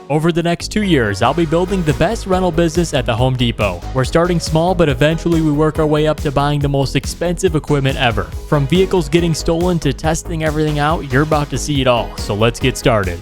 Over the next 2 years, I'll be building the best rental business at the Home Depot. We're starting small, but eventually we work our way up to buying the most expensive equipment ever. From vehicles getting stolen to testing everything out, you're about to see it all. So let's get started.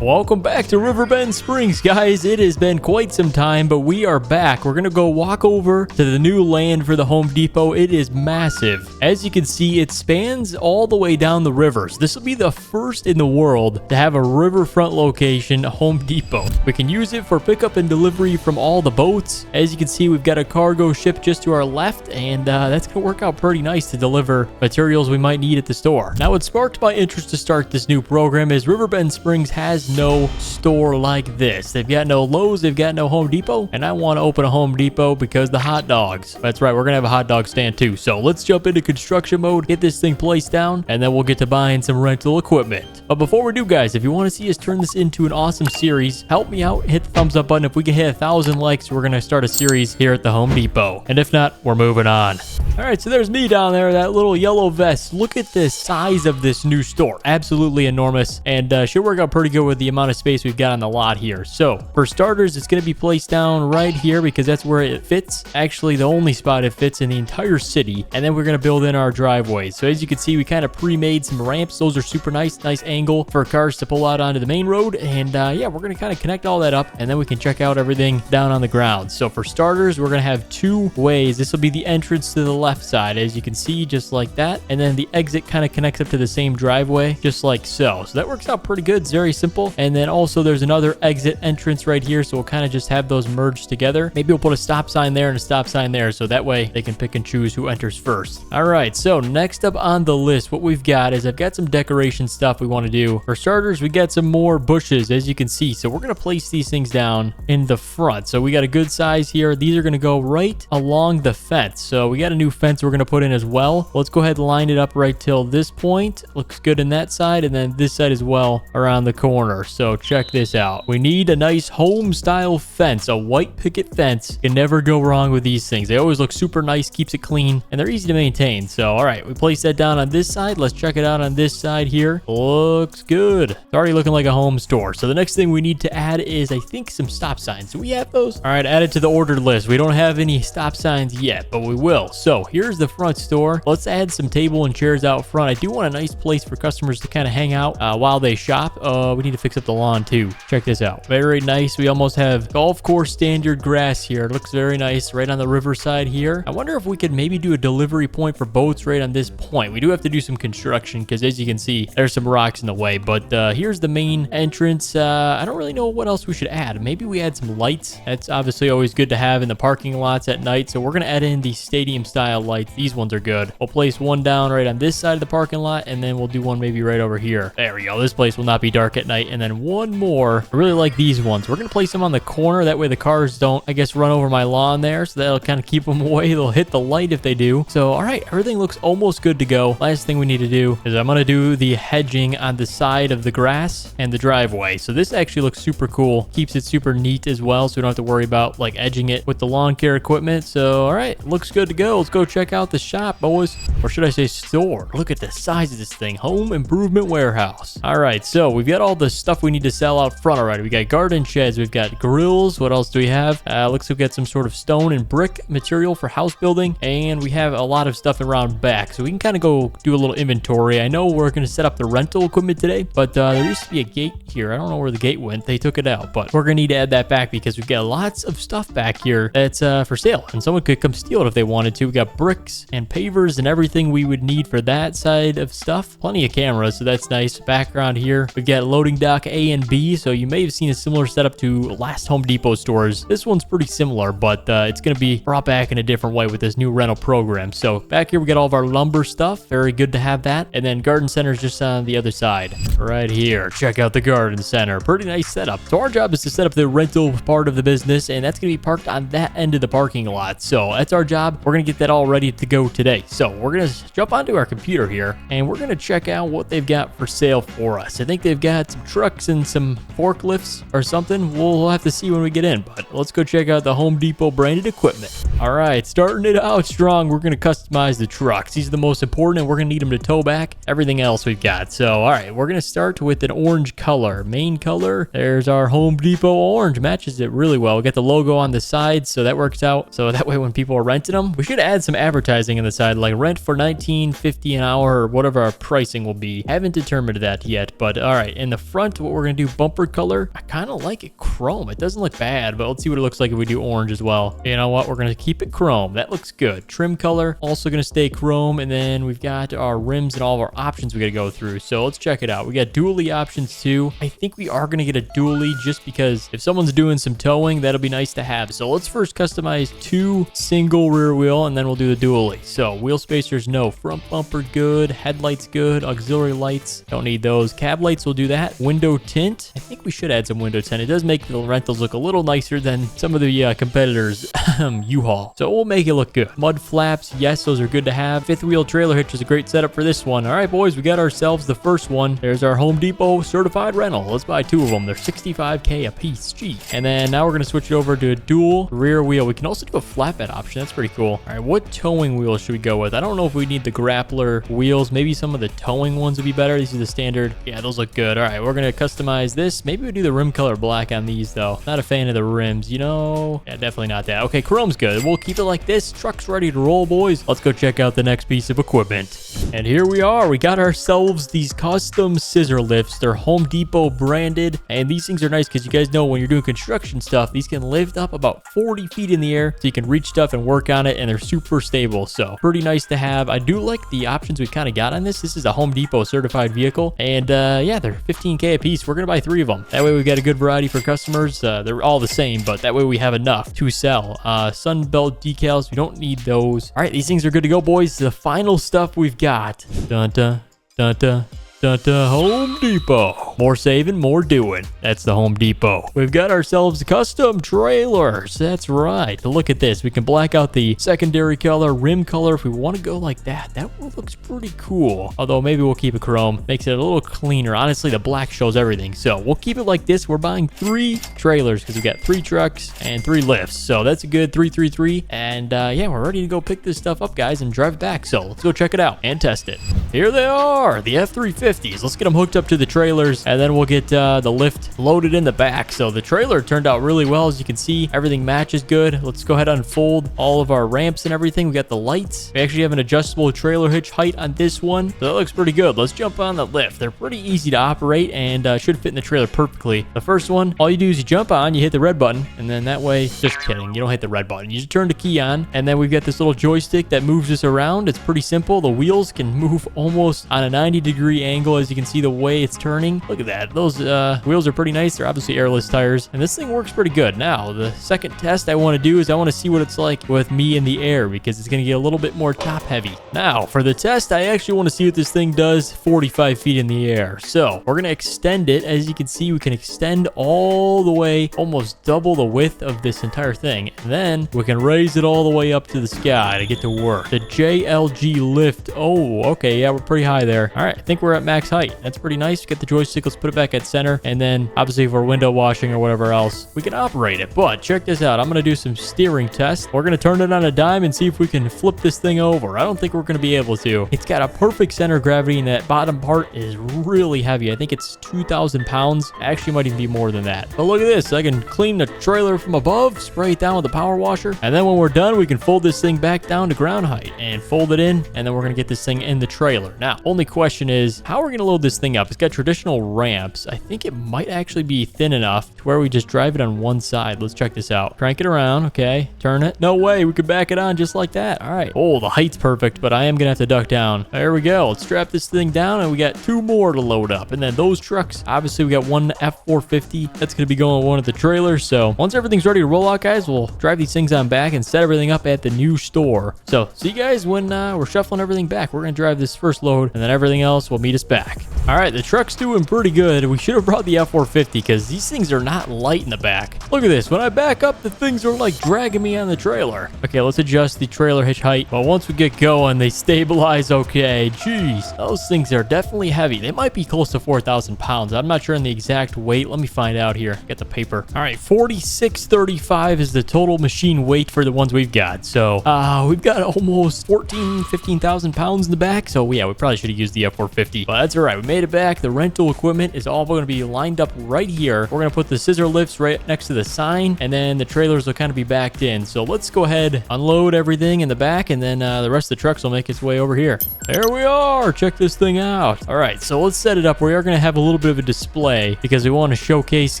Welcome back to Riverbend Springs, guys. It has been quite some time, but we are back. We're going to go walk over to the new land for the Home Depot. It is massive. As you can see, it spans all the way down the rivers. This will be the first in the world to have a riverfront location Home Depot. We can use it for pickup and delivery from all the boats. As you can see, we've got a cargo ship just to our left, and that's going to work out pretty nice to deliver materials we might need at the store. Now, what sparked my interest to start this new program is Riverbend Springs has no store like this. They've got no Lowe's, they've got no Home Depot, and I want to open a Home Depot because the hot dogs. That's right, we're gonna have a hot dog stand too. So let's jump into construction mode, get this thing placed down, and then we'll get to buying some rental equipment. But before we do, guys, if you want to see us turn this into an awesome series, help me out, hit the thumbs up button. If we can hit 1,000 likes, we're gonna start a series here at the Home Depot, and if not, we're moving on. All right, so there's me down there, that little yellow vest. Look at the size of this new store, absolutely enormous, and should work out pretty good with the amount of space we've got on the lot here. So for starters, it's going to be placed down right here because that's where it fits. Actually, the only spot it fits in the entire city. And then we're going to build in our driveways. So as you can see, we kind of pre-made some ramps. Those are super nice angle for cars to pull out onto the main road. And yeah, we're going to kind of connect all that up, and then we can check out everything down on the ground. So for starters, we're going to have 2 ways. This will be the entrance to the left side, as you can see, just like that. And then the exit kind of connects up to the same driveway, just like so. So that works out pretty good. It's very simple. And then also there's another exit entrance right here, so we'll kind of just have those merged together. Maybe we'll put a stop sign there and a stop sign there, so that way they can pick and choose who enters first. All right, so next up on the list, what we've got is I've got some decoration stuff we want to do. For starters, we got some more bushes, as you can see. So we're going to place these things down in the front. So we got a good size here. These are going to go right along the fence. So we got a new fence we're going to put in as well. Let's go ahead and line it up right till this point. Looks good in that side, and then this side as well around the corner. So check this out. We need a nice home style fence, a white picket fence. Can never go wrong with these things. They always look super nice, keeps it clean, and they're easy to maintain. So all right, we place that down on this side. Let's check it out on this side here. Looks good. It's already looking like a home store. So the next thing we need to add is, I think, some stop signs. Do we have those? All right, add it to the ordered list. We don't have any stop signs yet, but we will. So here's the front store. Let's add some table and chairs out front. I do want a nice place for customers to kind of hang out while they shop. We need to fix up the lawn too. Check this out. Very nice. We almost have golf course standard grass here. It looks very nice right on the riverside here. I wonder if we could maybe do a delivery point for boats right on this point. We do have to do some construction because, as you can see, there's some rocks in the way. But here's the main entrance. I don't really know what else we should add. Maybe we add some lights. That's obviously always good to have in the parking lots at night. So we're going to add in the stadium style lights. These ones are good. We'll place one down right on this side of the parking lot, and then we'll do one maybe right over here. There we go. This place will not be dark at night. And then one more. I really like these ones. We're going to place them on the corner. That way the cars don't, I guess, run over my lawn there. So that'll kind of keep them away. They'll hit the light if they do. So, all right, everything looks almost good to go. Last thing we need to do is I'm going to do the hedging on the side of the grass and the driveway. So this actually looks super cool. Keeps it super neat as well, so we don't have to worry about like edging it with the lawn care equipment. So, all right, looks good to go. Let's go check out the shop, boys. Or should I say store? Look at the size of this thing. Home Improvement Warehouse. All right, so we've got all the stuff we need to sell out front already. We got garden sheds. We've got grills. What else do we have? Looks like we got some sort of stone and brick material for house building, and we have a lot of stuff around back. So we can kind of go do a little inventory. I know we're going to set up the rental equipment today, but there used to be a gate here. I don't know where the gate went. They took it out, but we're going to need to add that back because we've got lots of stuff back here that's for sale, and someone could come steal it if they wanted to. We got bricks and pavers and everything we would need for that side of stuff. Plenty of cameras, so that's nice. Background here, we've got loading dock A and B, so you may have seen a similar setup to last Home Depot stores. This one's pretty similar, but it's going to be brought back in a different way with this new rental program. So back here we got all of our lumber stuff. Very good to have that. And then garden center is just on the other side right here. Check out the garden center. Pretty nice setup. So our job is to set up the rental part of the business, and that's going to be parked on that end of the parking lot. So that's our job. We're going to get that all ready to go today. So we're going to jump onto our computer here, and we're going to check out what they've got for sale for us. I think they've got some trucks and some forklifts or something. We'll have to see when we get in, but let's go check out the Home Depot branded equipment. All right, starting it out strong. We're going to customize the trucks. These are the most important, and we're going to need them to tow back everything else we've got. So, all right, we're going to start with an orange color. Main color, there's our Home Depot orange. Matches it really well. We got the logo on the side, so that works out. So that way when people are renting them, we should add some advertising on the side, like rent for $19.50 an hour or whatever our pricing will be. Haven't determined that yet, but all right. In the front, what we're going to do, bumper color, I kind of like it chrome. It doesn't look bad, but let's see what it looks like if we do orange as well. You know what? We're going to keep it chrome. That looks good. Trim color, also going to stay chrome, and then we've got our rims and all of our options we got to go through. So let's check it out. We got dually options too. I think we are going to get a dually just because if someone's doing some towing, that'll be nice to have. So let's first customize 2 single rear wheel, and then we'll do the dually. So wheel spacers, no. Front bumper, good. Headlights, good. Auxiliary lights, don't need those. Cab lights, will do that. Window tint, I think we should add some window tint. It does make the rentals look a little nicer than some of the competitors, U-Haul. So we'll make it look good. Mud flaps, yes, those are good to have. 5th wheel trailer hitch is a great setup for this one. All right, boys, we got ourselves the first one. There's our Home Depot certified rental. Let's buy 2 of them. They're $65K a piece. Gee. And then now we're going to switch it over to a dual rear wheel. We can also do a flatbed option. That's pretty cool. All right, what towing wheels should we go with? I don't know if we need the grappler wheels. Maybe some of the towing ones would be better. These are the standard. Yeah, those look good. All right, we're going to customize this. Maybe we do the rim color black on these, though. Not a fan of the rims, you know? Yeah, definitely not that. Okay, chrome's good. We'll keep it like this. Truck's ready to roll, boys. Let's go check out the next piece of equipment. And here we are. We got ourselves these custom scissor lifts. They're Home Depot branded, and these things are nice because you guys know when you're doing construction stuff, these can lift up about 40 feet in the air, so you can reach stuff and work on it, and they're super stable. So pretty nice to have. I do like the options we kind of got on this. This is a Home Depot certified vehicle, and yeah, they're $15K a piece. We're gonna buy 3 of them. That way we got a good variety for customers. They're all the same, but that way we have enough to sell. Sun belt decals, we don't need those. All right, these things are good to go, boys. The final stuff we've got. Dun dun dun dun. Home Depot. More saving, more doing. That's the Home Depot. We've got ourselves custom trailers. That's right. Look at this. We can black out the secondary color, rim color if we want to go like that. That one looks pretty cool. Although maybe we'll keep it chrome. Makes it a little cleaner. Honestly, the black shows everything. So we'll keep it like this. We're buying 3 trailers because we got 3 trucks and 3 lifts. So that's a good 333. And yeah, we're ready to go pick this stuff up, guys, and drive it back. So let's go check it out and test it. Here they are, the F350. Let's get them hooked up to the trailers, and then we'll get the lift loaded in the back. So the trailer turned out really well. As you can see, everything matches good. Let's go ahead and unfold all of our ramps and everything. We got the lights. We actually have an adjustable trailer hitch height on this one, so that looks pretty good. Let's jump on the lift. They're pretty easy to operate and should fit in the trailer perfectly. The first one, all you do is you jump on, you hit the red button, and then that way, just kidding, you don't hit the red button. You just turn the key on, and then we've got this little joystick that moves us around. It's pretty simple. The wheels can move almost on a 90-degree angle, as you can see the way it's turning. Look at that. Those wheels are pretty nice. They're obviously airless tires, and this thing works pretty good. Now, the second test I want to do is I want to see what it's like with me in the air, because it's going to get a little bit more top heavy. Now, for the test, I actually want to see what this thing does 45 feet in the air. So we're going to extend it. As you can see, we can extend all the way, almost double the width of this entire thing. And then we can raise it all the way up to the sky to get to work. The JLG lift. Oh, okay. Yeah, we're pretty high there. All right. I think we're at max height. That's pretty nice. Get the joystick. Let's put it back at center. And then obviously if we're window washing or whatever else, we can operate it. But check this out. I'm going to do some steering tests. We're going to turn it on a dime and see if we can flip this thing over. I don't think we're going to be able to. It's got a perfect center of gravity, and that bottom part is really heavy. I think it's 2,000 pounds. Actually, might even be more than that. But look at this. I can clean the trailer from above, spray it down with a power washer, and then when we're done, we can fold this thing back down to ground height and fold it in, and then we're going to get this thing in the trailer. Now, only question is, how are we going to load this thing up? It's got traditional ramps. I think it might actually be thin enough to where we just drive it on one side. Let's check this out. Crank it around. Okay. Turn it. No way. We could back it on just like that. All right. Oh, the height's perfect, but I am going to have to duck down. There we go. Let's strap this thing down, and we got 2 more to load up. And then those trucks, obviously we got one F450. That's going to be going with one of the trailers. So once everything's ready to roll out, guys, we'll drive these things on back and set everything up at the new store. So see you guys when we're shuffling everything back. We're going to drive this first load, and then everything else will meet us back back. All right, the truck's doing pretty good. We should have brought the F450 because these things are not light in the back. Look at this. When I back up, the things are like dragging me on the trailer. Okay, let's adjust the trailer hitch height. But once we get going, they stabilize okay. Jeez, those things are definitely heavy. They might be close to 4,000 pounds. I'm not sure on the exact weight. Let me find out here. Get the paper. All right, 4635 is the total machine weight for the ones we've got. So we've got almost 15,000 pounds in the back. So yeah, we probably should have used the F450. But that's all right. We made it back. The rental equipment is all going to be lined up right here. We're going to put the scissor lifts right next to the sign, and then the trailers will kind of be backed in. So let's go ahead, unload everything in the back, and then the rest of the trucks will make its way over here. There we are. Check this thing out. All right, so let's set it up. We are going to have a little bit of a display because we want to showcase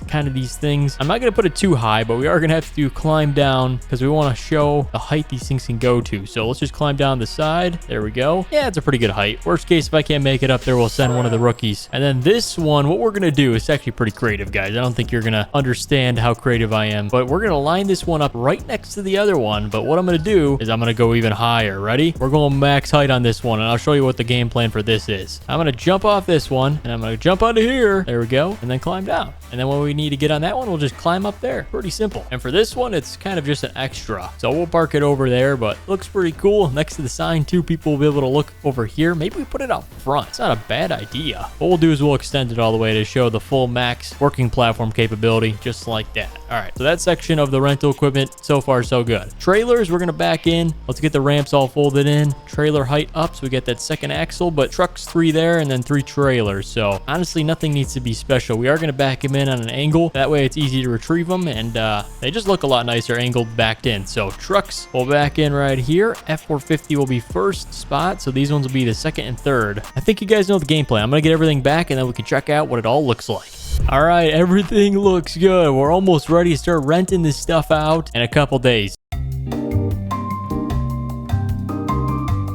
kind of these things. I'm not going to put it too high, but we are going to have to climb down because we want to show the height these things can go to. So let's just climb down the side. There we go. Yeah, it's a pretty good height. Worst case, if I can't make it up there, we'll send one of the rookies. And then this one, what we're going to do is actually pretty creative, guys. I don't think you're going to understand how creative I am, but we're going to line this one up right next to the other one. But what I'm going to do is I'm going to go even higher. Ready? We're going max height on this one, and I'll show you what the game plan for this is. I'm going to jump off this one, and I'm going to jump onto here. There we go. And then climb down. And then when we need to get on that one, we'll just climb up there. Pretty simple. And for this one, it's kind of just an extra. So we'll park it over there, but it looks pretty cool. Next to the sign, too, people will be able to look over here. Maybe we put it out front. It's not a bad idea. What we'll do is we'll extend it all the way to show the full max working platform capability, just like that. All right, so that section of the rental equipment, so far so good. Trailers, we're gonna back in. Let's get the ramps all folded in. Trailer height up, so we get that second axle, but trucks 3 there and then 3 trailers. So honestly, nothing needs to be special. We are gonna back them in on an angle. That way it's easy to retrieve them, and they just look a lot nicer angled backed in. So trucks will back in right here. F450 will be first spot, so these ones will be the second and third. I think you guys know the game plan. I'm gonna get everything back, and then we can check out what it all looks like. All right, everything looks good. We're almost ready to start renting this stuff out in a couple days.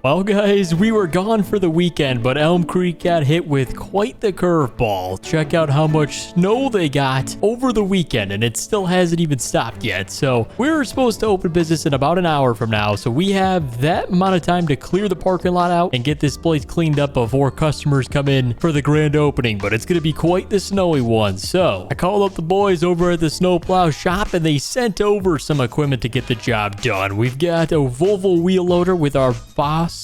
Well, guys, we were gone for the weekend, but Elm Creek got hit with quite the curveball. Check out how much snow they got over the weekend, and it still hasn't even stopped yet. So we were supposed to open business in about an hour from now, so we have that amount of time to clear the parking lot out and get this place cleaned up before customers come in for the grand opening. But it's going to be quite the snowy one. So I called up the boys over at the snowplow shop, and they sent over some equipment to get the job done. We've got a Volvo wheel loader with our box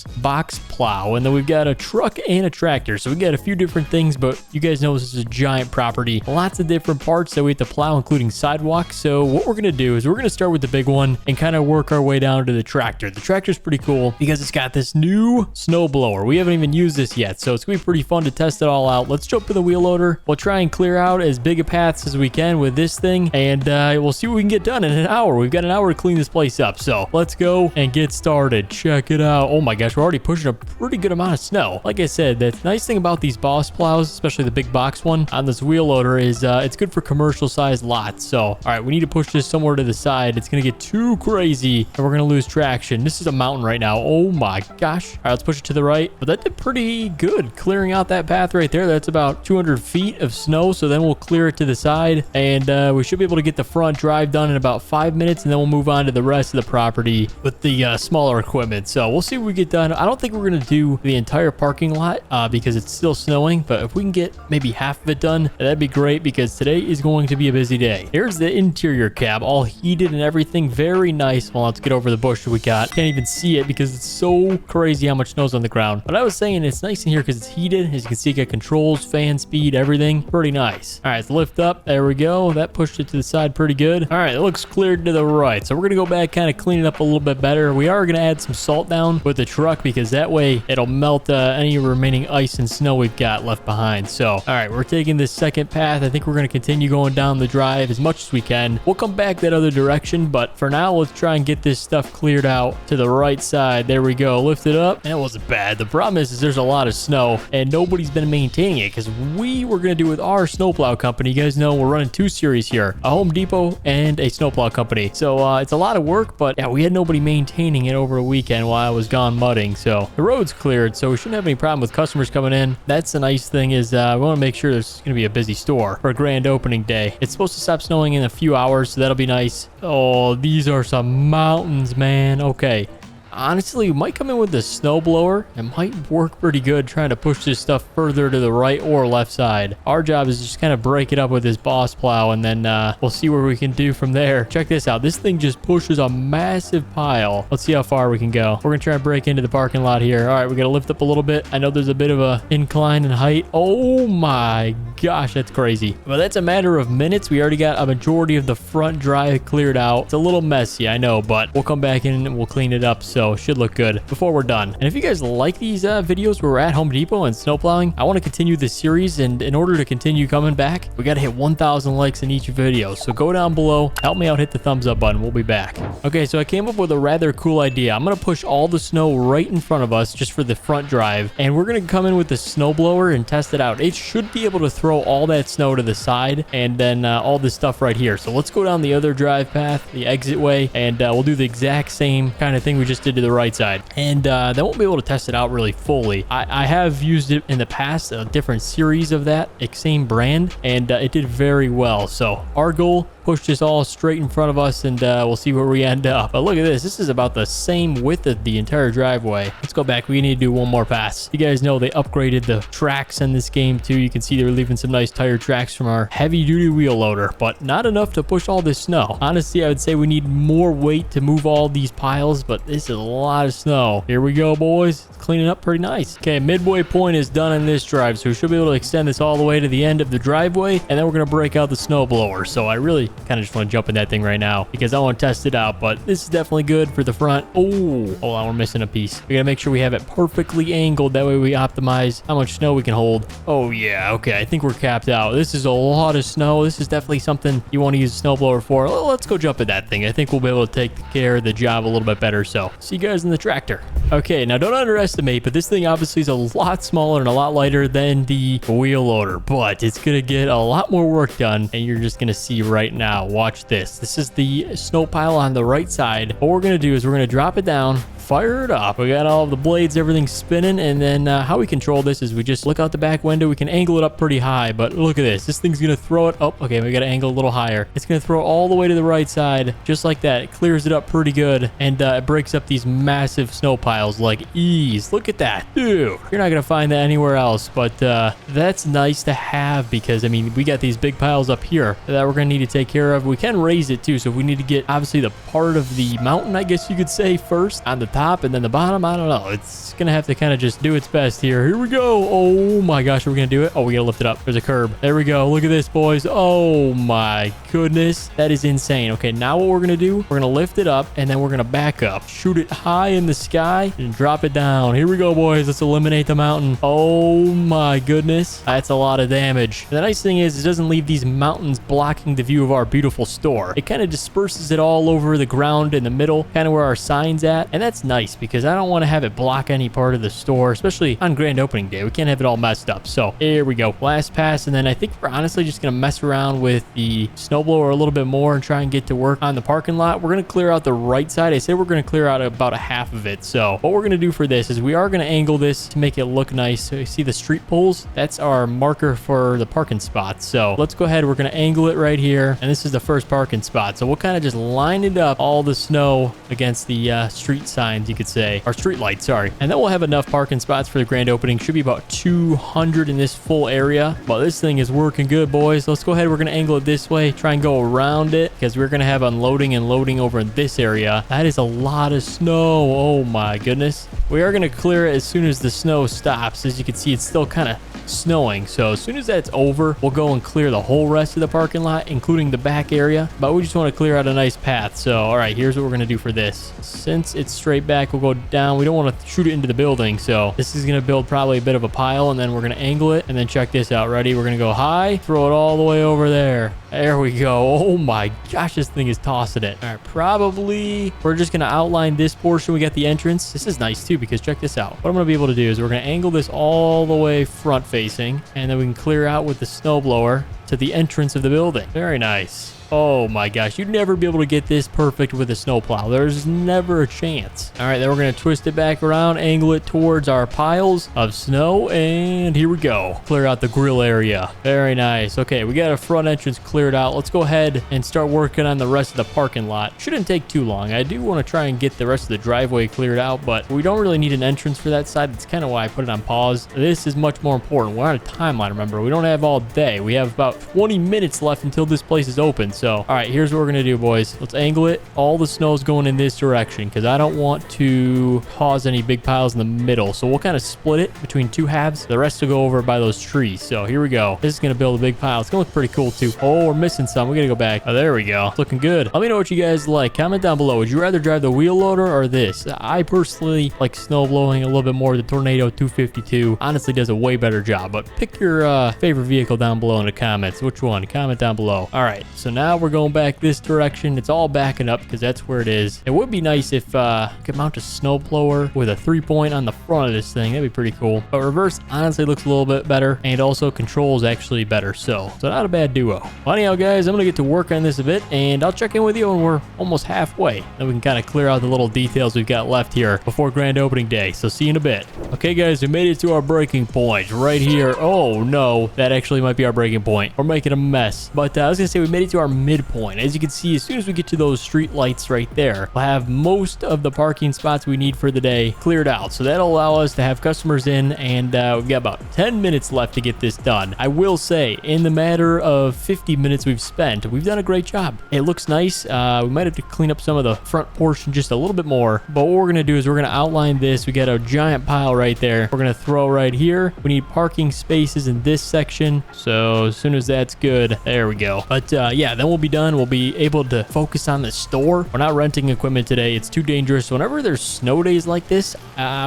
plow, and then we've got a truck and a tractor. So we got a few different things, but you guys know this is a giant property, lots of different parts that we have to plow, including sidewalks. So what we're gonna do is we're gonna start with the big one and kind of work our way down to the tractor. The tractor's pretty cool because it's got this new snow blower. We haven't even used this yet, so it's gonna be pretty fun to test it all out. Let's jump to the wheel loader. We'll try and clear out as big a paths as we can with this thing, and we'll see what we can get done in an hour. We've got an hour to clean this place up, so let's go and get started. Check it out. Oh my gosh, we're already pushing a pretty good amount of snow. Like I said, the nice thing about these boss plows, especially the big box one on this wheel loader, is it's good for commercial sized lots. So all right, we need to push this somewhere to the side. It's gonna get too crazy and we're gonna lose traction. This is a mountain right now. Oh my gosh. All right, let's push it to the right. But that did pretty good clearing out that path right there. That's about 200 feet of snow. So then we'll clear it to the side, and we should be able to get the front drive done in about 5 minutes, and then we'll move on to the rest of the property with the smaller equipment. So we'll see what we get done. I don't think we're gonna do the entire parking lot because it's still snowing, but if we can get maybe half of it done, that'd be great, because today is going to be a busy day. Here's the interior cab, all heated and everything. Very nice. Well, let's get over the bush we got. Can't even see it because it's so crazy how much snow's on the ground. But I was saying it's nice in here because it's heated. As you can see, it got controls, fan speed, everything. Pretty nice. All right, let's lift up. There we go. That pushed it to the side pretty good. All right, it looks cleared to the right. So we're gonna go back, kind of clean it up a little bit better. We are gonna add some salt down with the truck because that way it'll melt any remaining ice and snow we've got left behind. So all right, we're taking this second path. I think we're going to continue going down the drive as much as we can. We'll come back that other direction, but for now, let's try and get this stuff cleared out to the right side. There we go. Lift it up. That wasn't bad. The problem is there's a lot of snow and nobody's been maintaining it because we were going to do with our snowplow company. You guys know we're running 2 series here, a Home Depot and a snowplow company. So it's a lot of work, but yeah, we had nobody maintaining it over a weekend while I was gone mudding. So the road's cleared, so we shouldn't have any problem with customers coming in. That's the nice thing, is we want to make sure there's going to be a busy store for a grand opening day. It's supposed to stop snowing in a few hours, so that'll be nice. Oh, these are some mountains, man. Okay. honestly, we might come in with the snowblower. It might work pretty good trying to push this stuff further to the right or left side. Our job is just kind of break it up with this boss plow, and then we'll see what we can do from there. Check this out. This thing just pushes a massive pile. Let's see how far we can go. We're gonna try and break into the parking lot here. All right, we gotta lift up a little bit. I know there's a bit of a incline in height. Oh my gosh, that's crazy. Well, that's a matter of minutes. We already got a majority of the front drive cleared out. It's a little messy, I know, but we'll come back in and we'll clean it up, so should look good before we're done. And if you guys like these videos where we're at Home Depot and snowplowing, I want to continue this series, and in order to continue coming back, we got to hit 1,000 likes in each video. So go down below, help me out, hit the thumbs up button. We'll be back. Okay, so I came up with a rather cool idea. I'm gonna push all the snow right in front of us just for the front drive, and we're gonna come in with the snowblower and test it out. It should be able to throw all that snow to the side, and then all this stuff right here. So let's go down the other drive path, the exit way, and we'll do the exact same kind of thing we just did to the right side. And then we'll be able to test it out really fully. I have used it in the past, a different series of that same brand, and it did very well. So our goal, push this all straight in front of us, and we'll see where we end up. But look at this. This is about the same width of the entire driveway. Let's go back. We need to do one more pass. You guys know they upgraded the tracks in this game too. You can see they're leaving some nice tire tracks from our heavy duty wheel loader, but not enough to push all this snow. Honestly, I would say we need more weight to move all these piles, but this is a lot of snow. Here we go, boys. It's cleaning up pretty nice. Okay, midway point is done in this drive, so we should be able to extend this all the way to the end of the driveway, and then we're going to break out the snow blower. So I really kind of just want to jump in that thing right now because I want to test it out, but this is definitely good for the front. Oh, hold on, we're missing a piece. We gotta make sure we have it perfectly angled. That way we optimize how much snow we can hold. Oh yeah, okay, I think we're capped out. This is a lot of snow. This is definitely something you want to use a snowblower for. Let's go jump at that thing. I think we'll be able to take care of the job a little bit better. So see you guys in the tractor. Okay, now don't underestimate, but this thing obviously is a lot smaller and a lot lighter than the wheel loader, but it's gonna get a lot more work done, and you're just gonna see right now. Watch this. This is the snow pile on the right side. What we're gonna do is we're gonna drop it down, fire it up. We got all of the blades, everything spinning, and then how we control this is we just look out the back window. We can angle it up pretty high, but look at this. This thing's gonna throw it up. Okay, we gotta angle a little higher. It's gonna throw all the way to the right side, just like that. It clears it up pretty good, and it breaks up these massive snow piles like ease. Look at that, dude. You're not gonna find that anywhere else, but that's nice to have because I mean we got these big piles up here that we're gonna need to take care of. We can raise it too, so if we need to get obviously the part of the mountain, I guess you could say, first on the top and then the bottom, I don't know. It's gonna have to kind of just do its best here. Here we go. Oh my gosh, are we gonna do it? Oh, we gotta lift it up. There's a curb. There we go. Look at this, boys. Oh my goodness, that is insane. Okay, now what we're gonna do, we're gonna lift it up and then we're gonna back up, shoot it high in the sky and drop it down. Here we go, boys. Let's eliminate the mountain. Oh my goodness, that's a lot of damage. The nice thing is it doesn't leave these mountains blocking the view of our beautiful store. It kind of disperses it all over the ground in the middle, kind of where our sign's at, and that's nice because I don't want to have it block any part of the store, especially on grand opening day. We can't have it all messed up. So here we go, last pass, and then I think we're honestly just gonna mess around with the snowblower a little bit more and try and get to work on the parking lot. We're gonna clear out the right side. I say we're gonna clear out about a half of it. So what we're gonna do for this is we are gonna angle this to make it look nice. So you see the street poles, that's our marker for the parking spots. So let's go ahead, we're gonna angle it right here, and this is the first parking spot. So we'll kind of just line it up, all the snow against the street signs, you could say, or street lights, sorry. And then we'll have enough parking spots for the grand opening. Should be about 200 in this full area. But this thing is working good, boys. Let's go ahead, we're gonna angle it this way, try and go around it, because we're gonna have unloading and loading over in this area. That is a lot of snow. Oh my goodness. We are gonna clear it as soon as the snow stops. As you can see, it's still kind of snowing, so as soon as that's over, we'll go and clear the whole rest of the parking lot, including the back area. But we just want to clear out a nice path. So all right, here's what we're gonna do for this. Since it's straight back, we'll go down. We don't want to shoot it into the building, so this is gonna build probably a bit of a pile, and then we're gonna angle it, and then check this out. Ready? We're gonna go high, throw it all the way over there. There we go. Oh my gosh, this thing is tossing it. All right, probably we're just gonna outline this portion. We got the entrance. This is nice too, because check this out. What I'm gonna be able to do is we're gonna angle this all the way front facing, and then we can clear out with the snowblower to the entrance of the building. Very nice. Oh my gosh, you'd never be able to get this perfect with a snowplow. There's never a chance. All right, then we're going to twist it back around, angle it towards our piles of snow, and here we go. Clear out the grill area. Very nice. Okay, we got a front entrance cleared out. Let's go ahead and start working on the rest of the parking lot. Shouldn't take too long. I do want to try and get the rest of the driveway cleared out, but we don't really need an entrance for that side. That's kind of why I put it on pause. This is much more important. We're on a timeline, remember. We don't have all day. We have about 20 minutes left until this place is open. So, all right, here's what we're going to do, boys. Let's angle it. All the snow's going in this direction because I don't want to cause any big piles in the middle. So we'll kind of split it between two halves. The rest will go over by those trees. So here we go. This is going to build a big pile. It's going to look pretty cool, too. Oh, we're missing some. We got to go back. Oh, there we go. It's looking good. Let me know what you guys like. Comment down below. Would you rather drive the wheel loader or this? I personally like snow blowing a little bit more. The Tornado 252 honestly does a way better job. But pick your favorite vehicle down below in the comments. Which one? Comment down below. All right. So now we're going back this direction. It's all backing up because that's where it is. It would be nice if I could mount a snow blower with a 3-point on the front of this thing. That'd be pretty cool. But reverse honestly looks a little bit better, and also controls actually better. So not a bad duo. Well, anyhow, guys, I'm gonna get to work on this a bit, and I'll check in with you when we're almost halfway. Then we can kind of clear out the little details we've got left here before grand opening day. So see you in a bit. Okay, guys, we made it to our breaking point right here. Oh no, that actually might be our breaking point. We're making a mess. But I was gonna say we made it to our midpoint. As you can see, as soon as we get to those street lights right there, we'll have most of the parking spots we need for the day cleared out. So that'll allow us to have customers in, and we've got about 10 minutes left to get this done. I will say, in the matter of 50 minutes we've spent, we've done a great job. It looks nice. We might have to clean up some of the front portion just a little bit more, but what we're gonna do is we're gonna outline this. We got a giant pile right there. We're gonna throw right here. We need parking spaces in this section. So as soon as that's good, there we go. But yeah, then we'll be done. We'll be able to focus on the store. We're not renting equipment today. It's too dangerous. Whenever there's snow days like this,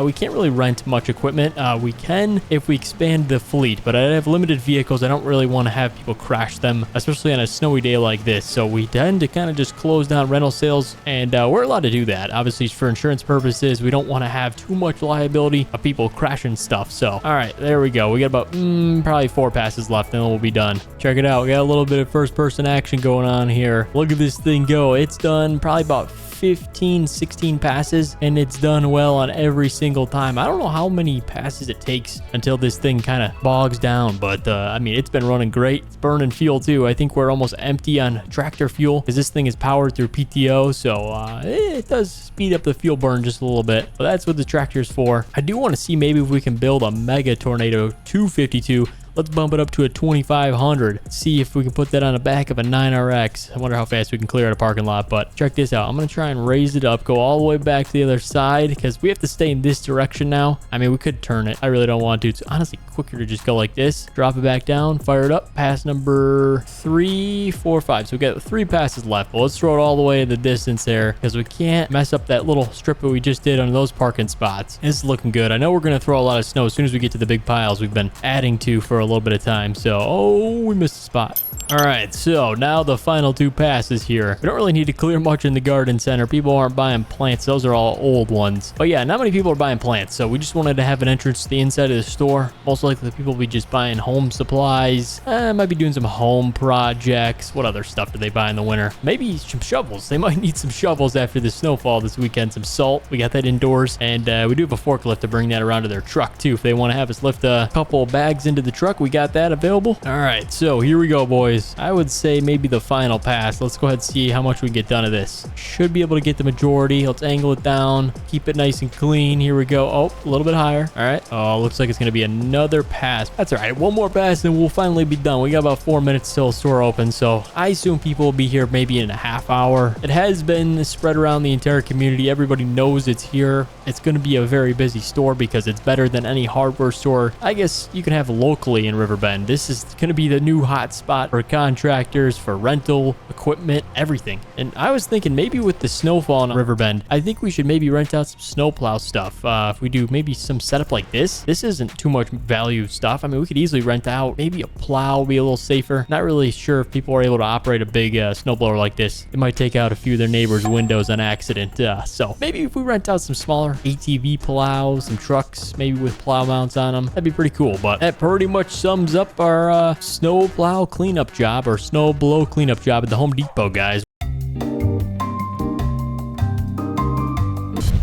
we can't really rent much equipment. We can if we expand the fleet, but I have limited vehicles. I don't really want to have people crash them, especially on a snowy day like this. So we tend to kind of just close down rental sales, and we're allowed to do that. Obviously, for insurance purposes, we don't want to have too much liability of people crashing stuff. So, all right, there we go. We got about probably 4 passes left, and then we'll be done. Check it out. We got a little bit of first-person action going on here. Look at this thing go. It's done probably about 15-16 passes, and it's done well on every single time. I don't know how many passes it takes until this thing kind of bogs down, but I mean, it's been running great. It's burning fuel too. I think we're almost empty on tractor fuel because this thing is powered through PTO, so it does speed up the fuel burn just a little bit, but that's what the tractor's for. I do want to see maybe if we can build a mega Tornado 252. Let's bump it up to a 2500. See if we can put that on the back of a 9RX. I wonder how fast we can clear out a parking lot, but check this out. I'm going to try and raise it up, go all the way back to the other side because we have to stay in this direction now. I mean, we could turn it. I really don't want to. It's honestly quicker to just go like this. Drop it back down, fire it up. Pass number 3, 4, 5. So we got 3 passes left. Well, let's throw it all the way in the distance there because we can't mess up that little strip that we just did on those parking spots. It's looking good. I know we're going to throw a lot of snow as soon as we get to the big piles we've been adding to for a little bit of time. So, oh, we missed a spot. All right, so now the final 2 passes here. We don't really need to clear much in the garden center. People aren't buying plants. Those are all old ones. But yeah, not many people are buying plants. So we just wanted to have an entrance to the inside of the store. Most likely the people will be just buying home supplies. Might be doing some home projects. What other stuff do they buy in the winter? Maybe some shovels. They might need some shovels after the snowfall this weekend. Some salt. We got that indoors. And we do have a forklift to bring that around to their truck too. If they want to have us lift a couple bags into the truck, we got that available. All right, so here we go, boys. I would say maybe the final pass. Let's go ahead and see how much we can get done of this. Should be able to get the majority. Let's angle it down. Keep it nice and clean. Here we go. Oh, a little bit higher. All right. Oh, looks like it's going to be another pass. That's all right. One more pass and we'll finally be done. We got about 4 minutes till the store open. So I assume people will be here maybe in a half hour. It has been spread around the entire community. Everybody knows it's here. It's going to be a very busy store because it's better than any hardware store I guess you can have locally in Riverbend. This is going to be the new hot spot for contractors, for rental equipment, everything. And I was thinking maybe with the snowfall in Riverbend, I think we should maybe rent out some snowplow stuff. If we do maybe some setup like this isn't too much value stuff. I mean, we could easily rent out maybe a plow, be a little safer. Not really sure if people are able to operate a big snowblower like this. It might take out a few of their neighbors' windows on accident. So maybe if we rent out some smaller ATV plows, some trucks, maybe with plow mounts on them. That'd be pretty cool. But that pretty much sums up our snow plow cleanup job or snow blow cleanup job at the Home Depot, guys.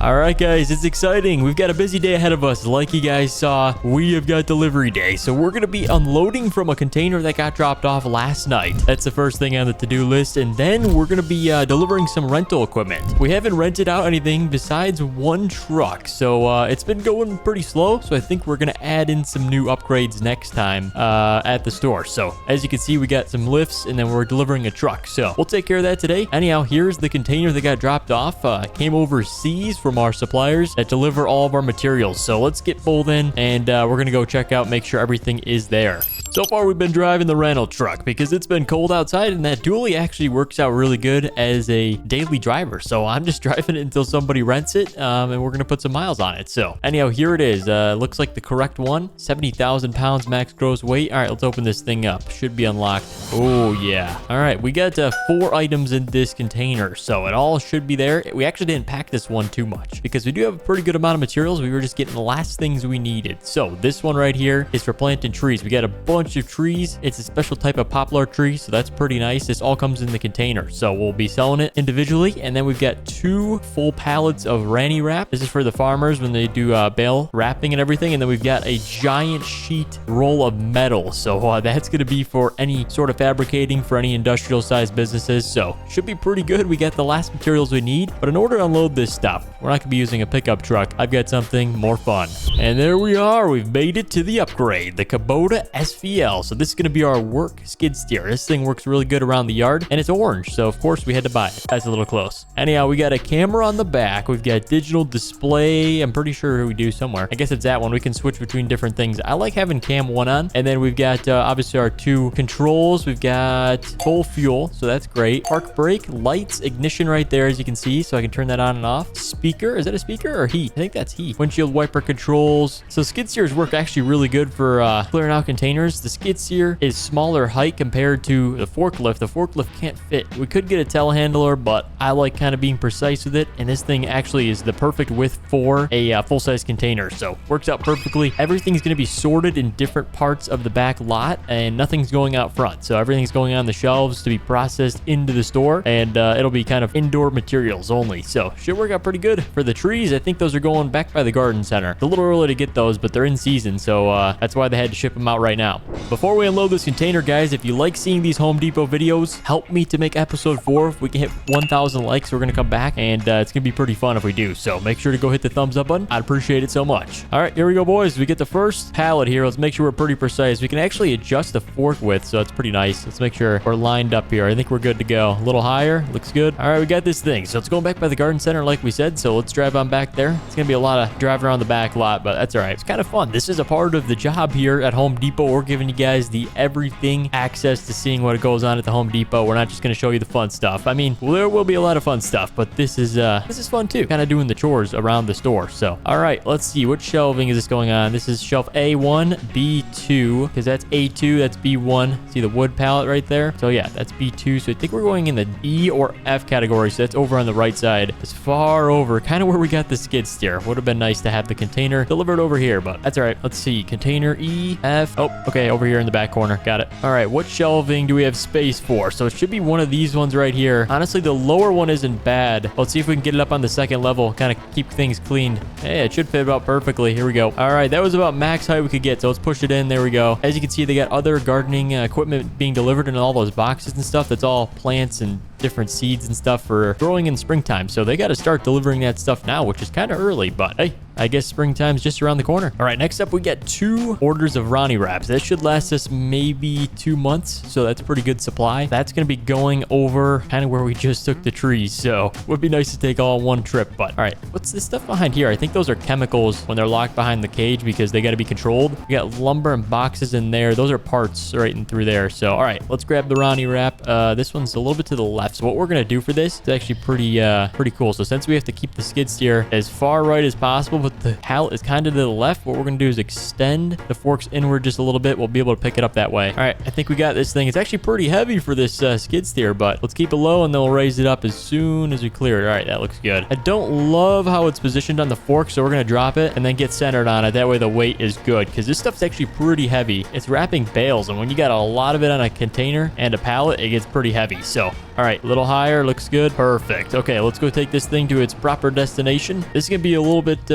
All right, guys, it's exciting. We've got a busy day ahead of us. Like you guys saw, we have got delivery day. So we're going to be unloading from a container that got dropped off last night. That's the first thing on the to-do list. And then we're going to be delivering some rental equipment. We haven't rented out anything besides one truck. So it's been going pretty slow. So I think we're going to add in some new upgrades next time at the store. So as you can see, we got some lifts and then we're delivering a truck. So we'll take care of that today. Anyhow, here's the container that got dropped off. Came overseas from our suppliers that deliver all of our materials. So let's get both in and we're gonna go check out, make sure everything is there. So far, we've been driving the rental truck because it's been cold outside, and that dually actually works out really good as a daily driver. So I'm just driving it until somebody rents it, and we're going to put some miles on it. So anyhow, here it is. Looks like the correct one. 70,000 pounds max gross weight. All right, let's open this thing up. Should be unlocked. Oh, yeah. All right, we got 4 items in this container, so it all should be there. We actually didn't pack this one too much because we do have a pretty good amount of materials. We were just getting the last things we needed. So this one right here is for planting trees. We got a bunch of trees. It's a special type of poplar tree, so that's pretty nice. This all comes in the container, so we'll be selling it individually. And then we've got 2 full pallets of Ranny wrap. This is for the farmers when they do bale wrapping and everything. And then we've got a giant sheet roll of metal, so that's going to be for any sort of fabricating for any industrial sized businesses. So should be pretty good. We got the last materials we need, but in order to unload this stuff, we're not going to be using a pickup truck. I've got something more fun. And there we are. We've made it to the upgrade, the Kubota SVL. So this is going to be our work skid steer. This thing works really good around the yard, and it's orange, so of course we had to buy it. That's a little close. Anyhow, we got a camera on the back. We've got digital display. I'm pretty sure we do somewhere. I guess it's that one. We can switch between different things. I like having cam 1 on. And then we've got obviously our 2 controls. We've got full fuel, so that's great. Park brake, lights, ignition right there, as you can see, so I can turn that on and off. Speaker, is that a speaker or heat? I think that's heat. Windshield wiper controls. So skid steers work actually really good for clearing out containers. The skid steer is smaller height compared to the forklift. The forklift can't fit. We could get a telehandler, but I like kind of being precise with it, and this thing actually is the perfect width for a full-size container, so works out perfectly. Everything's going to be sorted in different parts of the back lot, and nothing's going out front, so everything's going on the shelves to be processed into the store, and it'll be kind of indoor materials only, so should work out pretty good. For the trees, I think those are going back by the garden center. It's a little early to get those, but they're in season, so that's why they had to ship them out right now. Before we unload this container, guys, if you like seeing these Home Depot videos, help me to make episode 4. If we can hit 1,000 likes, we're going to come back, and it's going to be pretty fun if we do. So make sure to go hit the thumbs up button. I'd appreciate it so much. All right, here we go, boys. We get the first pallet here. Let's make sure we're pretty precise. We can actually adjust the fork width, so that's pretty nice. Let's make sure we're lined up here. I think we're good to go. A little higher. Looks good. All right, we got this thing. So it's going back by the garden center like we said, so let's drive on back there. It's going to be a lot of driving around the back lot, but that's all right. It's kind of fun. This is a part of the job here at Home Depot. We're giving you guys the everything access to seeing what goes on at the Home Depot. We're not just going to show you the fun stuff. I mean, there will be a lot of fun stuff, but this is fun too. Kind of doing the chores around the store. So, all right, let's see. What shelving is this going on? This is shelf A1, B2, because that's A2, that's B1. See the wood pallet right there? So yeah, that's B2. So I think we're going in the E or F category. So that's over on the right side. It's far over, kind of where we got the skid steer. Would have been nice to have the container delivered over here, but that's all right. Let's see. Container E, F. Oh, okay, over here in the back corner. Got it. All right, what shelving do we have space for? So it should be one of these ones right here. Honestly, the lower one isn't bad. Let's see if we can get it up on the second level, kind of keep things cleaned. Hey, it should fit about perfectly. Here we go. All right, that was about max height we could get, so let's push it in. There we go. As you can see, they got other gardening equipment being delivered in all those boxes and stuff. That's all plants and different seeds and stuff for growing in springtime. So they got to start delivering that stuff now, which is kind of early, but hey, I guess springtime's just around the corner. All right, next up, we got 2 orders of Ronnie wraps. That should last us maybe 2 months, so that's a pretty good supply. That's going to be going over kind of where we just took the trees, so would be nice to take all in one trip. But all right, what's this stuff behind here? I think those are chemicals when they're locked behind the cage because they got to be controlled. We got lumber and boxes in there. Those are parts right in through there. So all right, let's grab the Ronnie wrap. This one's a little bit to the left left. So what we're gonna do for this is actually pretty cool. So since we have to keep the skid steer as far right as possible, but the pallet is kind of to the left, what we're gonna do is extend the forks inward just a little bit. We'll be able to pick it up that way. All right, I think we got this thing. It's actually pretty heavy for this skid steer, but let's keep it low and then we'll raise it up as soon as we clear it. All right, that looks good. I don't love how it's positioned on the fork, so we're gonna drop it and then get centered on it. That way the weight is good, because this stuff's actually pretty heavy. It's wrapping bales, and when you got a lot of it on a container and a pallet, it gets pretty heavy. So all right, a little higher, looks good. Perfect. Okay, let's go take this thing to its proper destination. This is gonna be a little bit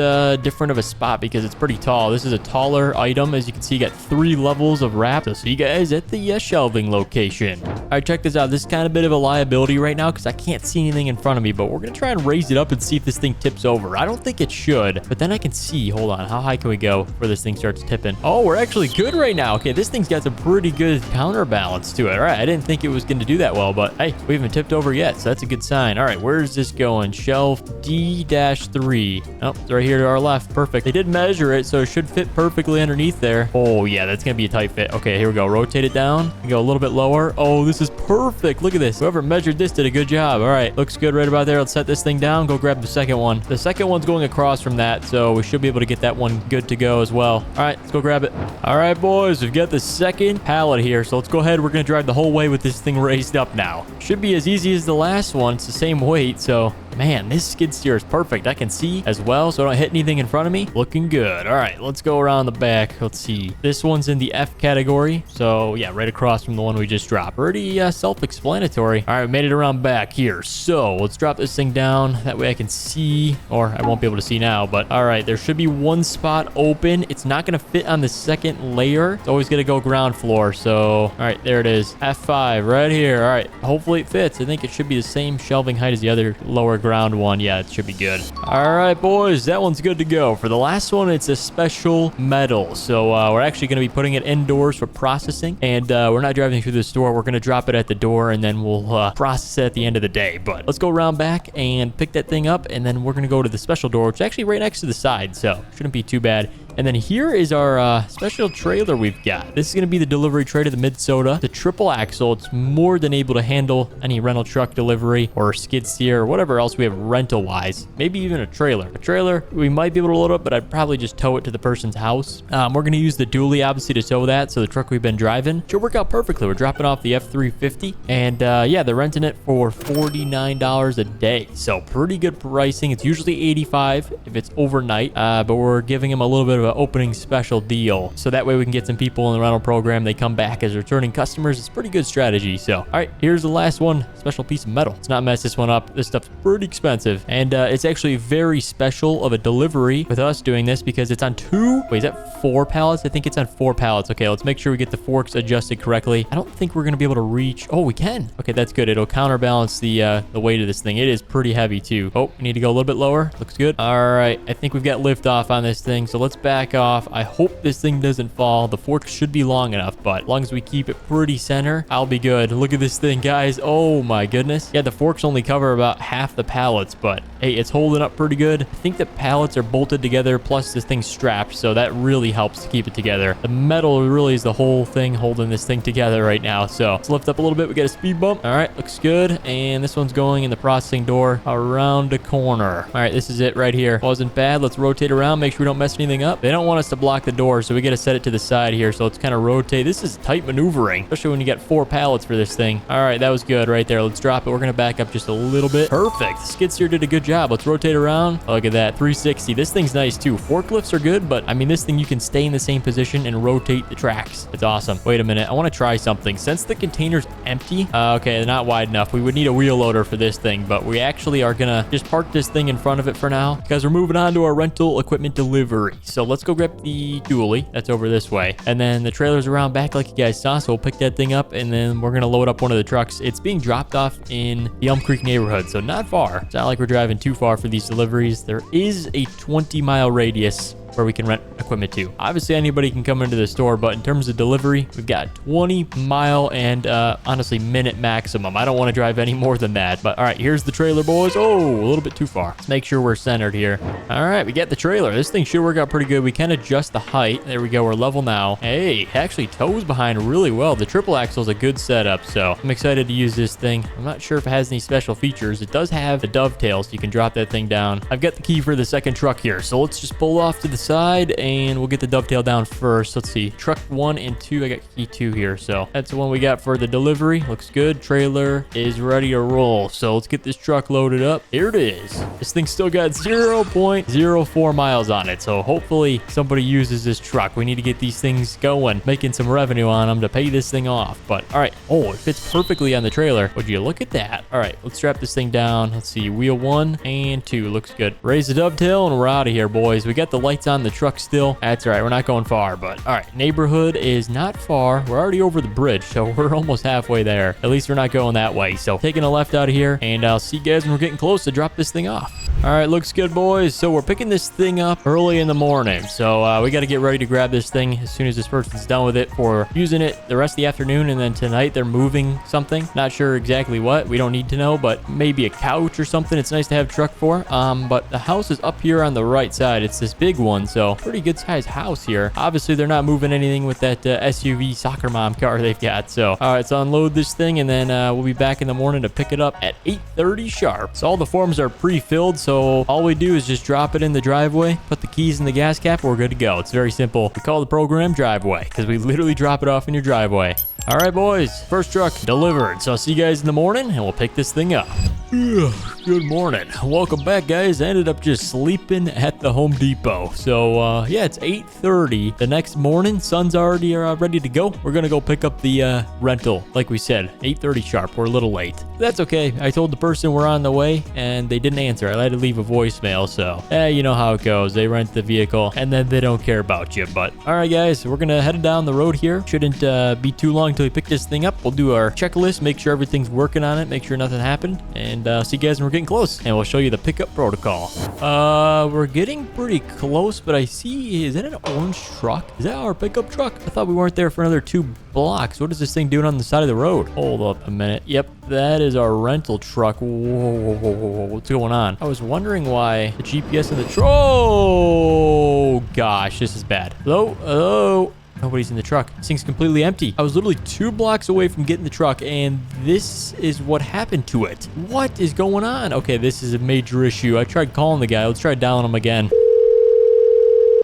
different of a spot because it's pretty tall. This is a taller item. As you can see, you got 3 levels of wrap. So see you guys at the shelving location. All right, check this out. This is kind of a bit of a liability right now because I can't see anything in front of me, but we're gonna try and raise it up and see if this thing tips over. I don't think it should, but then I can see, hold on, how high can we go before this thing starts tipping? Oh, we're actually good right now. Okay, this thing's got some pretty good counterbalance to it. All right, I didn't think it was gonna do that well, but hey, we haven't tipped over yet, so that's a good sign. All right, where's this going? Shelf D-3. Oh, it's right here to our left. Perfect. They did measure it, so it should fit perfectly underneath there. Oh yeah, that's gonna be a tight fit. Okay, here we go. Rotate it down. We go a little bit lower. Oh, this is perfect. Look at this. Whoever measured this did a good job. All right, looks good right about there. Let's set this thing down. Go grab the second one. The second one's going across from that, so we should be able to get that one good to go as well. All right, let's go grab it. All right, boys, we've got the second pallet here, so let's go ahead. We're gonna drive the whole way with this thing raised up now. Should be as easy as the last one. It's the same weight, so man, this skid steer is perfect. I can see as well, so I don't hit anything in front of me. Looking good. All right, let's go around the back. Let's see. This one's in the F category, so yeah, right across from the one we just dropped. Pretty self-explanatory. All right, we made it around back here, so let's drop this thing down. That way I can see, or I won't be able to see now, but all right, there should be one spot open. It's not going to fit on the second layer. It's always going to go ground floor, so all right, there it is. F5 right here. All right, hopefully it fits. I think it should be the same shelving height as the other lower ground one. Yeah, it should be good. All right, boys, that one's good to go. For the last one, it's a special metal, so we're actually going to be putting it indoors for processing, and we're not driving through the store. We're going to drop it at the door, and then we'll process it at the end of the day. But let's go around back and pick that thing up, and then we're going to go to the special door, which is actually right next to the side, so shouldn't be too bad. And then here is our special trailer we've got. This is going to be the delivery tray to the Mid-Soda. The triple axle, it's more than able to handle any rental truck delivery or skid steer or whatever else we have rental-wise. Maybe even a trailer. A trailer, we might be able to load up, but I'd probably just tow it to the person's house. We're going to use the dually, obviously, to tow that, so the truck we've been driving should work out perfectly. We're dropping off the F350, and yeah, they're renting it for $49 a day. So pretty good pricing. It's usually $85 if it's overnight, but we're giving them a little bit of an opening special deal, so that way we can get some people in the rental program. They come back as returning customers. It's a pretty good strategy. So all right, here's the last one. Special piece of metal. Let's not mess this one up. This stuff's pretty expensive, and it's actually very special of a delivery with us doing this because it's on 2, wait, is that 4 pallets? I think it's on 4 pallets. Okay, let's make sure we get the forks adjusted correctly. I don't think we're gonna be able to reach. Oh, we can. Okay, that's good. It'll counterbalance the weight of this thing. It is pretty heavy too. Oh, we need to go a little bit lower. Looks good. All right, I think we've got lift off on this thing, so let's back off. I hope this thing doesn't fall. The fork should be long enough, but as long as we keep it pretty center, I'll be good. Look at this thing, guys. Oh my goodness. Yeah, the forks only cover about half the pallets, but hey, it's holding up pretty good. I think the pallets are bolted together, plus this thing's strapped, so that really helps to keep it together. The metal really is the whole thing holding this thing together right now. So let's lift up a little bit. We got a speed bump. All right, looks good. And this one's going in the processing door around the corner. All right, this is it right here. Wasn't bad. Let's rotate around, make sure we don't mess anything up. They don't want us to block the door, so we got to set it to the side here. So let's kind of rotate. This is tight maneuvering, especially when you get 4 pallets for this thing. All right, that was good right there. Let's drop it. We're going to back up just a little bit. Perfect. Skid steer did a good job. Let's rotate around. Look at that. 360. This thing's nice too. Forklifts are good, but I mean, this thing, you can stay in the same position and rotate the tracks. It's awesome. Wait a minute. I want to try something. Since the container's empty, okay, they're not wide enough. We would need a wheel loader for this thing, but we actually are going to just park this thing in front of it for now because we're moving on to our rental equipment delivery. So let's go grab the dually. That's over this way. And then the trailer's around back like you guys saw, so we'll pick that thing up and then we're going to load up one of the trucks. It's being dropped off in the Elm Creek neighborhood, so not far. It's not like we're driving too far for these deliveries. There is a 20-mile radius where we can rent equipment to. Obviously, anybody can come into the store, but in terms of delivery, we've got 20 mile and honestly minute maximum. I don't want to drive any more than that. But all right, here's the trailer, boys. Oh, a little bit too far. Let's make sure we're centered here. All right, we got the trailer. This thing should work out pretty good. We can adjust the height. There we go. We're level now. Hey, actually tows behind really well. The triple axle is a good setup, so I'm excited to use this thing. I'm not sure if it has any special features. It does have the dovetail, so you can drop that thing down. I've got the key for the second truck here, so let's just pull off to the side and we'll get the dovetail down first. Let's see, truck 1 and 2. I got key 2 here, so that's the one we got for the delivery. Looks good. Trailer is ready to roll, so let's get this truck loaded up. Here it is. This thing's still got 0.04 miles on it, so hopefully somebody uses this truck. We need to get these things going, making some revenue on them to pay this thing off. But all right, oh, it fits perfectly on the trailer. Would you look at that? All right, let's strap this thing down. Let's see, wheel 1 and 2 looks good. Raise the dovetail and we're out of here, boys. We got the lights on the truck still. That's all right, we're not going far, but all right, neighborhood is not far. We're already over the bridge, so we're almost halfway there. At least we're not going that way. So taking a left out of here, and I'll see you guys when we're getting close to drop this thing off. All right, looks good, boys. So we're picking this thing up early in the morning, so we got to get ready to grab this thing as soon as this person's done with it for using it the rest of the afternoon. And then tonight they're moving something, not sure exactly what. We don't need to know, but maybe a couch or something. It's nice to have a truck for. But the house is up here on the right side. It's this big one, so pretty good sized house here. Obviously they're not moving anything with that SUV soccer mom car they've got. So all right, let's unload this thing, and then we'll be back in the morning to pick it up at 8:30 sharp. So all the forms are pre-filled, so all we do is just drop it in the driveway, put the keys in the gas cap, we're good to go. It's very simple. We call the program driveway because we literally drop it off in your driveway. All right, boys, first truck delivered. So I'll see you guys in the morning and we'll pick this thing up. Good morning. Welcome back, guys. I ended up just sleeping at the Home Depot. So yeah, it's 8:30 the next morning. Sun's already ready to go. We're gonna go pick up the rental, like we said, 8:30 sharp. We're a little late. That's okay. I told the person we're on the way and they didn't answer. I had to leave a voicemail, so you know how it goes. They rent the vehicle and then they don't care about you. But all right, guys, we're gonna head down the road here. Shouldn't be too long until we pick this thing up. We'll do our checklist, make sure everything's working on it, make sure nothing happened, and see you guys when we're getting close, and we'll show you the pickup protocol. We're getting pretty close, but I see, is that an orange truck? Is that our pickup truck? I thought we weren't there for another 2 blocks. What is this thing doing on the side of the road? Hold up a minute. Yep, that is our rental truck. Whoa, what's going on? I was wondering why the GPS in the truck. Oh gosh, this is bad. Hello. Nobody's in the truck. This thing's completely empty. I was literally 2 blocks away from getting the truck, and this is what happened to it. What is going on? Okay, this is a major issue. I tried calling the guy. Let's try dialing him again.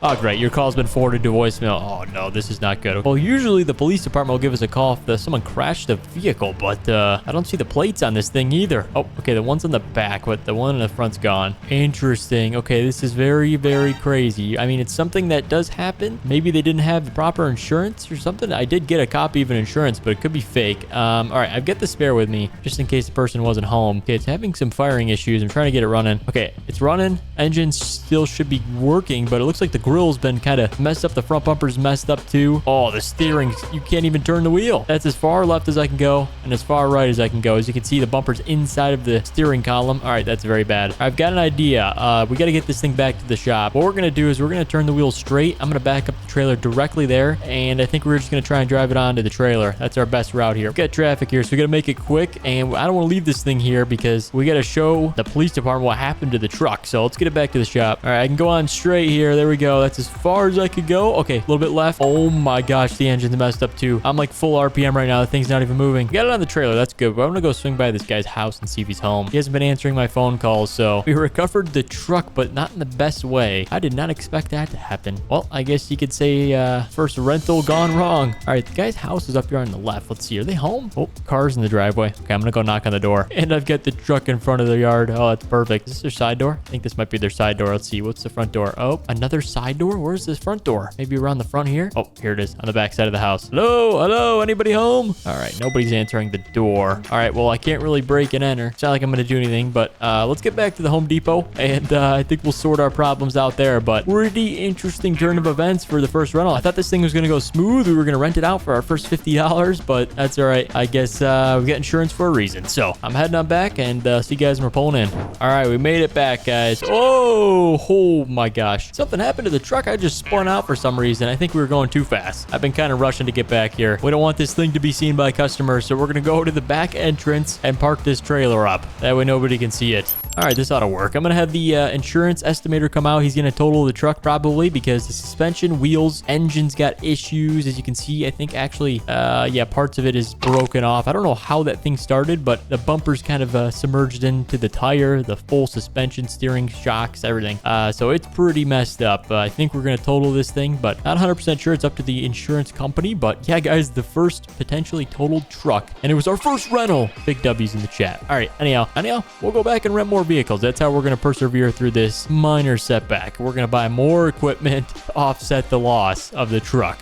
Oh, great. Your call's been forwarded to voicemail. Oh, no, this is not good. Well, usually the police department will give us a call if someone crashed a vehicle, but I don't see the plates on this thing either. Oh, okay, the one's on the back, but the one in the front's gone. Interesting. Okay, this is very, very crazy. I mean, it's something that does happen. Maybe they didn't have the proper insurance or something. I did get a copy of an insurance, but it could be fake. All right, I've got the spare with me, just in case the person wasn't home. Okay, it's having some firing issues. I'm trying to get it running. Okay, it's running. Engine still should be working, but it looks like the grill's been kind of messed up. The front bumper's messed up too. Oh, the steering, you can't even turn the wheel. That's as far left as I can go and as far right as I can go. As you can see, the bumper's inside of the steering column. All right, that's very bad. I've got an idea. We got to get this thing back to the shop. What we're going to do is we're going to turn the wheel straight. I'm going to back up the trailer directly there, and I think we're just going to try and drive it onto the trailer. That's our best route here. We've got traffic here, so we got to make it quick, and I don't want to leave this thing here because we got to show the police department what happened to the truck. So let's get it back to the shop. All right, I can go on straight here. There we go. That's as far as I could go. Okay, a little bit left. Oh my gosh, the engine's messed up too. I'm like full RPM right now. The thing's not even moving. We got it on the trailer. That's good. But I'm gonna go swing by this guy's house and see if he's home. He hasn't been answering my phone calls, so we recovered the truck, but not in the best way. I did not expect that to happen. Well, I guess you could say first rental gone wrong. All right, the guy's house is up here on the left. Let's see. Are they home? Oh, car's in the driveway. Okay, I'm gonna go knock on the door. And I've got the truck in front of the yard. Oh, that's perfect. Is this their side door? I think this might be their side door. Let's see. What's the front door? Oh, another side door? Where's this front door? Maybe around the front here? Oh, here it is on the back side of the house. Hello, anybody home? All right, nobody's answering the door. All right, well, I can't really break and enter. It's not like I'm gonna do anything, but let's get back to the Home Depot, and I think we'll sort our problems out there. But pretty interesting turn of events for the first rental. I thought this thing was gonna go smooth. We were gonna rent it out for our first $50, but that's all right. I guess we got insurance for a reason. So I'm heading on back, and see you guys when we're pulling in. All right, we made it back, guys. Oh my gosh, something happened to the the truck, I just spun out for some reason. I think we were going too fast. I've been kind of rushing to get back here. We don't want this thing to be seen by customers, so we're going to go to the back entrance and park this trailer up. That way nobody can see it. All right, this ought to work. I'm going to have the insurance estimator come out. He's going to total the truck probably because the suspension, wheels, engine's got issues. As you can see, I think actually, yeah, parts of it is broken off. I don't know how that thing started, but the bumper's kind of submerged into the tire, the full suspension, steering, shocks, everything. So it's pretty messed up. I think we're going to total this thing, but not 100% sure. It's up to the insurance company. But yeah, guys, the first potentially totaled truck, and it was our first rental. Big W's in the chat. All right, anyhow, we'll go back and rent more vehicles. That's how we're going to persevere through this minor setback. We're going to buy more equipment to offset the loss of the truck.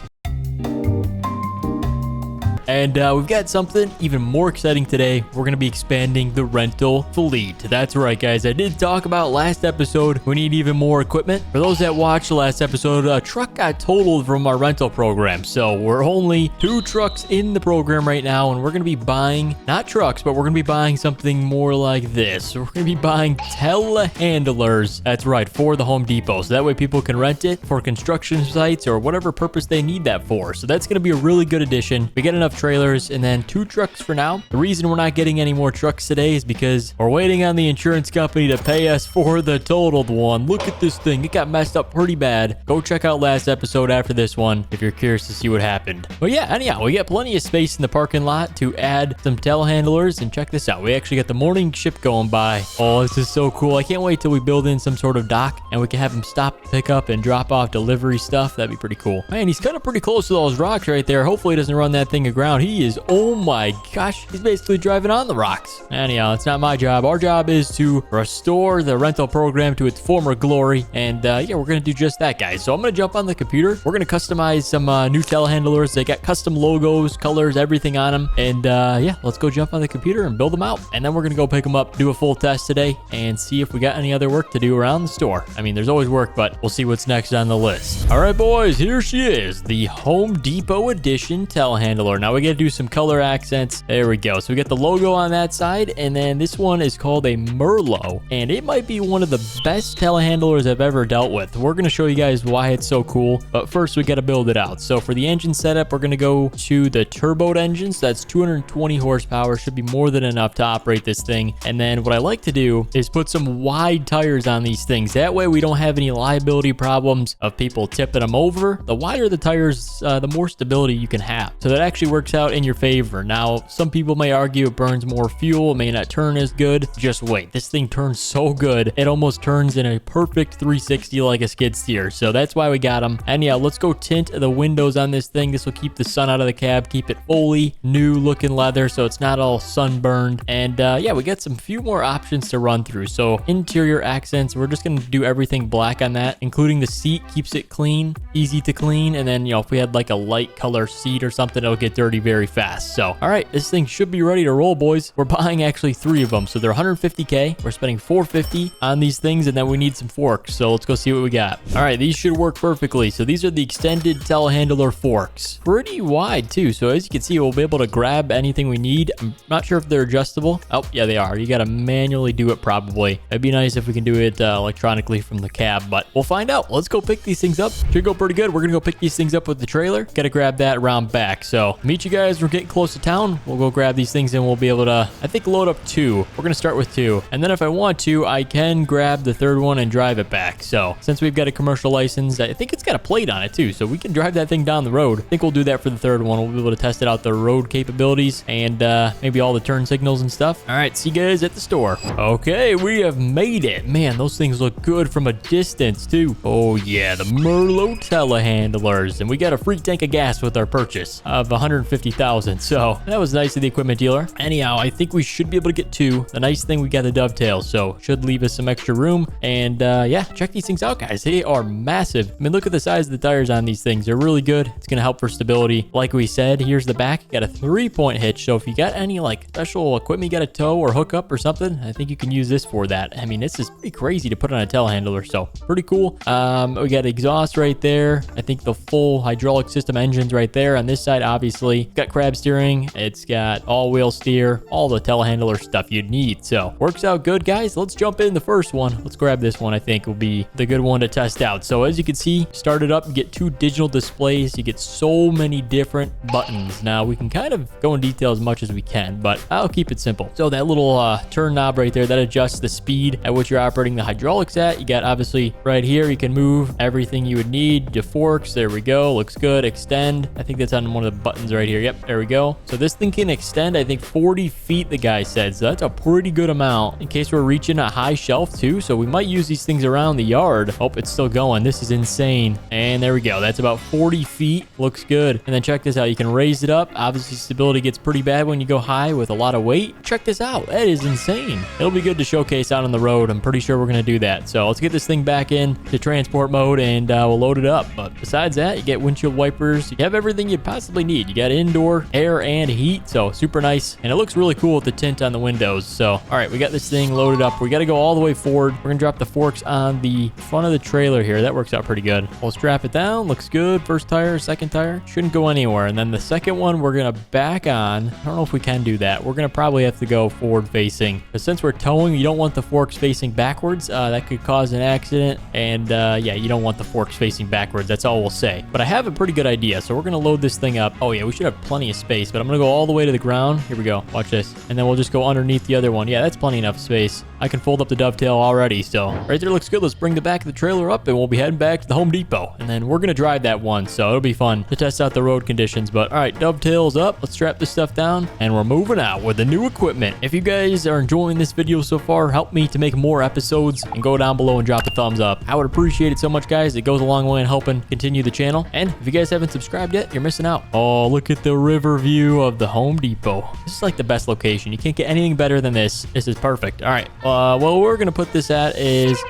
And we've got something even more exciting today. We're going to be expanding the rental fleet. That's right, guys. I did talk about last episode. We need even more equipment. For those that watched the last episode, a truck got totaled from our rental program. So we're only 2 trucks in the program right now. And we're going to be buying, not trucks, but we're going to be buying something more like this. So we're going to be buying telehandlers. That's right, for the Home Depot. So that way people can rent it for construction sites or whatever purpose they need that for. So that's going to be a really good addition. We get enough trailers and then 2 trucks for now. The reason we're not getting any more trucks today is because we're waiting on the insurance company to pay us for the totaled one. Look at this thing. It got messed up pretty bad. Go check out last episode after this one if you're curious to see what happened. But yeah, anyhow, we got plenty of space in the parking lot to add some telehandlers, and check this out. We actually got the morning shift going by. Oh, this is so cool. I can't wait till we build in some sort of dock and we can have them stop, pick up, and drop off delivery stuff. That'd be pretty cool. Man, he's kind of pretty close to those rocks right there. Hopefully he doesn't run that thing aground. He is, oh my gosh, he's basically driving on the rocks. Anyhow, it's not my job. Our job is to restore the rental program to its former glory. And yeah, we're going to do just that, guys. So I'm going to jump on the computer. We're going to customize some new telehandlers. They got custom logos, colors, everything on them. And yeah, let's go jump on the computer and build them out. And then we're going to go pick them up, do a full test today, and see if we got any other work to do around the store. I mean, there's always work, but we'll see what's next on the list. All right, boys, here she is, the Home Depot edition telehandler. Now we got to do some color accents. There we go. So we got the logo on that side, and then this one is called a Merlot, and it might be one of the best telehandlers I've ever dealt with. We're going to show you guys why it's so cool, but first we got to build it out. So for the engine setup, we're going to go to the turbo engines. That's 220 horsepower. Should be more than enough to operate this thing. And then what I like to do is put some wide tires on these things. That way we don't have any liability problems of people tipping them over. The wider the tires, the more stability you can have. So that actually works out in your favor. Now, some people may argue it burns more fuel, it may not turn as good. Just wait. This thing turns so good. It almost turns in a perfect 360 like a skid steer. So that's why we got them. And yeah, let's go tint the windows on this thing. This will keep the sun out of the cab, keep it fully new looking leather so it's not all sunburned. And yeah, we got some few more options to run through. So interior accents, we're just going to do everything black on that, including the seat, keeps it clean, easy to clean. And then, you know, if we had like a light color seat or something, it'll get dirty very fast. So, all right, this thing should be ready to roll, boys. We're buying actually 3 of them. So they're 150K. We're spending 450 on these things, and then we need some forks. So let's go see what we got. All right, these should work perfectly. So these are the extended telehandler forks. Pretty wide too. So as you can see, we'll be able to grab anything we need. I'm not sure if they're adjustable. Oh, yeah, they are. You got to manually do it probably. It'd be nice if we can do it electronically from the cab, but we'll find out. Let's go pick these things up. Should go pretty good. We're going to go pick these things up with the trailer. Got to grab that around back. So meet you guys. We're getting close to town. We'll go grab these things and we'll be able to, I think, load up 2. We're going to start with 2. And then if I want to, I can grab the 3rd one and drive it back. So since we've got a commercial license, I think it's got a plate on it too. So we can drive that thing down the road. I think we'll do that for the 3rd one. We'll be able to test it out, the road capabilities and maybe all the turn signals and stuff. All right, see you guys at the store. Okay, we have made it. Man, those things look good from a distance too. Oh yeah, the Merlot telehandlers. And we got a free tank of gas with our purchase of 150,000. So that was nice of the equipment dealer. Anyhow, I think we should be able to get 2. The nice thing, we got the dovetail, so should leave us some extra room. And yeah, check these things out, guys. They are massive. I mean, look at the size of the tires on these things. They're really good. It's going to help for stability. Like we said, here's the back. Got a 3-point hitch. So if you got any like special equipment you got to tow or hook up or something, I think you can use this for that. I mean, this is pretty crazy to put on a telehandler. So pretty cool. We got exhaust right there. I think the full hydraulic system engine's right there. On this side, obviously, obviously. Got crab steering. It's got all-wheel steer, all the telehandler stuff you'd need. So works out good, guys. Let's jump in the first one. Let's grab this one. I think will be the good one to test out. So as you can see, start it up, you get 2 digital displays. You get so many different buttons. Now we can kind of go in detail as much as we can, but I'll keep it simple. So that little turn knob right there, that adjusts the speed at which you're operating the hydraulics at. You got obviously right here, you can move everything you would need. Your forks, there we go. Looks good. Extend. I think that's on one of the buttons right here. Yep, there we go. So this thing can extend, I think 40 feet, the guy said. So that's a pretty good amount in case we're reaching a high shelf too. So we might use these things around the yard. Oh, it's still going. This is insane. And there we go. That's about 40 feet. Looks good. And then check this out. You can raise it up. Obviously stability gets pretty bad when you go high with a lot of weight. Check this out. That is insane. It'll be good to showcase out on the road. I'm pretty sure we're going to do that. So let's get this thing back in to transport mode and we'll load it up. But besides that, you get windshield wipers. You have everything you possibly need. You got indoor air and heat. So super nice. And it looks really cool with the tint on the windows. So, all right, we got this thing loaded up. We got to go all the way forward. We're going to drop the forks on the front of the trailer here. That works out pretty good. We'll strap it down. Looks good. First tire, second tire. Shouldn't go anywhere. And then the second one, we're going to back on. I don't know if we can do that. We're going to probably have to go forward facing. But since we're towing, you don't want the forks facing backwards. That could cause an accident. And yeah, you don't want the forks facing backwards. That's all we'll say. But I have a pretty good idea. So we're going to load this thing up. Oh yeah, we should have plenty of space. But I'm going to go all the way to the ground. Here we go. Watch this. And then we'll just go underneath the other one. Yeah, that's plenty enough space. I can fold up the dovetail already. So right there looks good. Let's bring the back of the trailer up and we'll be heading back to the Home Depot. And then we're going to drive that one. So it'll be fun to test out the road conditions. But all right, dovetails up. Let's strap this stuff down and we're moving out with the new equipment. If you guys are enjoying this video so far, help me to make more episodes and go down below and drop a thumbs up. I would appreciate it so much, guys. It goes a long way in helping continue the channel. And if you guys haven't subscribed yet, you're missing out. Oh, look at the river view of the Home Depot. This is like the best location. You can't get anything better than this. This is perfect. All right. Well, we're going to put this at is...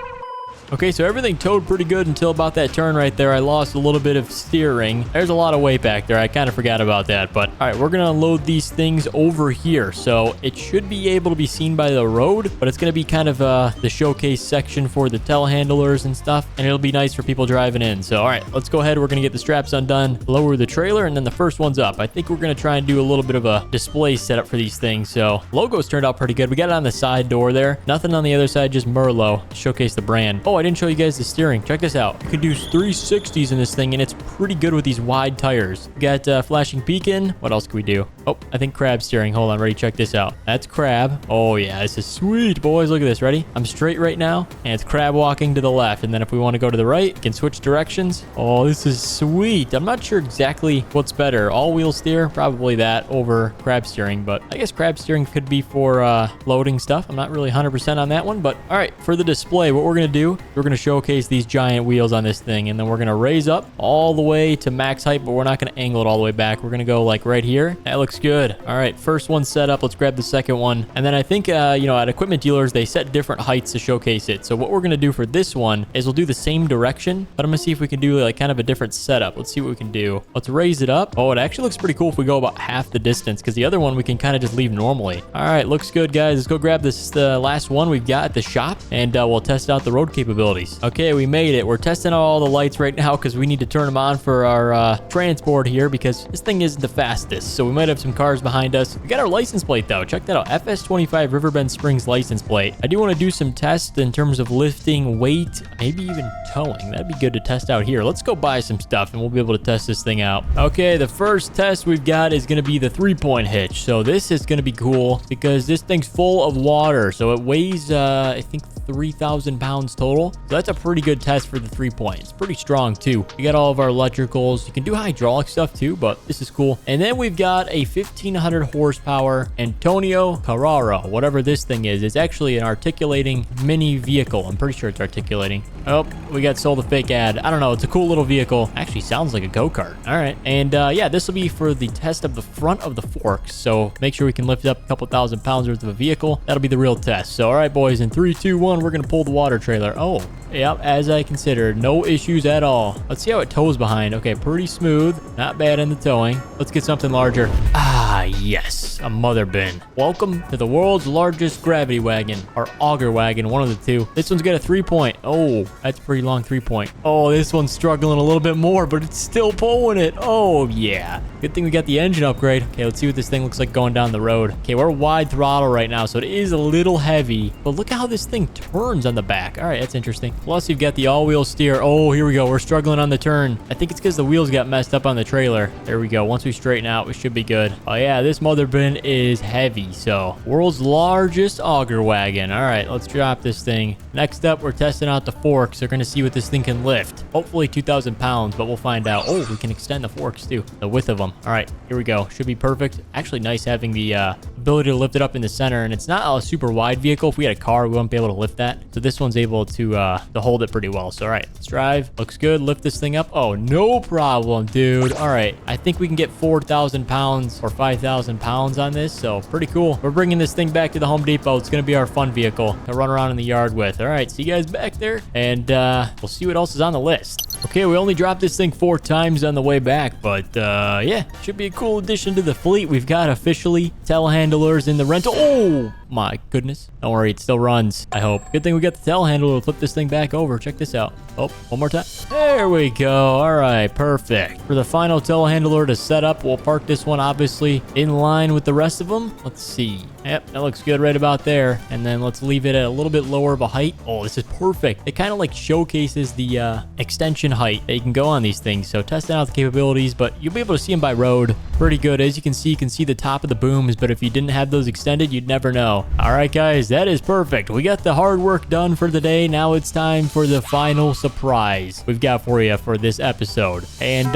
Okay, so everything towed pretty good until about that turn right there. I lost a little bit of steering. There's a lot of weight back there. I kind of forgot about that. But all right, we're going to unload these things over here. So it should be able to be seen by the road, but it's going to be kind of the showcase section for the telehandlers and stuff. And it'll be nice for people driving in. So all right, let's go ahead. We're going to get the straps undone, lower the trailer, and then the first one's up. I think we're going to try and do a little bit of a display setup for these things. So logos turned out pretty good. We got it on the side door there. Nothing on the other side, just Merlot to showcase the brand. Oh, I didn't show you guys the steering. Check this out. You can do 360s in this thing, and it's pretty good with these wide tires. We got flashing beacon. What else can we do? Oh, I think crab steering. Hold on, ready? Check this out. That's crab. Oh yeah, this is sweet, boys. Look at this. Ready? I'm straight right now, and it's crab walking to the left. And then if we want to go to the right, we can switch directions. Oh, this is sweet. I'm not sure exactly what's better. All-wheel steer, probably that over crab steering, but I guess crab steering could be for loading stuff. I'm not really 100% on that one, but all right, for the display, what we're going to do, we're going to showcase these giant wheels on this thing, and then we're going to raise up all the way to max height, but we're not going to angle it all the way back. We're going to go like right here. That looks good. All right, first one set up. Let's grab the second one. And then I think, you know, at equipment dealers, they set different heights to showcase it. So what we're going to do for this one is we'll do the same direction, but I'm going to see if we can do like kind of a different setup. Let's see what we can do. Let's raise it up. Oh, it actually looks pretty cool if we go about half the distance, because the other one we can kind of just leave normally. All right, looks good, guys. Let's go grab this, the last one we've got at the shop, and we'll test out the road capabilities. Okay, we made it. We're testing out all the lights right now because we need to turn them on for our transport here, because this thing isn't the fastest. So we might have some cars behind us. We got our license plate though. Check that out. FS25 Riverbend Springs license plate. I do want to do some tests in terms of lifting, weight, maybe even towing. That'd be good to test out here. Let's go buy some stuff and we'll be able to test this thing out. Okay, the first test we've got is going to be the 3-point hitch. So this is going to be cool because this thing's full of water. So it weighs, I think 3,000 pounds total. So that's a pretty good test for the 3-point. It's pretty strong too. We got all of our electricals. You can do hydraulic stuff too, but this is cool. And then we've got a 1,500 horsepower Antonio Carrara, whatever this thing is. It's actually an articulating mini vehicle. I'm pretty sure it's articulating. Oh, we got sold a fake ad. I don't know. It's a cool little vehicle. Actually sounds like a go-kart. All right. And yeah, this will be for the test of the front of the forks. So make sure we can lift up a couple thousand pounds worth of a vehicle. That'll be the real test. So all right, boys, in 3, 2, 1, we're going to pull the water trailer. Oh, yep, as I considered. No issues at all. Let's see how it tows behind. Okay, pretty smooth. Not bad in the towing. Let's get something larger. Ah, Ah, yes, a mother bin. Welcome to the world's largest gravity wagon, or auger wagon, one of the two. This one's got a 3-point. Oh, that's a pretty long 3-point. Oh, this one's struggling a little bit more, but it's still pulling it. Oh, yeah. Good thing we got the engine upgrade. Okay, let's see what this thing looks like going down the road. Okay, we're wide throttle right now, so it is a little heavy, but look how this thing turns on the back. All right, that's interesting. Plus, you've got the all-wheel steer. Oh, here we go. We're struggling on the turn. I think it's because the wheels got messed up on the trailer. There we go. Once we straighten out, we should be good. Oh, yeah, this mother bin is heavy, so world's largest auger wagon. All right, let's drop this thing. Next up, we're testing out the forks. They're going to see what this thing can lift. Hopefully 2,000 pounds, but we'll find out. Oh, we can extend the forks, too. The width of them. All right, here we go. Should be perfect. Actually, nice having the ability to lift it up in the center, and it's not a super wide vehicle. If we had a car, we wouldn't be able to lift that. So this one's able to hold it pretty well. So, all right, let's drive. Looks good. Lift this thing up. Oh, no problem, dude. All right, I think we can get 4,000 pounds or 5,000 pounds on this, so pretty cool. We're bringing this thing back to the Home Depot. It's going to be our fun vehicle to run around in the yard with. All right, see you guys back there, and we'll see what else is on the list. Okay, we only dropped this thing 4 times on the way back, but yeah, should be a cool addition to the fleet. We've got officially telehandlers in the rental. Oh my goodness. Don't worry, it still runs, I hope. Good thing we got the telehandler to flip this thing back over. Check this out. Oh, one more time. There we go. All right, perfect. For the final telehandler to set up, we'll park this one obviously in line with the rest of them. Let's see. Yep, that looks good right about there. And then let's leave it at a little bit lower of a height. Oh, this is perfect. It kind of like showcases the extension height that you can go on these things. So testing out the capabilities, but you'll be able to see them by road pretty good. As you can see the top of the booms, but if you didn't have those extended, you'd never know. All right, guys, that is perfect. We got the hard work done for the day. Now it's time for the final surprise we've got for you for this episode. And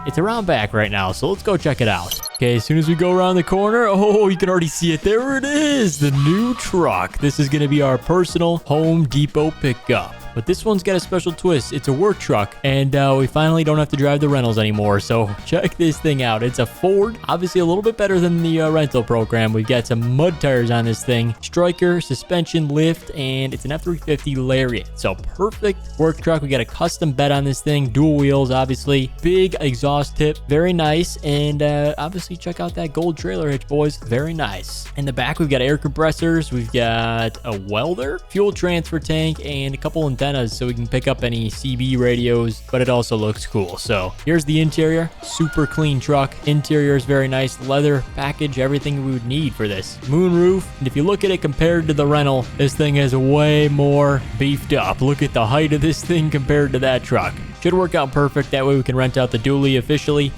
it's around back right now, so let's go check it out. Okay, as soon as we go around the corner, oh, you can already see it. There it is, the new truck. This is going to be our personal Home Depot pickup. But this one's got a special twist. It's a work truck, and we finally don't have to drive the rentals anymore. So check this thing out. It's a Ford, obviously a little bit better than the rental program. We've got some mud tires on this thing, striker, suspension, lift, and it's an F350 Lariat. So perfect work truck. We got a custom bed on this thing, dual wheels, obviously, big exhaust tip, very nice. And obviously check out that gold trailer hitch, boys. Very nice. In the back, we've got air compressors. We've got a welder, fuel transfer tank, and a couple antennas so we can pick up any CB radios, but it also looks cool. So here's the interior. Super clean truck. Interior is very nice. Leather package, everything we would need for this. Moonroof. And if you look at it compared to the rental, this thing is way more beefed up. Look at the height of this thing compared to that truck. Should work out perfect. That way we can rent out the dually officially.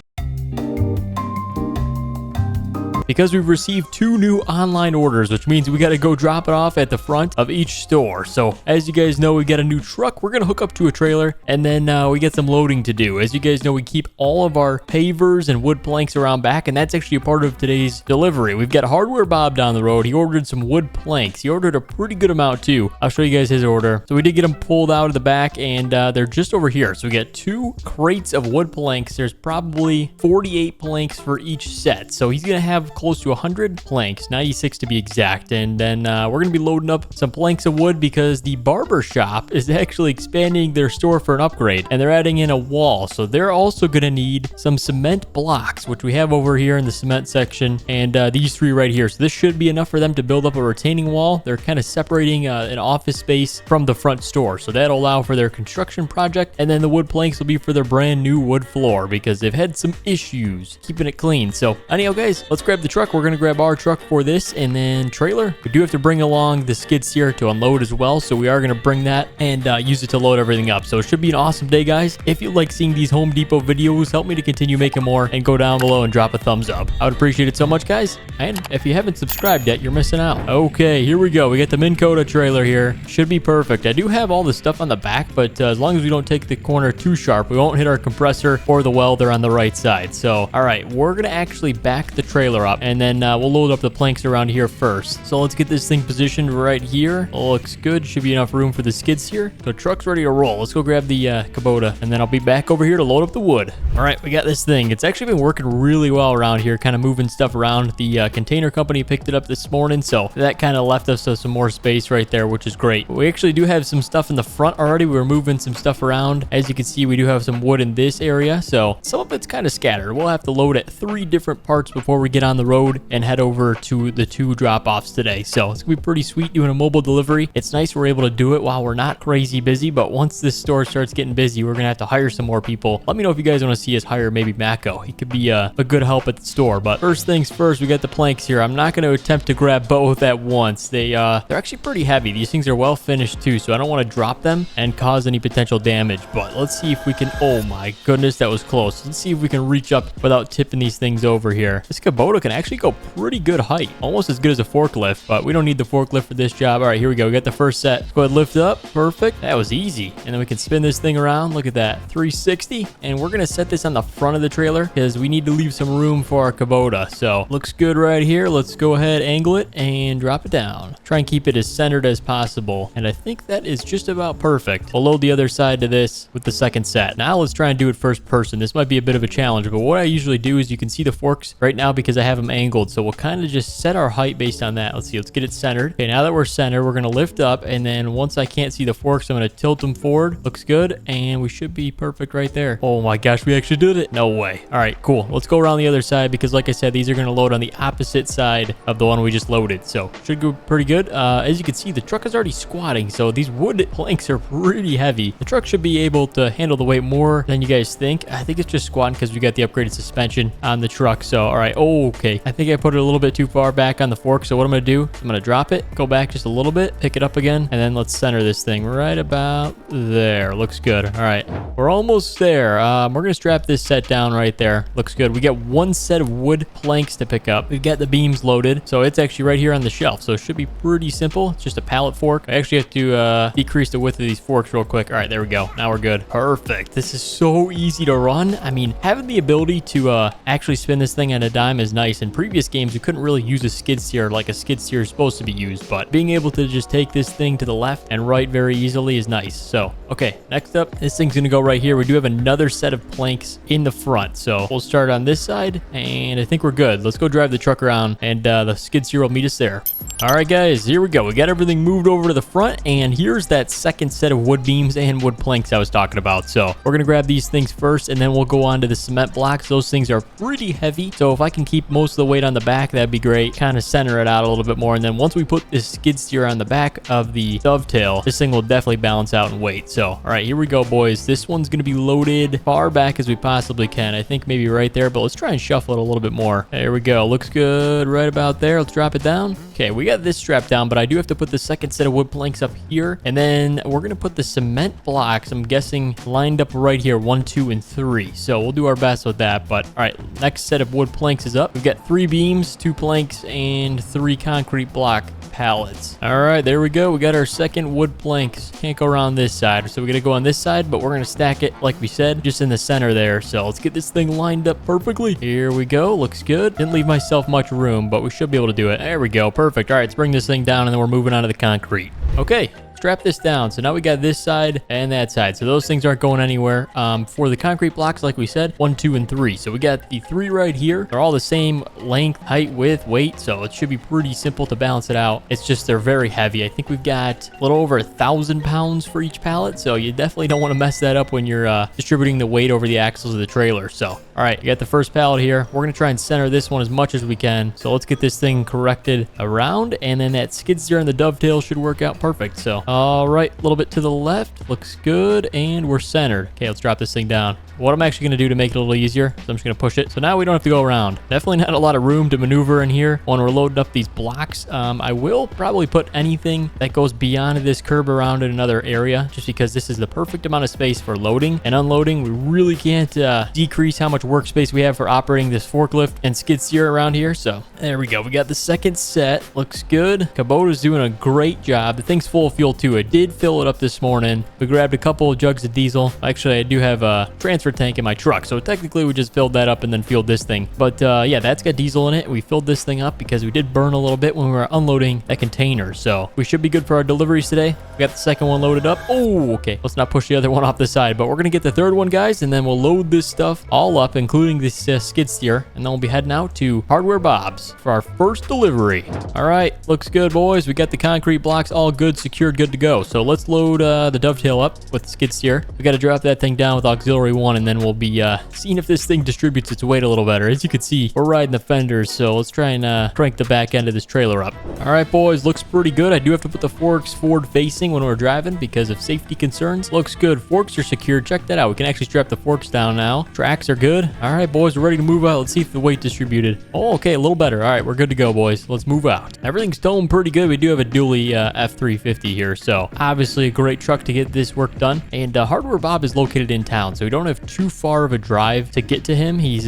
Because we've received 2 new online orders, which means we got to go drop it off at the front of each store. So as you guys know, we got a new truck we're going to hook up to a trailer, and then we get some loading to do. As you guys know, we keep all of our pavers and wood planks around back, and that's actually a part of today's delivery. We've got Hardware Bob down the road. He ordered some wood planks. He ordered a pretty good amount too. I'll show you guys his order. So we did get them pulled out of the back, and they're just over here. So we got 2 crates of wood planks. There's probably 48 planks for each set. So he's going to have close to 100 planks, 96 to be exact. And then we're going to be loading up some planks of wood because the barber shop is actually expanding their store for an upgrade, and they're adding in a wall. So they're also going to need some cement blocks, which we have over here in the cement section, and these 3 right here. So this should be enough for them to build up a retaining wall. They're kind of separating an office space from the front store. So that'll allow for their construction project, and then the wood planks will be for their brand new wood floor because they've had some issues keeping it clean. So anyhow, guys, let's grab the truck. We're going to grab our truck for this, and then trailer. We do have to bring along the skid steer to unload as well, so we are going to bring that and use it to load everything up. So it should be an awesome day, guys. If you like seeing these Home Depot videos, help me to continue making more, and go down below and drop a thumbs up. I would appreciate it so much, guys. And if you haven't subscribed yet, you're missing out. Okay, here we go. We got the Minn Kota trailer here. Should be perfect. I do have all the stuff on the back, but as long as we don't take the corner too sharp, we won't hit our compressor or the welder on the right side. So all right, we're going to actually back the trailer up, and then we'll load up the planks around here first. So let's get this thing positioned right here. Looks good. Should be enough room for the skid steer. So truck's ready to roll. Let's go grab the Kubota, and then I'll be back over here to load up the wood. All right, we got this thing. It's actually been working really well around here, kind of moving stuff around. The container company picked it up this morning, so that kind of left us some more space right there, which is great. We actually do have some stuff in the front already. We were moving some stuff around. As you can see, we do have some wood in this area, so some of it's kind of scattered. We'll have to load at 3 different parts before we get on the road and head over to the 2 drop-offs today. So it's gonna be pretty sweet doing a mobile delivery. It's nice we're able to do it while we're not crazy busy, but once this store starts getting busy, we're gonna have to hire some more people. Let me know if you guys want to see us hire maybe Mako. He could be a good help at the store. But first things first, we got the planks here. I'm not going to attempt to grab both at once. They're actually pretty heavy. These things are well finished too, so I don't want to drop them and cause any potential damage. But let's see if we can. Oh my goodness, that was close. Let's see if we can reach up without tipping these things over here. This Kubota can actually go pretty good height, almost as good as a forklift, but we don't need the forklift for this job. All right, here we go. We got the first set. Go ahead, lift up. Perfect. That was easy. And then we can spin this thing around. Look at that, 360. And we're going to set this on the front of the trailer because we need to leave some room for our Kubota. So looks good right here. Let's go ahead, angle it, and drop it down. Try and keep it as centered as possible. And I think that is just about perfect. We'll load the other side to this with the second set. Now let's try and do it first person. This might be a bit of a challenge, but what I usually do is you can see the forks right now because I have them angled. So we'll kind of just set our height based on that. Let's see. Let's get it centered. Okay, now that we're centered, we're going to lift up. And then once I can't see the forks, I'm going to tilt them forward. Looks good. And we should be perfect right there. Oh my gosh, we actually did it. No way. All right, cool. Let's go around the other side because like I said, these are going to load on the opposite side of the one we just loaded. So should go pretty good. As you can see, the truck is already squatting. So these wood planks are pretty heavy. The truck should be able to handle the weight more than you guys think. I think it's just squatting because we got the upgraded suspension on the truck. So, all right. Oh, okay. I think I put it a little bit too far back on the fork. So what I'm going to do, I'm going to drop it, go back just a little bit, pick it up again, and then let's center this thing right about there. Looks good. All right. We're almost there. We're going to strap this set down right there. Looks good. We got one set of wood planks to pick up. We've got the beams loaded. So it's actually right here on the shelf. So it should be pretty simple. It's just a pallet fork. I actually have to decrease the width of these forks real quick. All right, there we go. Now we're good. Perfect. This is so easy to run. I mean, having the ability to actually spin this thing on a dime is nice. In previous games, you couldn't really use a skid steer like a skid steer is supposed to be used, but being able to just take this thing to the left and right very easily is nice. So, okay, next up, this thing's gonna go right here. We do have another set of planks in the front. So we'll start on this side and I think we're good. Let's go drive the truck around and the skid steer will meet us there. All right, guys, here we go. We got everything moved over to the front, and here's that second set of wood beams and wood planks I was talking about. So we're going to grab these things first, and then we'll go on to the cement blocks. Those things are pretty heavy, so if I can keep most of the weight on the back, that'd be great. Kind of center it out a little bit more, and then once we put this skid steer on the back of the dovetail, this thing will definitely balance out in weight. So, all right, here we go, boys. This one's going to be loaded far back as we possibly can. I think maybe right there, but let's try and shuffle it a little bit more. There we go. Looks good right about there. Let's drop it down. Okay, we got this strapped down, but I do have to put the second set of wood planks up here, and then we're going to put the cement blocks, I'm guessing, lined up right here, 1, 2, and 3. So we'll do our best with that, but all right, next set of wood planks is up. We've got 3 beams, 2 planks, and 3 concrete block pallets. All right, there we go. We got our second wood planks. Can't go around this side, so we're gonna go on this side, but we're gonna stack it like we said, just in the center there. So let's get this thing lined up perfectly. Here we go. Looks good. Didn't leave myself much room, but we should be able to do it. There we go. Perfect. All right, let's bring this thing down, and then we're moving on to the concrete. Okay, strap this down. So now we got this side and that side. So those things aren't going anywhere. For the concrete blocks, like we said, 1, 2, and 3. So we got the 3 right here. They're all the same length, height, width, weight. So it should be pretty simple to balance it out. It's just they're very heavy. I think we've got a little over 1,000 pounds for each pallet. So you definitely don't want to mess that up when you're distributing the weight over the axles of the trailer. So, all right, you got the first pallet here. We're going to try and center this one as much as we can. So let's get this thing corrected around. And then that skid steer and the dovetail should work out perfect. So, all right, a little bit to the left. Looks good. And we're centered. Okay, let's drop this thing down. What I'm actually going to do to make it a little easier, so I'm just going to push it. So now we don't have to go around. Definitely not a lot of room to maneuver in here when we're loading up these blocks. I will probably put anything that goes beyond this curb around in another area, just because this is the perfect amount of space for loading and unloading. We really can't decrease how much workspace we have for operating this forklift and skid steer around here. So there we go. We got the second set. Looks good. Kubota's doing a great job. The thing's full of fuel too. I did fill it up this morning. We grabbed a couple of jugs of diesel. Actually, I do have a transfer tank in my truck, so technically we just filled that up and then fueled this thing. But yeah, that's got diesel in it. We filled this thing up because we did burn a little bit when we were unloading that container. So we should be good for our deliveries today. We got the second one loaded up. Oh, okay. Let's not push the other one off the side, but we're gonna get the third one, guys, and then we'll load this stuff all up, including this skid steer, and then we'll be heading out to Hardware Bob's for our first delivery. All right, looks good, boys. We got the concrete blocks all good, secured, good to go. So let's load the dovetail up with the skid steer. We got to drop that thing down with auxiliary 1 down, and then we'll be seeing if this thing distributes its weight a little better. As you can see, we're riding the fenders, so let's try and crank the back end of this trailer up. All right, boys, looks pretty good. I do have to put the forks forward facing when we're driving because of safety concerns. Looks good. Forks are secured. Check that out. We can actually strap the forks down now. Tracks are good. All right, boys, we're ready to move out. Let's see if the weight distributed. Oh, okay, a little better. All right, we're good to go, boys. Let's move out. Everything's towing pretty good. We do have a dually F350 here, so obviously a great truck to get this work done. And Hardware Bob is located in town, so we don't have too far of a drive to get to him. He's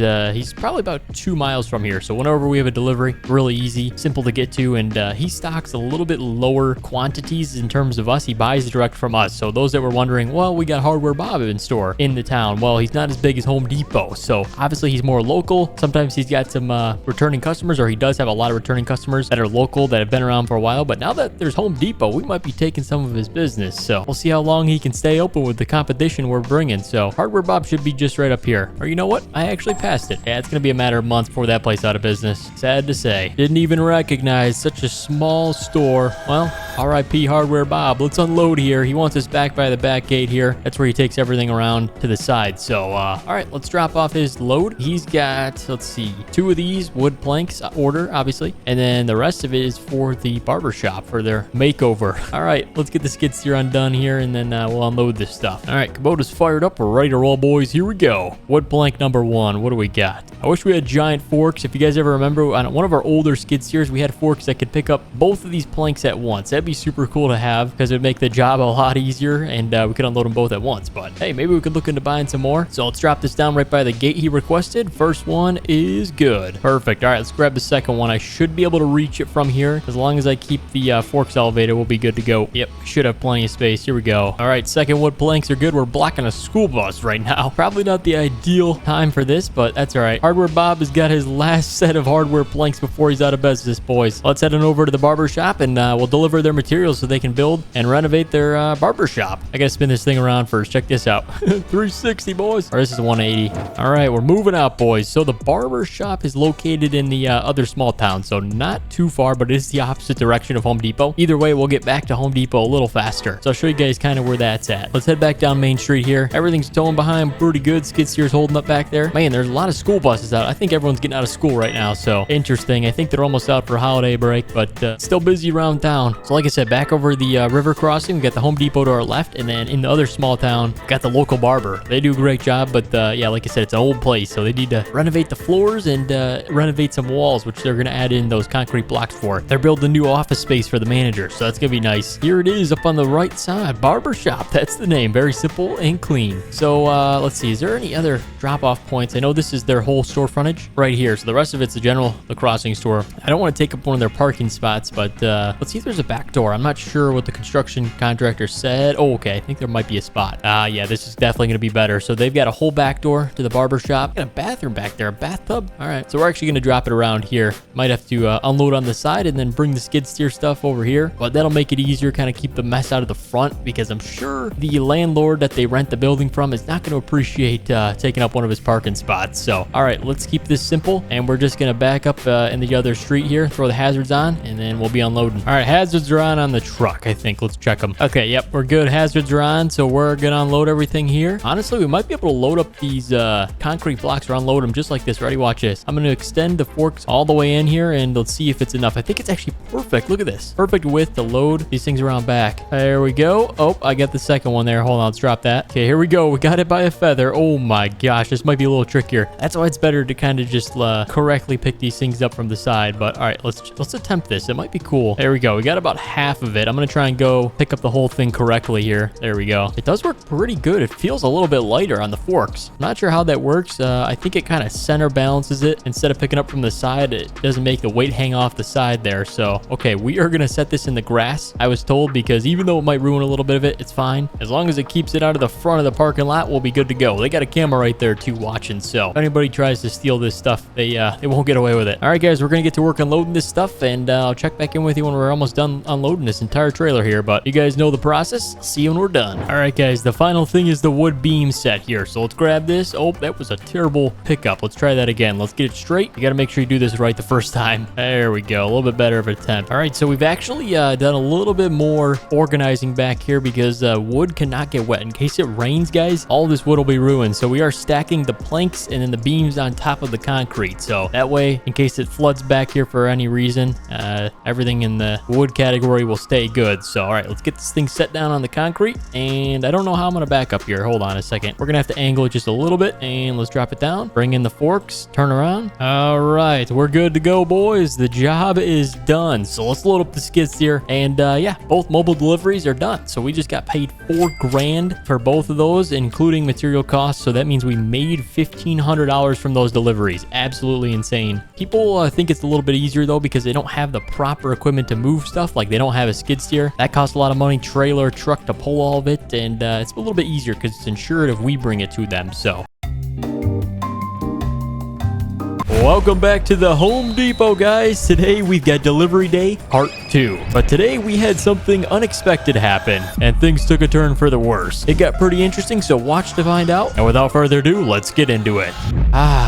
probably about 2 miles from here, so whenever we have a delivery, really easy, simple to get to, and he stocks a little bit lower quantities in terms of us. He buys direct from us, so those that were wondering, well, we got Hardware Bob in store in the town. Well, he's not as big as Home Depot, so obviously he's more local. Sometimes he's got some returning customers, or he does have a lot of returning customers that are local that have been around for a while, but now that there's Home Depot, we might be taking some of his business, so we'll see how long he can stay open with the competition we're bringing. So Hardware Bob should be just right up here, or you know what, I actually passed it. Yeah, it's gonna be a matter of months before that place out of business. Sad to say. Didn't even recognize such a small store. Well, RIP Hardware Bob. Let's unload here. He wants us back by the back gate here. That's where he takes everything around to the side. So all right, let's drop off his load. He's got, let's see, 2 of these wood planks order, obviously, and then the rest of it is for the barber shop for their makeover. All right, let's get the skid steer undone here, and then we'll unload this stuff. All right, Kubota's fired up. We're ready to roll, boys. Here we go. Wood plank number 1. What do we got? I wish we had giant forks. If you guys ever remember, on one of our older skid steers, we had forks that could pick up both of these planks at once. That'd be super cool to have because it would make the job a lot easier, and we could unload them both at once. But hey, maybe we could look into buying some more. So let's drop this down right by the gate he requested. First one is good. Perfect. All right, let's grab the second one. I should be able to reach it from here. As long as I keep the forks elevated, we'll be good to go. Yep, should have plenty of space. Here we go. All right, second wood planks are good. We're blocking a school bus right now. Probably not the ideal time for this, but that's all right. Hardware Bob has got his last set of hardware planks before he's out of business, boys. Let's head on over to the barber shop, and we'll deliver their materials so they can build and renovate their barber shop. I gotta spin this thing around first. Check this out. 360, boys. Or this is 180. All right, we're moving out, boys. So the barber shop is located in the other small town, so not too far, but it is the opposite direction of Home Depot. Either way, we'll get back to Home Depot a little faster. So I'll show you guys kind of where that's at. Let's head back down Main Street here. Everything's towing behind pretty good. Skid steer's holding up back there. Man, there's a lot of school buses out. I think everyone's getting out of school right now, so interesting. I think they're almost out for holiday break, but still busy around town. So like I said, back over the river crossing, we got the Home Depot to our left, and then in the other small town, got the local barber. They do a great job, but yeah, like I said, it's an old place, so they need to renovate the floors and renovate some walls, which they're going to add in those concrete blocks for. They're building a new office space for the manager, so that's going to be nice. Here it is up on the right side. Barber shop, that's the name. Very simple and clean. So let's see, is there any other drop-off points? I know this is their whole store frontage right here, so the rest of it's the crossing store. I don't want to take up one of their parking spots, but let's see if there's a back door. I'm not sure what the construction contractor said. Oh, okay, I think there might be a spot. Yeah, this is definitely going to be better. So they've got a whole back door to the barber shop. Got a bathroom back there, a bathtub. All right, so we're actually going to drop it around here. Might have to unload on the side and then bring the skid steer stuff over here, but that'll make it easier, kind of keep the mess out of the front, because I'm sure the landlord that they rent the building from is not going to appreciate taking up one of his parking spots. So all right, let's keep this simple, and we're just going to back up in the other street here, throw the hazards on, and then we'll be unloading. All right, hazards are on the truck, I think. Let's check them. Okay, yep, we're good. Hazards are on, so we're going to unload everything here. Honestly, we might be able to load up these concrete blocks or unload them just like this. Ready? Watch this. I'm going to extend the forks all the way in here, and let's see if it's enough. I think it's actually perfect. Look at this. Perfect width to load these things around back. There we go. Oh, I got the second one there. Hold on, let's drop that. Okay, here we go. We got it by a feather. Oh my gosh, this might be a little trickier. That's why it's better to kind of just correctly pick these things up from the side. But all right, let's attempt this. It might be cool. There we go. We got about half of it. I'm going to try and go pick up the whole thing correctly here. There we go. It does work pretty good. It feels a little bit lighter on the forks. I'm not sure how that works. I think it kind of center balances it. Instead of picking up from the side, it doesn't make the weight hang off the side there. So, okay, we are going to set this in the grass, I was told, because even though it might ruin a little bit of it, it's fine. As long as it keeps it out of the front of the parking lot, we'll be good to go. They got a camera right there too watching, so if anybody tries to steal this stuff, they won't get away with it. All right, guys, we're going to get to work unloading this stuff, and I'll check back in with you when we're almost done unloading this entire trailer here, but you guys know the process. See you when we're done. All right, guys, the final thing is the wood beam set here, so let's grab this. Oh, that was a terrible pickup. Let's try that again. Let's get it straight. You got to make sure you do this right the first time. There we go. A little bit better of an attempt. All right, so we've actually done a little bit more organizing back here because wood cannot get wet. In case it rains, guys, all this wood wood will be ruined. So we are stacking the planks and then the beams on top of the concrete. So that way, in case it floods back here for any reason, everything in the wood category will stay good. So, all right, let's get this thing set down on the concrete. And I don't know how I'm going to back up here. Hold on a second. We're going to have to angle it just a little bit, and let's drop it down. Bring in the forks, turn around. All right, we're good to go, boys. The job is done. So let's load up the skid steer. And yeah, both mobile deliveries are done. So we just got paid $4 grand for both of those, including material costs. So that means we made $1,500 from those deliveries. Absolutely insane. People think it's a little bit easier though, because they don't have the proper equipment to move stuff. Like they don't have a skid steer. That costs a lot of money. Trailer, truck to pull all of it. And it's a little bit easier because it's insured if we bring it to them. So welcome back to the Home Depot, guys. Today we've got delivery day part 2. But today we had something unexpected happen, and things took a turn for the worse. It got pretty interesting, so watch to find out. And without further ado, let's get into it.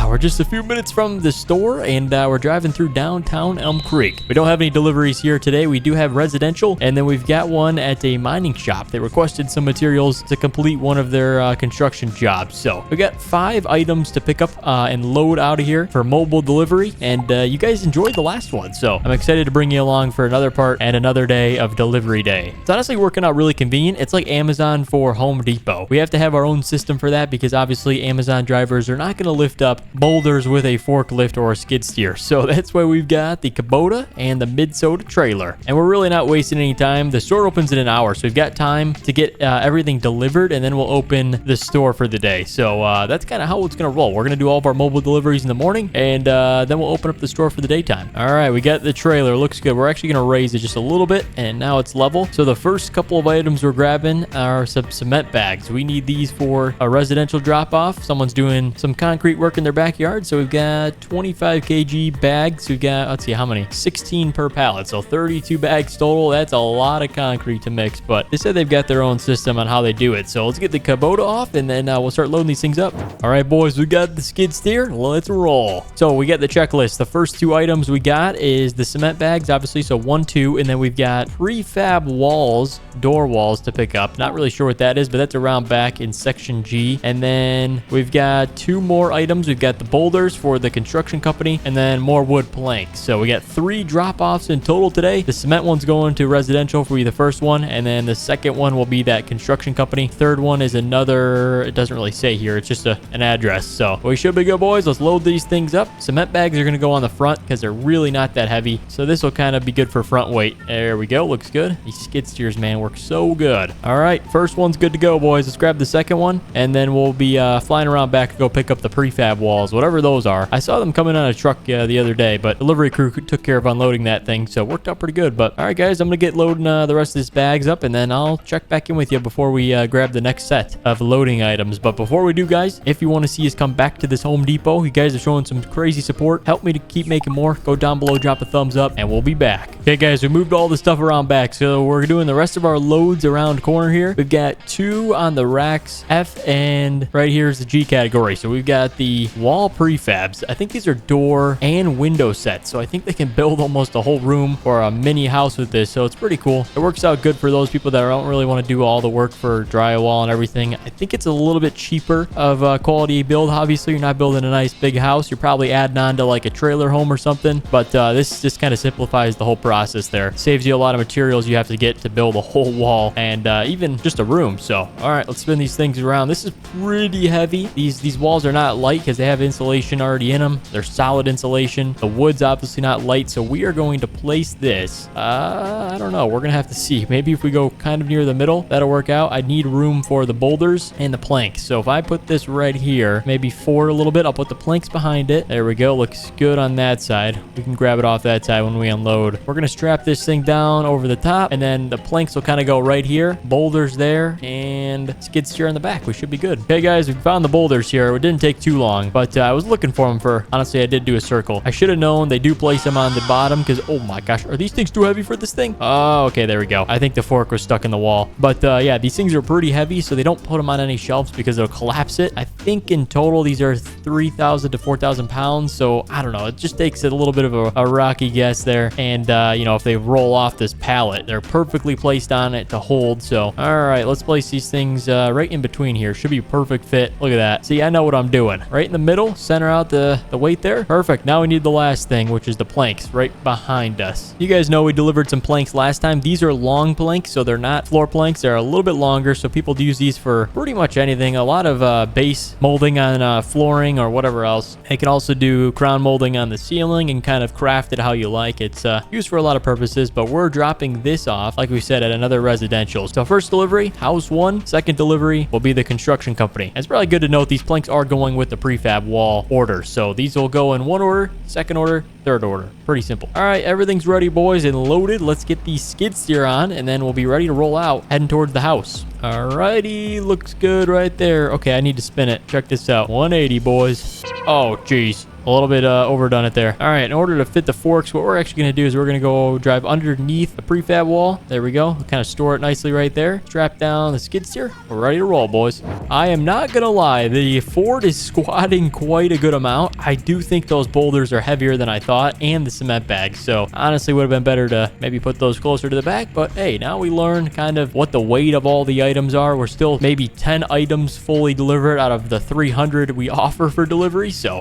We're just a few minutes from the store, and we're driving through downtown Elm Creek. We don't have any deliveries here today. We do have residential, and then we've got one at a mining shop. They requested some materials to complete one of their construction jobs. So we got 5 items to pick up and load out of here for mobile delivery, and you guys enjoyed the last one, so I'm excited to bring you along for another part and another day of delivery day. It's honestly working out really convenient. It's like Amazon for Home Depot. We have to have our own system for that because obviously Amazon drivers are not going to lift up boulders with a forklift or a skid steer, so that's why we've got the Kubota and the Minnesota trailer. And we're really not wasting any time. The store opens in an hour, so we've got time to get everything delivered, and then we'll open the store for the day. So that's kind of how it's going to roll. We're going to do all of our mobile deliveries in the morning, and then we'll open up the store for the daytime. All right, we got the trailer. Looks good. We're actually going to raise it just a little bit, and now it's level. So the first couple of items we're grabbing are some cement bags. We need these for a residential drop-off. Someone's doing some concrete work in their backyard, so we've got 25 kg bags. We've got, let's see, how many? 16 per pallet, so 32 bags total. That's a lot of concrete to mix, but they said they've got their own system on how they do it. So let's get the Kubota off, and then we'll start loading these things up. All right, boys, we got the skid steer. Let's roll. So we got the checklist. The first 2 items we got is the cement bags, obviously, so 1, 2, and then we've got prefab walls, door walls to pick up. Not really sure what that is, but that's around back in section G. And then we've got 2 more items. We've got the boulders for the construction company, and then more wood planks. So we got 3 drop-offs in total today. The cement one's going to residential for the first one, and then the second one will be that construction company. Third one is another, it doesn't really say here, it's just an address. So we should be good, boys. Let's load these things up. Cement bags are going to go on the front because they're really not that heavy, so this will kind of be good for front weight. There we go. Looks good. These skid steers, man, work so good. All right, first one's good to go, boys. Let's grab the second one, and then we'll be flying around back to go pick up the prefab walls, whatever those are. I saw them coming on a truck the other day, but delivery crew took care of unloading that thing, so it worked out pretty good. But all right, guys, I'm gonna get loading the rest of these bags up, and then I'll check back in with you before we grab the next set of loading items. But before we do, guys, if you want to see us come back to this Home Depot, you guys are showing some crazy support. Help me to keep making more. Go down below, drop a thumbs up, and we'll be back. Okay, guys, we moved all the stuff around back, so we're doing the rest of our loads around corner here. We've got 2 on the racks, F, and right here is the G category. So we've got the wall prefabs. I think these are door and window sets, so I think they can build almost a whole room or a mini house with this, so it's pretty cool. It works out good for those people that don't really want to do all the work for drywall and everything. I think it's a little bit cheaper of a quality build. Obviously, you're not building a nice big house. You're probably adding on to like a trailer home or something, but this just kind of simplifies the whole process there. Saves you a lot of materials you have to get to build a whole wall and even just a room. So all right, let's spin these things around. This is pretty heavy. These walls are not light because they have insulation already in them. They're solid insulation. The wood's obviously not light, so we are going to place this. I don't know. We're gonna have to see. Maybe if we go kind of near the middle, that'll work out. I need room for the boulders and the planks. So if I put this right here, maybe forward a little bit, I'll put the planks behind it. There we go. Looks good on that side. We can grab it off that side when we unload. We're gonna strap this thing down over the top, and then the planks will kind of go right here. Boulders there, and skid steer in the back. We should be good. Okay, guys, we found the boulders here. It didn't take too long, but I was looking for them for, honestly, I did do a circle. I should have known they do place them on the bottom because, oh my gosh, are these things too heavy for this thing? Oh, okay, there we go. I think the fork was stuck in the wall. But yeah, these things are pretty heavy, so they don't put them on any shelves because it'll collapse it. I think in total, these are 3,000 to 4,000 pounds. So I don't know. It just takes it a little bit of a rocky guess there. And, you know, if they roll off this pallet, they're perfectly placed on it to hold. So, all right, let's place these things things right in between here. Should be a perfect fit. Look at that. See, I know what I'm doing. Right in the middle, center out the weight there. Perfect. Now we need the last thing, which is the planks right behind us. You guys know we delivered some planks last time. These are long planks, so they're not floor planks. They're a little bit longer, so people use these for pretty much anything. A lot of base molding on flooring or whatever else. They can also do crown molding on the ceiling and kind of craft it how you like. It's used for a lot of purposes, but we're dropping this off, like we said, at another residential. So first delivery, house one. Second delivery will be the construction company. And it's probably good to note these planks are going with the prefab wall order. So these will go in one order, second order, third order. Pretty simple. All right, everything's ready, boys, and loaded. Let's get the skid steer on, and then we'll be ready to roll out, heading towards the house. Alrighty, looks good right there. Okay, I need to spin it. Check this out. 180, boys. Oh, jeez. A little bit overdone it there. All right, in order to fit the forks, what we're actually going to do is we're going to go drive underneath the prefab wall. There we go. We'll kind of store it nicely right there. Strap down the skid steer. We're ready to roll, boys. I am not going to lie. The Ford is squatting quite a good amount. I do think those boulders are heavier than I thought, and the cement bags. So honestly, would have been better to maybe put those closer to the back. But hey, now we learn kind of what the weight of all the items are. We're still maybe 10 items fully delivered out of the 300 we offer for delivery. So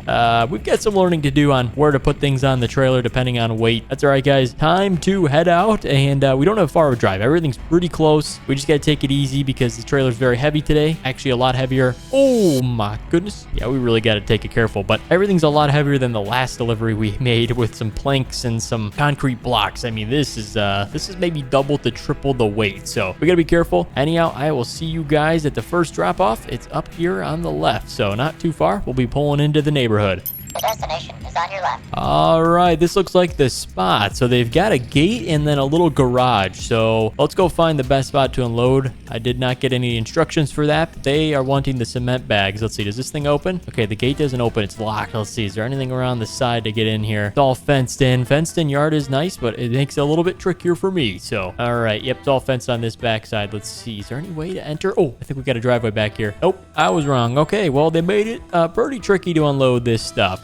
we've got some learning to do on where to put things on the trailer depending on weight. That's all right, guys. Time to head out, and we don't have far of a drive. Everything's pretty close. We just got to take it easy because the trailer's very heavy today. Actually, a lot heavier. Oh my goodness. Yeah, we really got to take it careful, but everything's a lot heavier than the last delivery we made with some planks and some concrete blocks. I mean, this is maybe double to triple the weight, so we got to be careful. Anyhow, I will see you guys at the first drop off. It's up here on the left, so not too far. We'll be pulling into the neighborhood. The destination is on your left. All right, this looks like the spot. So they've got a gate and then a little garage. So let's go find the best spot to unload. I did not get any instructions for that. They are wanting the cement bags. Let's see, does this thing open? Okay, the gate doesn't open, it's locked. Let's see, is there anything around the side to get in here? It's all fenced in. Fenced in yard is nice, but it makes it a little bit trickier for me. So, all right, yep, it's all fenced on this back side. Let's see, is there any way to enter? Oh, I think we got a driveway back here. Nope, I was wrong. Okay, well, they made it pretty tricky to unload this stuff.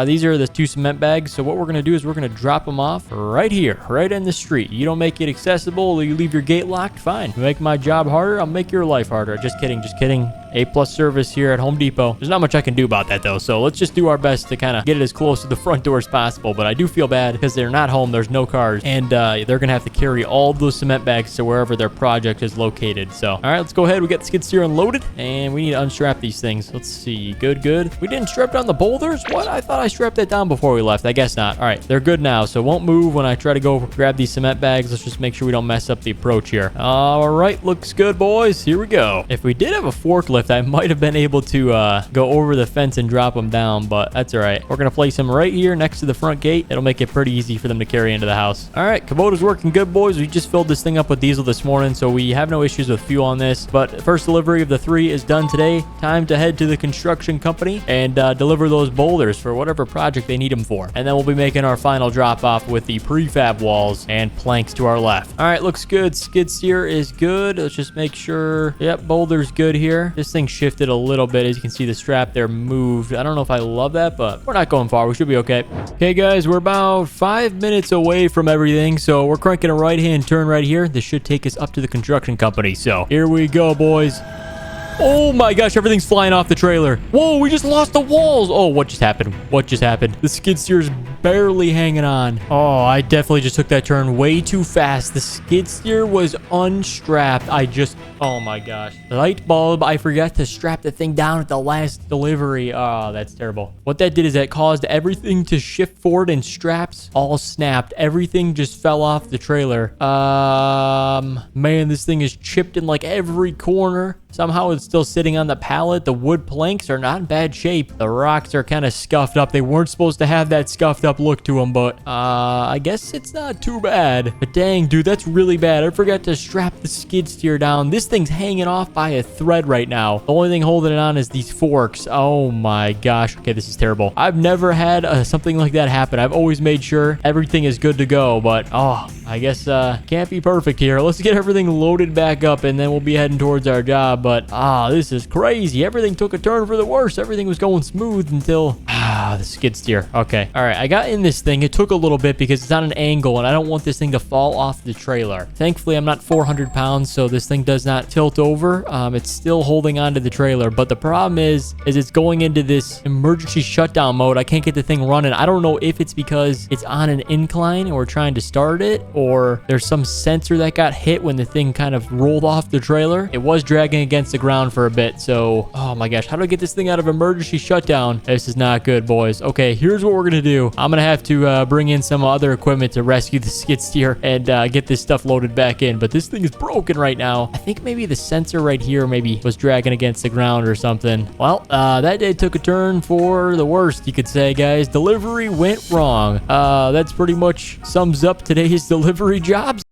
These are the 2 cement bags. So what we're going to do is we're going to drop them off right here, right in the street. You don't make it accessible, you leave your gate locked, fine. You make my job harder, I'll make your life harder. Just kidding, just kidding. A+ service here at Home Depot. There's not much I can do about that though, so let's just do our best to kind of get it as close to the front door as possible. But I do feel bad because they're not home, there's no cars, and they're gonna have to carry all those cement bags to wherever their project is located. So all right, let's go ahead. We got the skid steer unloaded, and we need to unstrap these things. Let's see. Good. We didn't strap down the boulders. What? I thought I strapped that down before we left. I guess not. All right, they're good now, so won't move when I try to go grab these cement bags. Let's just make sure we don't mess up the approach here. All right, looks good, boys. Here we go. If we did have a forklift, I might have been able to go over the fence and drop them down, but that's all right. We're gonna place them right here next to the front gate. It'll make it pretty easy for them to carry into the house. All right, Kubota's working good, boys. We just filled this thing up with diesel this morning, so we have no issues with fuel on this. But first delivery of the 3 is done today. Time to head to the construction company and deliver those boulders for whatever project they need them for. And then we'll be making our final drop off with the prefab walls and planks to our left. All right, looks good. Skid steer is good. Let's just make sure. Yep, boulder's good here. This thing shifted a little bit. As you can see, the strap there moved. I don't know if I love that, but we're not going far. We should be okay. Okay, guys, we're about 5 minutes away from everything, so we're cranking a right-hand turn right here. This should take us up to the construction company. So here we go, boys. Oh my gosh, everything's flying off the trailer. Whoa, we just lost the walls. Oh, what just happened? What just happened? The skid steer's barely hanging on. Oh, I definitely just took that turn way too fast. The skid steer was unstrapped. Oh my gosh. Light bulb, I forgot to strap the thing down at the last delivery. Oh, that's terrible. What that did is that caused everything to shift forward and straps all snapped. Everything just fell off the trailer. Man, this thing is chipped in like every corner. Somehow it's still sitting on the pallet. The wood planks are not in bad shape. The rocks are kind of scuffed up. They weren't supposed to have that scuffed up look to them, but I guess it's not too bad. But dang, dude, that's really bad. I forgot to strap the skid steer down. This thing's hanging off by a thread right now. The only thing holding it on is these forks. Oh my gosh. Okay, this is terrible. I've never had something like that happen. I've always made sure everything is good to go, but I guess can't be perfect here. Let's get everything loaded back up and then we'll be heading towards our job. But this is crazy. Everything took a turn for the worse. Everything was going smooth until Ah, the skid steer. Okay. All right. I got in this thing. It took a little bit because it's on an angle and I don't want this thing to fall off the trailer. Thankfully, I'm not 400 pounds, so this thing does not tilt over. It's still holding onto the trailer, but the problem is it's going into this emergency shutdown mode. I can't get the thing running. I don't know if it's because it's on an incline and we're trying to start it, or there's some sensor that got hit when the thing kind of rolled off the trailer. It was dragging against the ground for a bit, so oh my gosh, how do I get this thing out of emergency shutdown? This is not good, boys. Okay, here's what we're gonna do. I'm gonna have to bring in some other equipment to rescue the skid steer and get this stuff loaded back in, but this thing is broken right now. I think maybe the sensor right here maybe was dragging against the ground or something. Well, that day took a turn for the worst, you could say, guys. Delivery went wrong. That's pretty much sums up today's delivery jobs.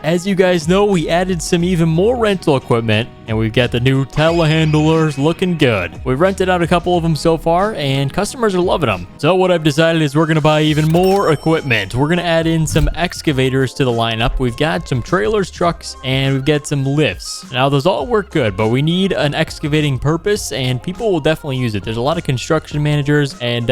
As you guys know, we added some even more rental equipment, and we've got the new telehandlers looking good. We've rented out a couple of them so far, and customers are loving them. So what I've decided is we're going to buy even more equipment. We're going to add in some excavators to the lineup. We've got some trailers, trucks, and we've got some lifts. Now, those all work good, but we need an excavating purpose, and people will definitely use it. There's a lot of construction managers and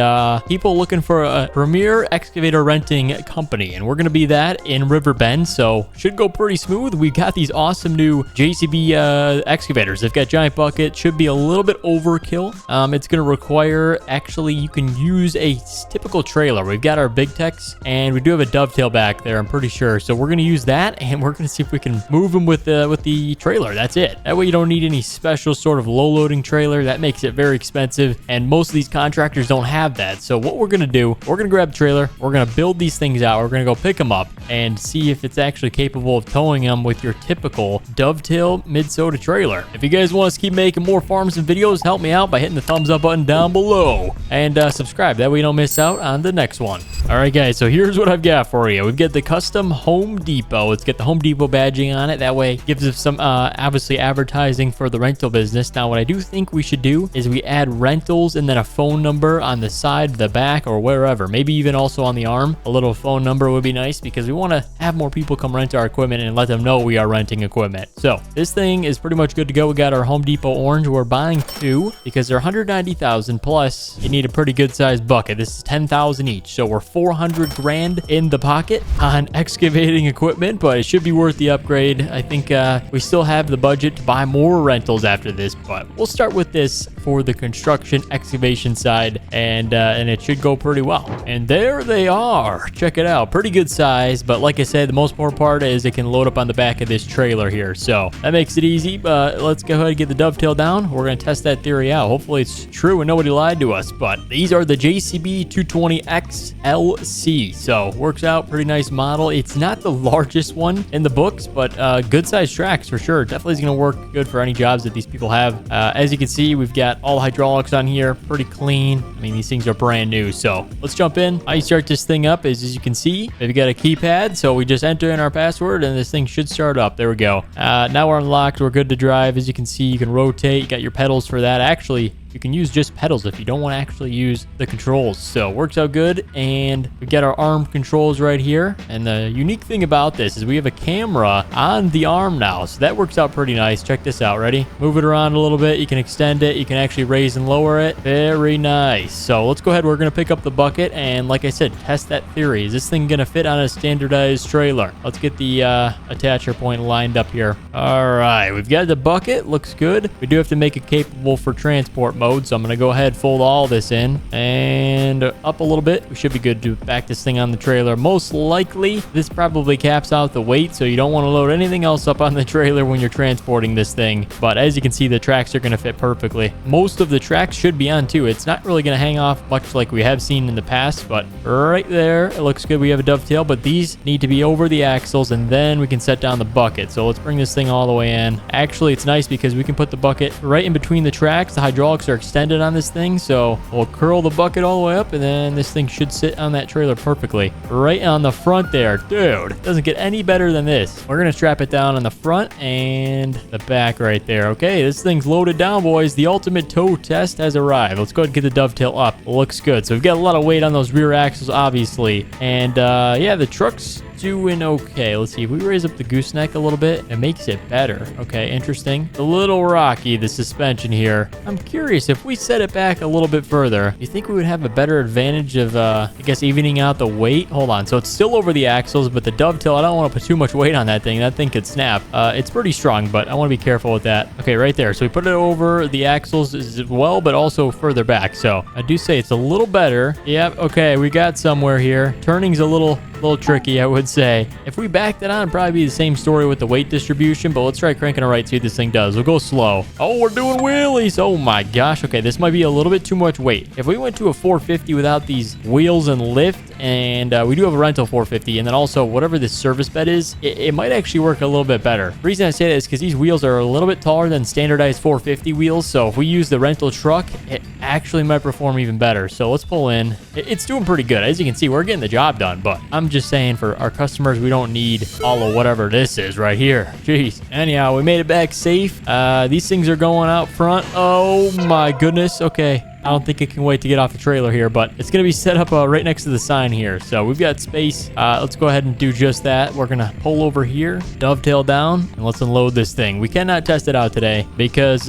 people looking for a premier excavator renting company, and we're going to be that in Riverbend, so should go pretty smooth. We've got these awesome new JCB excavators. They've got giant bucket. Should be a little bit overkill. It's going to require, actually, you can use a typical trailer. We've got our big techs, and we do have a dovetail back there, I'm pretty sure. So we're going to use that, and we're going to see if we can move them with the trailer. That's it. That way you don't need any special sort of low-loading trailer. That makes it very expensive, and most of these contractors don't have that. So what we're going to do, we're going to grab a trailer. We're going to build these things out. We're going to go pick them up and see if it's actually capable of towing them with your typical dovetail mid-soda trailer. If you guys want us to keep making more farms and videos, help me out by hitting the thumbs up button down below and subscribe. That way you don't miss out on the next one. All right, guys, so here's what I've got for you. We've got the custom Home Depot. It's got the Home Depot badging on it. That way it gives us some obviously advertising for the rental business. Now, what I do think we should do is we add rentals and then a phone number on the side, the back, or wherever. Maybe even also on the arm. A little phone number would be nice because we want to have more people come rent our equipment and let them know we are renting equipment. So this thing is pretty much good to go. We got our Home Depot orange. We're buying 2 because they're 190,000 plus you need a pretty good sized bucket. This is 10,000 each. So we're 400 grand in the pocket on excavating equipment, but it should be worth the upgrade. I think we still have the budget to buy more rentals after this, but we'll start with this for the construction excavation side, and it should go pretty well. And there they are. Check it out. Pretty good size, but like I said, the most important part is it can load up on the back of this trailer here. So that makes it easy, but let's go ahead and get the dovetail down. We're going to test that theory out. Hopefully it's true and nobody lied to us, but these are the JCB 220X LC. So works out, pretty nice model. It's not the largest one in the books, but good sized tracks for sure. Definitely is going to work good for any jobs that these people have. As you can see, we've got all hydraulics on here, pretty clean. I mean, these things are brand new. So let's jump in. How you start this thing up is, as you can see, we've got a keypad. So we just enter in our password and this thing should start up. There we go. Now we're unlocked. We're good to drive. As you can see, you can rotate. You got your pedals for that. Actually, you can use just pedals if you don't want to actually use the controls. So works out good. And we got our arm controls right here. And the unique thing about this is we have a camera on the arm now. So that works out pretty nice. Check this out. Ready? Move it around a little bit. You can extend it. You can actually raise and lower it. Very nice. So let's go ahead. We're going to pick up the bucket. And like I said, test that theory. Is this thing going to fit on a standardized trailer? Let's get the attacher point lined up here. All right. We've got the bucket. Looks good. We do have to make it capable for transport mode. So I'm going to go ahead, fold all this in and up a little bit. We should be good to back this thing on the trailer. Most likely, this probably caps out the weight, so you don't want to load anything else up on the trailer when you're transporting this thing. But as you can see, the tracks are going to fit perfectly. Most of the tracks should be on too. It's not really going to hang off much like we have seen in the past, but right there, it looks good. We have a dovetail, but these need to be over the axles, and then we can set down the bucket. So let's bring this thing all the way in. Actually, it's nice because we can put the bucket right in between the tracks. The hydraulics are extended on this thing, so we'll curl the bucket all the way up, and then this thing should sit on that trailer perfectly right on the front there. Dude, doesn't get any better than this. We're gonna strap it down on the front and the back right there. Okay, this thing's loaded down, boys. The ultimate tow test has arrived. Let's go ahead and get the dovetail up. Looks good. So we've got a lot of weight on those rear axles, obviously, and yeah, the truck's doing okay. Let's see. If we raise up the gooseneck a little bit, it makes it better. Okay, interesting. A little rocky, the suspension here. I'm curious, if we set it back a little bit further, you think we would have a better advantage of, I guess, evening out the weight? Hold on. So it's still over the axles, but the dovetail, I don't want to put too much weight on that thing. That thing could snap. It's pretty strong, but I want to be careful with that. Okay, right there. So we put it over the axles as well, but also further back. So I do say it's a little better. Yep. Okay, we got somewhere here. Turning's a little tricky, I would say. If we backed it on, it'd probably be the same story with the weight distribution, but let's try cranking it right, see what this thing does. We'll go slow. Oh, we're doing wheelies. Oh my gosh. Okay, this might be a little bit too much weight. If we went to a 450 without these wheels and lift, and we do have a rental 450, and then also whatever this service bed is, it might actually work a little bit better. The reason I say that is because these wheels are a little bit taller than standardized 450 wheels, so if we use the rental truck, it actually might perform even better. So let's pull in. It's doing pretty good. As you can see, we're getting the job done, but I'm just saying for our customers, we don't need all of whatever this is right here. Jeez. Anyhow, we made it back safe. These things are going out front. Oh my goodness. Okay. I don't think it can wait to get off the trailer here, but it's going to be set up right next to the sign here. So we've got space. Let's go ahead and do just that. We're going to pull over here, dovetail down, and let's unload this thing. We cannot test it out today because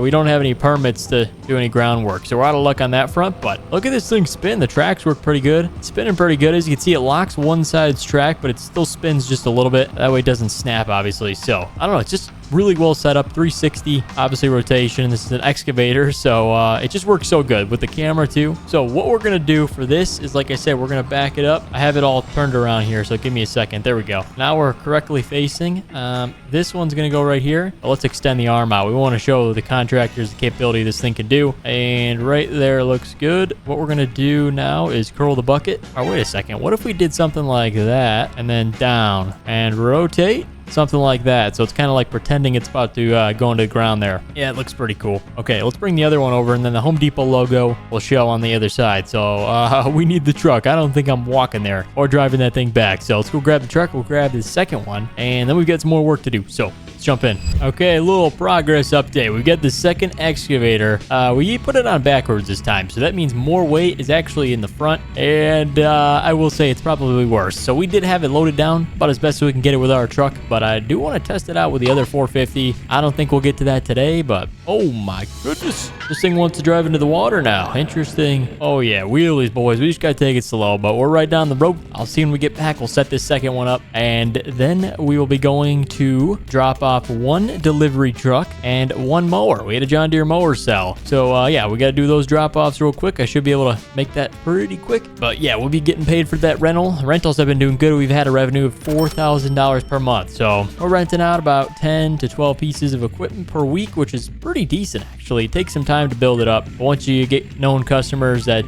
we don't have any permits to do any groundwork. So we're out of luck on that front, but look at this thing spin. The tracks work pretty good. It's spinning pretty good. As you can see, it locks one side's track, but it still spins just a little bit. That way it doesn't snap, obviously. So I don't know. It's just really well set up. 360, obviously rotation. This is an excavator, so it just works so good with the camera too. So what we're gonna do for this is, like I said, we're gonna back it up. I have it all turned around here, so give me a second. There we go. Now we're correctly facing. This one's gonna go right here. Let's extend the arm out. We want to show the contractors the capability this thing can do, and right there looks good. What we're gonna do now is curl the bucket. Oh, wait a second. What if we did something like that and then down and rotate? Something like that. So it's kind of like pretending it's about to go into the ground there. Yeah, it looks pretty cool. Okay, let's bring the other one over, and then the Home Depot logo will show on the other side. So we need the truck. I don't think I'm walking there or driving that thing back. So let's go grab the truck. We'll grab the second one, and then we've got some more work to do. So let's jump in. Okay, a little progress update. We got the second excavator. We put it on backwards this time, so that means more weight is actually in the front, and I will say it's probably worse. So we did have it loaded down about as best as we can get it with our truck, but I do want to test it out with the other 450. I don't think we'll get to that today, but oh my goodness, this thing wants to drive into the water now. Interesting. Oh yeah, wheelies, boys. We just gotta take it slow, but we're right down the road. I'll see when we get back. We'll set this second one up, and then we will be going to drop off one delivery truck and one mower. We had a John Deere mower sell, so yeah, we got to do those drop-offs real quick. I should be able to make that pretty quick, but yeah, we'll be getting paid for that rental. Rentals have been doing good. We've had a revenue of $4,000 per month, so we're renting out about 10 to 12 pieces of equipment per week, which is pretty decent actually. It takes some time to build it up, but once you get known customers that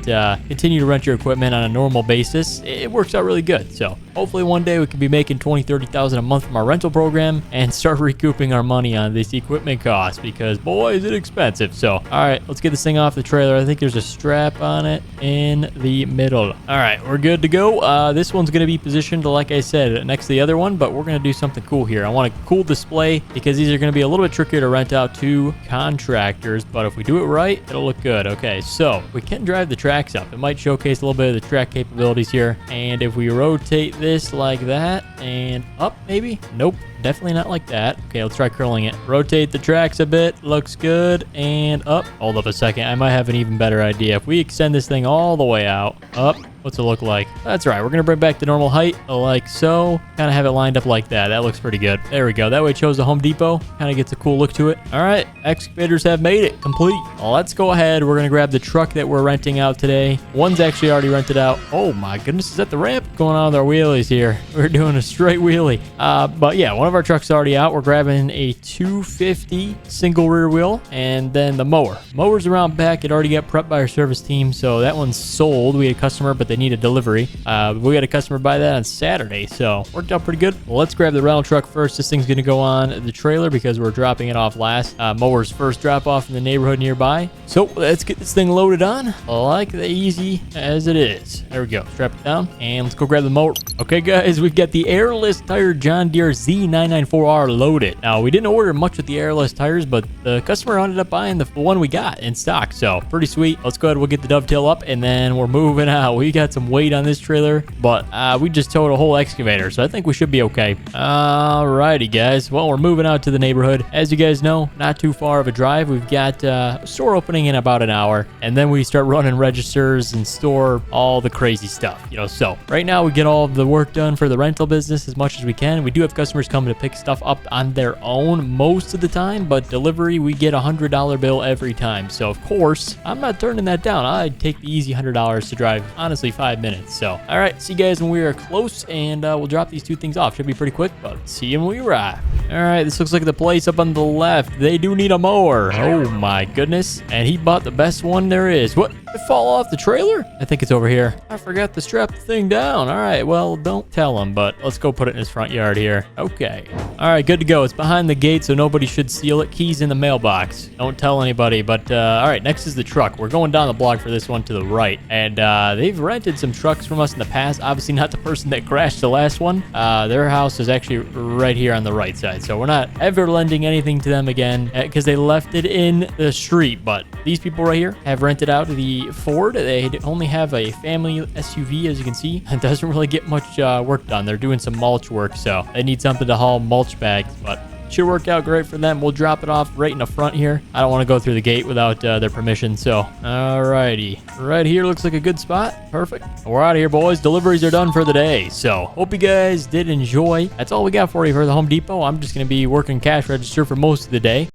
continue to rent your equipment on a normal basis, it works out really good. So hopefully one day we can be making $20,000-$30,000 a month from our rental program and start recouping our money on this equipment cost, because boy, is it expensive. So all right, let's get this thing off the trailer. I think there's a strap on it in the middle. All right, we're good to go. This one's going to be positioned, like I said, next to the other one, but we're going to do something cool here. I want a cool display because these are going to be a little bit trickier to rent out to contractors, but if we do it right, it'll look good. Okay, so we can drive the tracks up. It might showcase a little bit of the track capabilities here, and if we rotate this like that and up, maybe? Nope, definitely not like that. Okay, let's try curling it. Rotate the tracks a bit. Looks good. And up. Hold up a second. I might have an even better idea. If we extend this thing all the way out, up, what's it look like? That's right. We're going to bring back the normal height like so. Kind of have it lined up like that. That looks pretty good. There we go. That way it shows the Home Depot. Kind of gets a cool look to it. All right. Excavators have made it complete. Well, let's go ahead. We're going to grab the truck that we're renting out today. One's actually already rented out. Oh my goodness. Is that the ramp? Going on with our wheelies here. We're doing a straight wheelie. But yeah, one of our trucks is already out. We're grabbing a 250 single rear wheel and then the mower. Mower's around back. It already got prepped by our service team. So that one's sold. We had a customer, but they need a delivery. We got a customer buy that on Saturday, so worked out pretty good. Well, let's grab the rental truck first. This thing's gonna go on the trailer because we're dropping it off last. Mower's first drop off in the neighborhood nearby. So let's get this thing loaded on like the easy as it is. There we go. Strap it down and let's go grab the mower. Okay, guys, we've got the airless tire John Deere Z994R loaded. Now, we didn't order much with the airless tires, but the customer ended up buying the one we got in stock, so pretty sweet. Let's go ahead. We'll get the dovetail up and then we're moving out. We got got some weight on this trailer, but we just towed a whole excavator, so I think we should be okay. Alrighty, guys. Well, we're moving out to the neighborhood. As you guys know, not too far of a drive. We've got a store opening in about an hour, and then we start running registers and store all the crazy stuff, you know. So right now we get all of the work done for the rental business as much as we can. We do have customers coming to pick stuff up on their own most of the time, but delivery, we get $100 bill every time. So of course, I'm not turning that down. I'd take the easy $100 to drive, honestly, 5 minutes. So, all right, see you guys when we are close, and we'll drop these two things off. Should be pretty quick, but see you when we arrive. All right, this looks like the place up on the left. They do need a mower. Oh my goodness. And he bought the best one there is. What? It fall off the trailer? I think it's over here. I forgot to strap the thing down. All right, well, don't tell him, but let's go put it in his front yard here. Okay. All right, good to go. It's behind the gate, so nobody should steal it. Keys in the mailbox. Don't tell anybody, but all right, next is the truck. We're going down the block for this one to the right, and they've rented some trucks from us in the past. Obviously not the person that crashed the last one. Their house is actually right here on the right side, so we're not ever lending anything to them again because they left it in the street. But these people right here have rented out the Ford. They only have a family SUV, as you can see. It doesn't really get much work done. They're doing some mulch work, so they need something to haul mulch bags, but should work out great for them. We'll drop it off right in the front here. I don't want to go through the gate without their permission, so alrighty. Right here looks like a good spot. Perfect. We're out of here, boys. Deliveries are done for the day, so hope you guys did enjoy. That's all we got for you for the Home Depot. I'm just going to be working cash register for most of the day.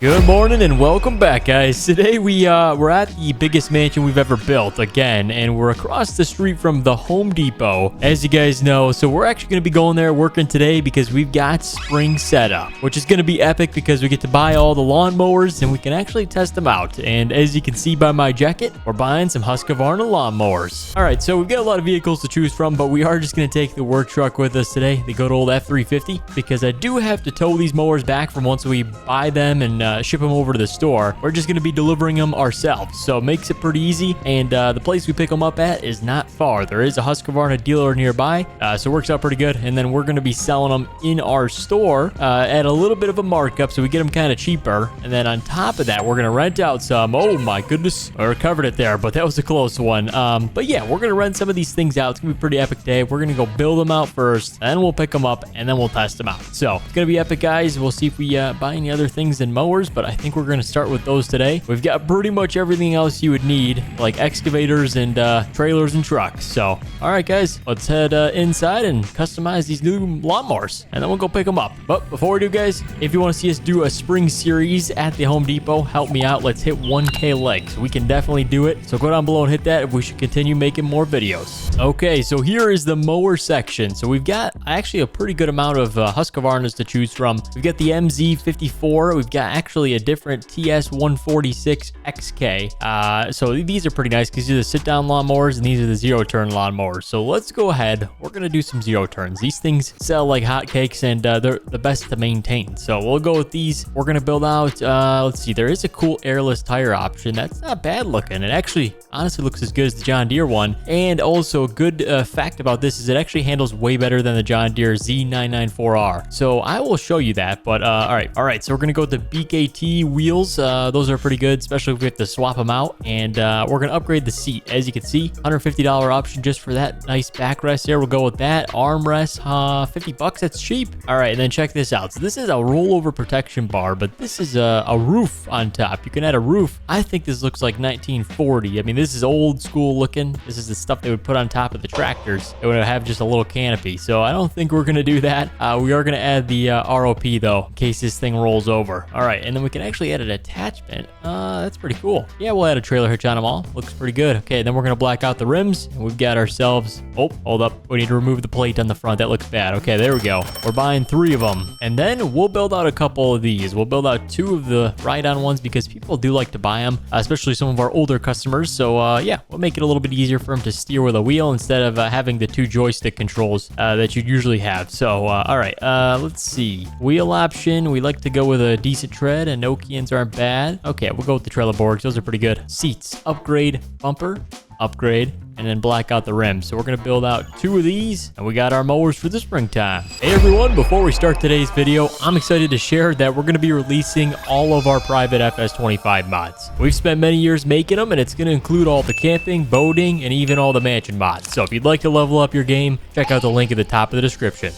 Good morning and welcome back, guys. Today we're at the biggest mansion we've ever built again, and we're across the street from the Home Depot, as you guys know. So we're actually going to be going there working today because we've got spring setup, which is going to be epic because we get to buy all the lawnmowers and we can actually test them out. And as you can see by my jacket, we're buying some Husqvarna lawnmowers. All right, so we've got a lot of vehicles to choose from, but we are just going to take the work truck with us today, the good old F350, because I do have to tow these mowers back from once we buy them and ship them over to the store. We're just going to be delivering them ourselves, so it makes it pretty easy. And the place we pick them up at is not far. There is a Husqvarna dealer nearby, so it works out pretty good. And then we're going to be selling them in our store at a little bit of a markup, so we get them kind of cheaper. And then on top of that, we're going to rent out some. Oh my goodness, I covered it there, but that was a close one. But yeah, we're going to rent some of these things out. It's going to be a pretty epic day. We're going to go build them out first, then we'll pick them up, and then we'll test them out. So it's going to be epic, guys. We'll see if we buy any other things than mowers, but I think we're going to start with those today. We've got pretty much everything else you would need, like excavators and trailers and trucks. So, all right, guys, let's head inside and customize these new lawnmowers, and then we'll go pick them up. But before we do, guys, if you want to see us do a spring series at the Home Depot, help me out. Let's hit 1K likes. We can definitely do it. So go down below and hit that if we should continue making more videos. Okay, so here is the mower section. So we've got actually a pretty good amount of Husqvarnas to choose from. We've got the MZ54. We've got actually a different TS146 XK. So these are pretty nice because these are the sit-down lawnmowers and these are the zero-turn lawnmowers. So let's go ahead. We're going to do some zero-turns. These things sell like hotcakes, and they're the best to maintain. So we'll go with these. We're going to build out, let's see, there is a cool airless tire option. That's not bad looking. It actually honestly looks as good as the John Deere one. And also a good fact about this is it actually handles way better than the John Deere Z994R. So I will show you that, but all right. So we're going to go with the BKT wheels. Those are pretty good, especially if we have to swap them out. And we're going to upgrade the seat. As you can see, $150 option just for that nice backrest there. We'll go with that. Armrest, $50. That's cheap. All right, and then check this out. So this is a rollover protection bar, but this is a roof on top. You can add a roof. I think this looks like 1940. I mean, this is old school looking. This is the stuff they would put on top of the tractors. It would have just a little canopy. So I don't think we're going to do that. We are going to add the ROP though, in case this thing rolls over. All right, and then we can actually add an attachment. That's pretty cool. Yeah, we'll add a trailer hitch on them all. Looks pretty good. Okay, then we're going to black out the rims. And we've got ourselves... Oh, hold up. We need to remove the plate on the front. That looks bad. Okay, there we go. We're buying 3 of them. And then we'll build out a couple of these. We'll build out 2 of the ride-on ones because people do like to buy them, especially some of our older customers. So, yeah, we'll make it a little bit easier for them to steer with a wheel instead of having the 2 joystick controls that you'd usually have. So, all right, let's see. Wheel option. We like to go with a decent tread, and Nokians aren't bad. Okay, we'll go with the trailer boards. Those are pretty good. Seats. Upgrade. Bumper. Upgrade. and then black out the rim. So we're going to build out 2 of these, and we got our mowers for the springtime. Hey everyone, before we start today's video, I'm excited to share that we're going to be releasing all of our private FS25 mods. We've spent many years making them, and it's going to include all the camping, boating, and even all the mansion mods. So if you'd like to level up your game, check out the link at the top of the description.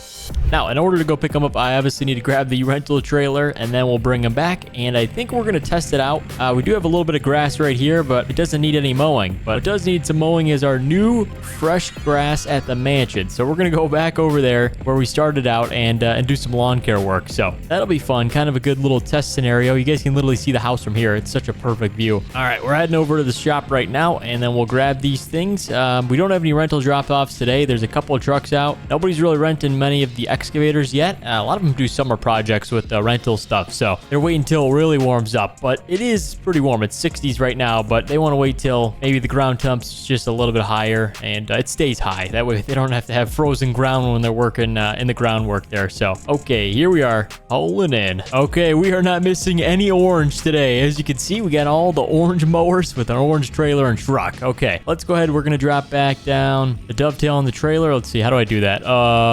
Now, in order to go pick them up, I obviously need to grab the rental trailer, and then we'll bring them back, and I think we're going to test it out. We do have a little bit of grass right here, but it doesn't need any mowing. But it does need some mowing is our new fresh grass at the mansion. So we're going to go back over there where we started out and do some lawn care work. So that'll be fun. Kind of a good little test scenario. You guys can literally see the house from here. It's such a perfect view. All right, we're heading over to the shop right now, and then we'll grab these things. We don't have any rental drop-offs today. There's a couple of trucks out. Nobody's really renting many of the excavators yet. A lot of them do summer projects with rental stuff, so they're waiting until it really warms up. But it is pretty warm. It's 60s right now, but they want to wait till maybe the ground temp's just a little bit higher and it stays high. That way they don't have to have frozen ground when they're working in the groundwork there. So okay, here we are pulling in. Okay, we are not missing any orange today. As you can see, we got all the orange mowers with an orange trailer and truck. Okay, let's go ahead. We're gonna drop back down the dovetail on the trailer. Let's see, how do I do that?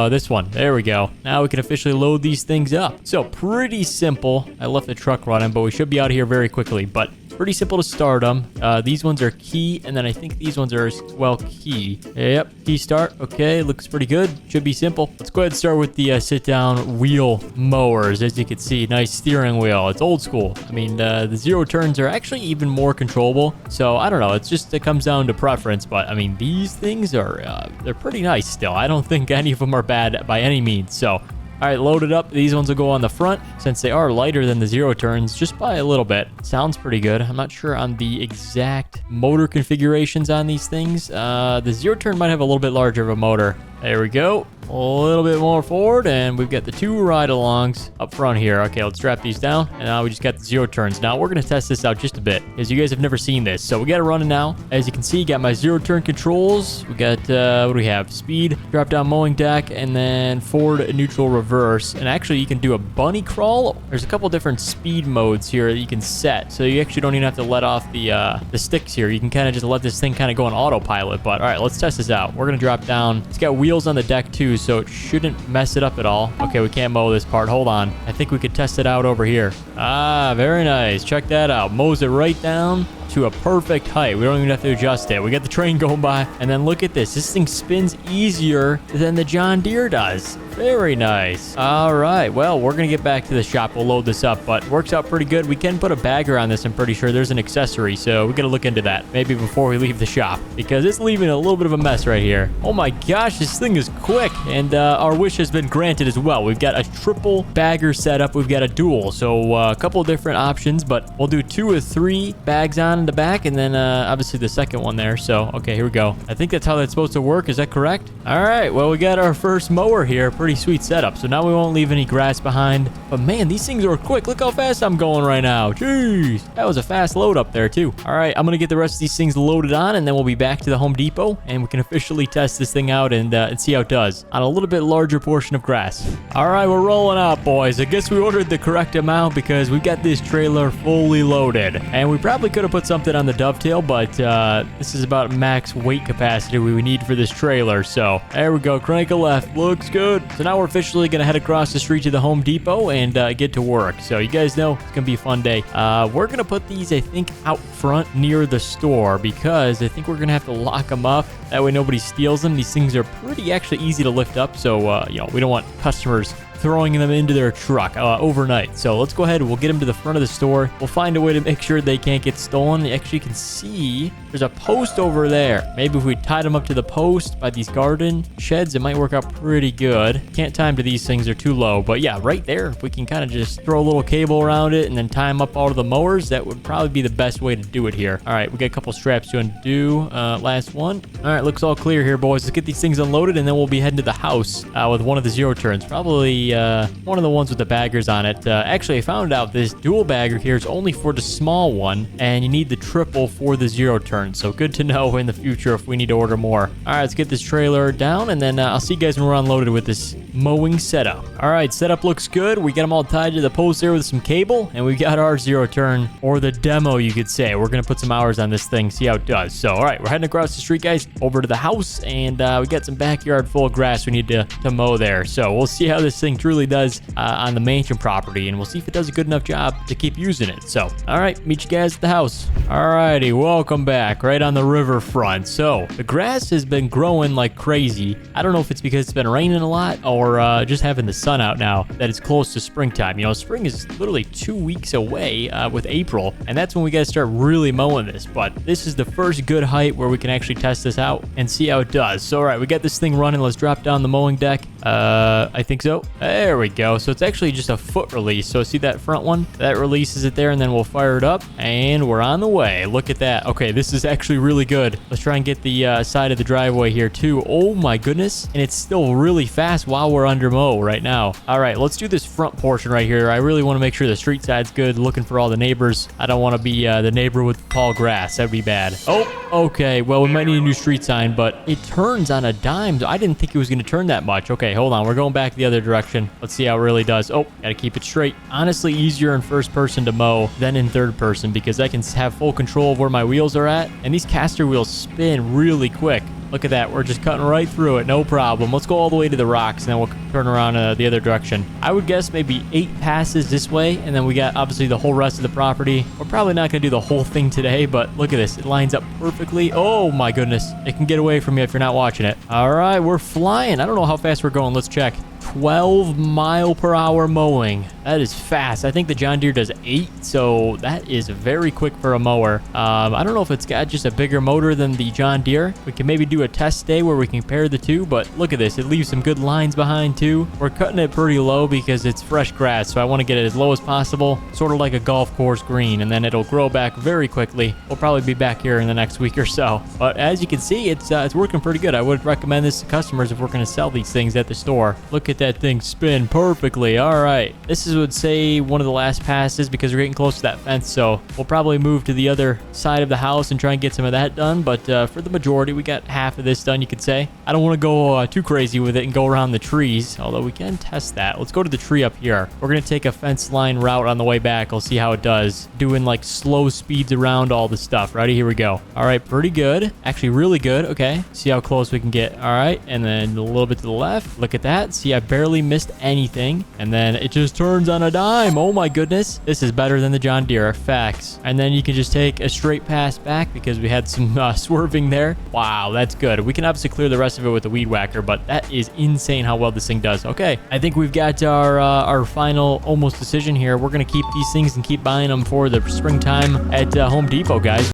This one. There we go. Now we can officially load these things up. So pretty simple. I left the truck running, but we should be out of here very quickly. But pretty simple to start them. These ones are key, and then I think these ones are as well key. Yep, key start. Okay, looks pretty good. Should be simple. Let's go ahead and start with the sit-down wheel mowers. As you can see, nice steering wheel. It's old school. I mean, the zero turns are actually even more controllable. So I don't know. It comes down to preference. But I mean, these things are they're pretty nice still. I don't think any of them are bad by any means. So all right, load it up. These ones will go on the front since they are lighter than the zero turns just by a little bit. Sounds pretty good. I'm not sure on the exact motor configurations on these things. The zero turn might have a little bit larger of a motor. There we go. A little bit more forward, and we've got the 2 ride-alongs up front here. Okay, let's strap these down, and now we just got the zero turns. Now we're going to test this out just a bit, because you guys have never seen this. So we got it running now. As you can see, got my zero turn controls. We got, what do we have? Speed, drop-down mowing deck, and then forward, neutral, reverse. And actually, you can do a bunny crawl. There's a couple different speed modes here that you can set. So you actually don't even have to let off the sticks here. You can kind of just let this thing kind of go on autopilot. But all right, let's test this out. We're going to drop down. It's got wheels on the deck too, so it shouldn't mess it up at all. Okay, we can't mow this part. Hold on. I think we could test it out over here. Ah, very nice. Check that out. Mows it right down to a perfect height. We don't even have to adjust it. We got the train going by, and then look at this. This thing spins easier than the John Deere does. Very nice. All right, well, we're gonna get back to the shop. We'll load this up, but works out pretty good. We can put a bagger on this. I'm pretty sure there's an accessory, so we gotta look into that maybe before we leave the shop, because it's leaving a little bit of a mess right here. Oh my gosh, this thing is quick, and our wish has been granted as well. We've got a triple bagger setup. We've got a dual, so a couple of different options, but we'll do 2 or 3 bags on in the back, and then obviously the second one there. So okay, here we go. I think that's how that's supposed to work. Is that correct? All right, well, we got our first mower here. Pretty sweet setup. So now we won't leave any grass behind. But man, these things are quick. Look how fast I'm going right now. Jeez, that was a fast load up there too. All right, I'm gonna get the rest of these things loaded on, and then we'll be back to the Home Depot, and we can officially test this thing out and see how it does on a little bit larger portion of grass. All right, we're rolling out, boys. I guess we ordered the correct amount because we got this trailer fully loaded, and we probably could have put something on the dovetail, but this is about max weight capacity we need for this trailer. So there we go. Crank a left. Looks good. So now we're officially going to head across the street to the Home Depot and get to work. So you guys know it's going to be a fun day. We're going to put these, I think, out front near the store because I think we're going to have to lock them up. That way nobody steals them. These things are pretty actually easy to lift up. So, you know, we don't want customers throwing them into their truck overnight. So let's go ahead. We'll get them to the front of the store. We'll find a way to make sure they can't get stolen. Actually, you can see there's a post over there. Maybe if we tied them up to the post by these garden sheds, it might work out pretty good. Can't tie them to these things. They're too low. But yeah, right there, if we can kind of just throw a little cable around it and then tie them up out of the mowers, that would probably be the best way to do it here. All right, we got a couple straps to undo. Last one. All right, looks all clear here, boys. Let's get these things unloaded, and then we'll be heading to the house with one of the zero turns. Probably one of the ones with the baggers on it. Actually, I found out this dual bagger here is only for the small one, and you need the triple for the 0 turn. So good to know in the future if we need to order more. All right, let's get this trailer down, and then I'll see you guys when we're unloaded with this mowing setup. All right, setup looks good. We got them all tied to the post there with some cable, and we got our 0 turn, or the demo, you could say. We're gonna put some hours on this thing, see how it does. So, all right, we're heading across the street, guys, over to the house, and we got some backyard full of grass we need to mow there. So we'll see how this thing truly does on the mansion property, and we'll see if it does a good enough job to keep using it. So, all right, meet you guys at the house. All righty, welcome back, right on the riverfront. So the grass has been growing like crazy. I don't know if it's because it's been raining a lot or just having the sun out now that it's close to springtime. You know, spring is literally 2 weeks away with April, and that's when we got to start really mowing this. But this is the first good height where we can actually test this out and see how it does. So, all right, we got this thing running. Let's drop down the mowing deck. I think so. There we go. So it's actually just a foot release. So see that front one? That releases it there, and then we'll fire it up, and we're on the way. Look at that. Okay, this is actually really good. Let's try and get the side of the driveway here too. Oh my goodness. And it's still really fast while we're under mow right now. All right, let's do this front portion right here. I really want to make sure the street side's good, looking for all the neighbors. I don't want to be the neighbor with tall grass. That'd be bad. Oh, okay. Well, we might need a new street sign, but it turns on a dime. I didn't think it was going to turn that much. Okay, hold on. We're going back the other direction. Let's see how it really does. Oh, got to keep it straight. Honestly, easier in first person to mow than in third person because I can have full control of where my wheels are at, and these caster wheels spin really quick. Look at that. We're just cutting right through it. No problem. Let's go all the way to the rocks, and then we'll turn around the other direction. I would guess maybe 8 passes this way, and then we got obviously the whole rest of the property. We're probably not going to do the whole thing today, but look at this. It lines up perfectly. Oh, my goodness. It can get away from you if you're not watching it. All right, we're flying. I don't know how fast we're going. Let's check. 12 mile per hour mowing. That is fast. I think the John Deere does 8, so that is very quick for a mower. I don't know if it's got just a bigger motor than the John Deere. We can maybe do a test day where we compare the two, but look at this. It leaves some good lines behind too. We're cutting it pretty low because it's fresh grass, so I want to get it as low as possible, sort of like a golf course green, and then it'll grow back very quickly. We'll probably be back here in the next week or so, but as you can see, it's working pretty good. I would recommend this to customers if we're going to sell these things at the store. Look at that thing spin perfectly. All right, this is, would say, one of the last passes because we're getting close to that fence, so we'll probably move to the other side of the house and try and get some of that done. But for the majority, we got half of this done, you could say. I don't want to go too crazy with it and go around the trees, although we can test that. Let's go to the tree up here. We're gonna take a fence line route on the way back. We'll see how it does, doing like slow speeds around all the stuff. Ready? Here we go. All right, pretty good, actually really good. Okay, see how close we can get. All right, and then a little bit to the left. Look at that. See, I barely missed anything, and then it just turns on a dime. Oh my goodness, this is better than the John Deere. Facts. And then you can just take a straight pass back because we had some swerving there. Wow, that's good. We can obviously clear the rest of it with the weed whacker, but that is insane how well this thing does. Okay, I think we've got our final almost decision here. We're gonna keep these things and keep buying them for the springtime at Home Depot, guys.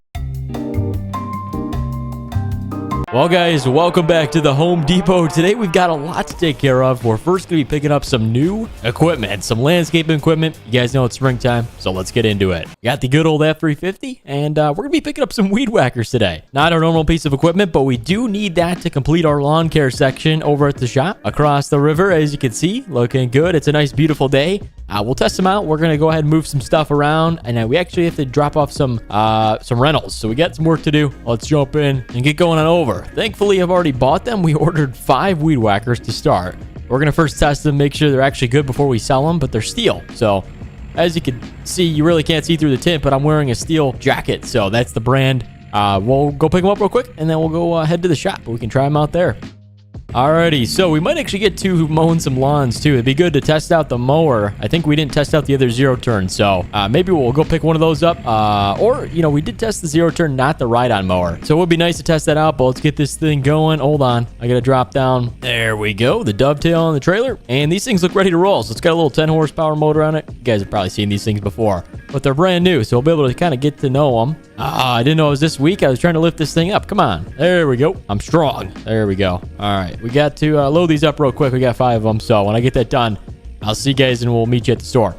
Well, guys, welcome back to the Home Depot. Today, we've got a lot to take care of. We're first going to be picking up some new equipment, some landscaping equipment. You guys know it's springtime, so let's get into it. Got the good old F350, and we're going to be picking up some weed whackers today. Not our normal piece of equipment, but we do need that to complete our lawn care section over at the shop. Across the river, as you can see, looking good. It's a nice, beautiful day. We'll test them out. We're going to go ahead and move some stuff around, and we actually have to drop off some rentals, so we got some work to do. Let's jump in and get going on over. Thankfully, I've already bought them. We ordered 5 weed whackers to start. We're going to first test them, make sure they're actually good before we sell them, but they're steel. So, as you can see, you really can't see through the tint, but I'm wearing a steel jacket, so that's the brand. We'll go pick them up real quick, and then we'll go head to the shop, but we can try them out there. Alrighty, so we might actually get to mowing some lawns too. It'd be good to test out the mower. I think we didn't test out the other 0 turn, so maybe we'll go pick one of those up. Or, you know, we did test the 0 turn, not the ride-on mower. So it would be nice to test that out, but let's get this thing going. Hold on, I gotta drop down. There we go, the dovetail on the trailer. And these things look ready to roll, so it's got a little 10 horsepower motor on it. You guys have probably seen these things before, but they're brand new, so we'll be able to kind of get to know them. I didn't know it was this week. I was trying to lift this thing up. Come on. There we go. I'm strong. There we go. All right. We got to load these up real quick. We got 5 of them. So when I get that done, I'll see you guys and we'll meet you at the store.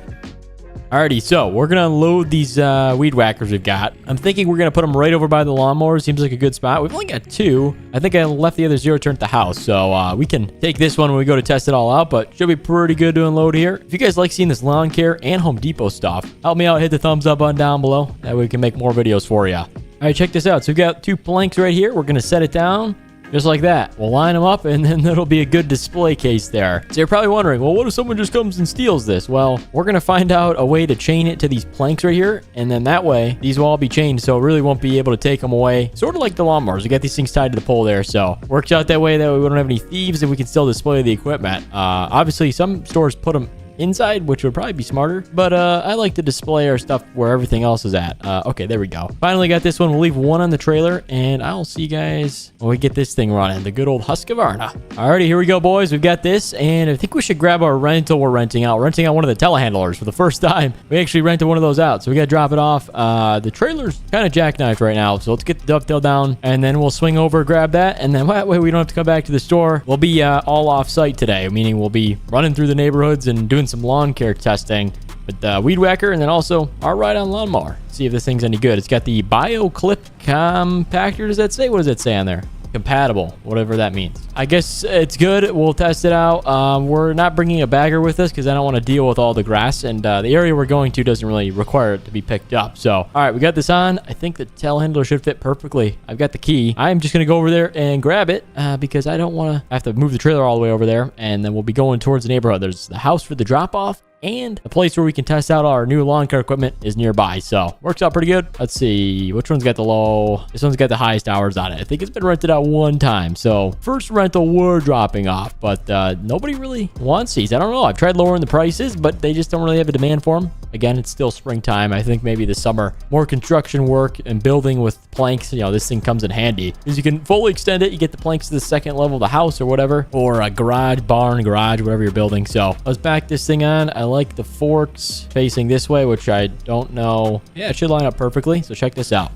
Alrighty, so we're gonna unload these weed whackers we've got. I'm thinking we're gonna put them right over by the lawnmower. Seems like a good spot. We've only got 2. I think I left the other 0 turn at the house, so we can take this one when we go to test it all out, but should be pretty good to unload here. If you guys like seeing this lawn care and Home Depot stuff, help me out, hit the thumbs up button down below. That way we can make more videos for you. Alright, check this out. So we've got 2 planks right here. We're gonna set it down. Just like that. We'll line them up, and then that'll be a good display case there. So you're probably wondering, well, what if someone just comes and steals this? Well, we're going to find out a way to chain it to these planks right here, and then that way, these will all be chained, so it really won't be able to take them away. Sort of like the lawnmowers. We got these things tied to the pole there, so works out that way. That way we don't have any thieves, and we can still display the equipment. Obviously, some stores put them inside, which would probably be smarter, but I like to display our stuff where everything else is at. Okay, there we go. Finally got this one. We'll leave one on the trailer, and I'll see you guys when we get this thing running, the good old Husqvarna. Alrighty, here we go, boys. We've got this, and I think we should grab our rental we're renting out one of the telehandlers for the first time. We actually rented one of those out, so we gotta drop it off. The trailer's kind of jackknifed right now, so let's get the dovetail down, and then we'll swing over, grab that, and then that way we don't have to come back to the store. We'll be all off-site today, meaning we'll be running through the neighborhoods and doing some lawn care testing with the weed whacker, and then also our ride on lawnmower. See if this thing's any good. It's got the bio clip compactor. Does that say? What does it say on there? Compatible, whatever that means. I guess it's good. We'll test it out. We're not bringing a bagger with us because I don't want to deal with all the grass, and the area we're going to doesn't really require it to be picked up. So, all right, we got this on. I think the telehandler should fit perfectly. I've got the key. I'm just gonna go over there and grab it because I don't want to have to move the trailer all the way over there, and then we'll be going towards the neighborhood. There's the house for the drop-off, and the place where we can test out our new lawn care equipment is nearby, so works out pretty good. Let's see, which one's got the low? This one's got the highest hours on it. I think it's been rented out 1 time, so first rental we're dropping off, but nobody really wants these. I don't know. I've tried lowering the prices, but they just don't really have a demand for them. Again, it's still springtime. I think maybe this summer, more construction work and building with planks, you know, this thing comes in handy because you can fully extend it. You get the planks to the 2nd level of the house or whatever, or a garage, barn, garage, whatever you're building. So let's back this thing on. I like the forks facing this way, which I don't know. Yeah, it should line up perfectly. So check this out.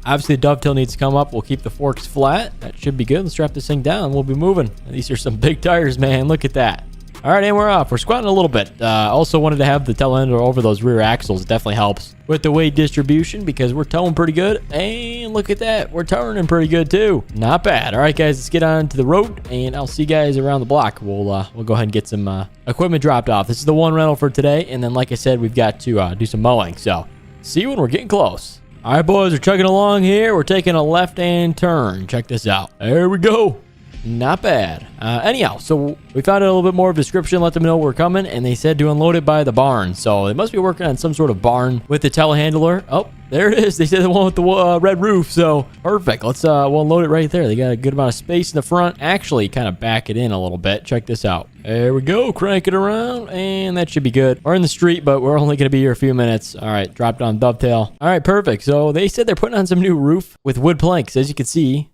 Obviously, the dovetail needs to come up. We'll keep the forks flat. That should be good. Let's strap this thing down. We'll be moving. These are some big tires, man. Look at that. All right, and we're off. We're squatting a little bit. Also wanted to have the telehandler over those rear axles. It definitely helps with the weight distribution because we're towing pretty good. And look at that. We're turning pretty good too. Not bad. All right, guys, let's get on to the road, and I'll see you guys around the block. We'll go ahead and get some equipment dropped off. This is the one rental for today, and then, like I said, we've got to do some mowing. So see you when we're getting close. All right, boys, we're chugging along here. We're taking a left-hand turn. Check this out. There we go. Not bad. Anyhow, so we found out a little bit more of a description, let them know we're coming, and they said to unload it by the barn. So they must be working on some sort of barn with the telehandler. Oh, there it is. They said the one with the red roof. So perfect. Let's we'll unload it right there. They got a good amount of space in the front. Actually, kind of back it in a little bit. Check this out. There we go. Crank it around, and that should be good. We're in the street, but we're only going to be here a few minutes. All right, dropped on dovetail. All right, perfect. So they said they're putting on some new roof with wood planks, as you can see.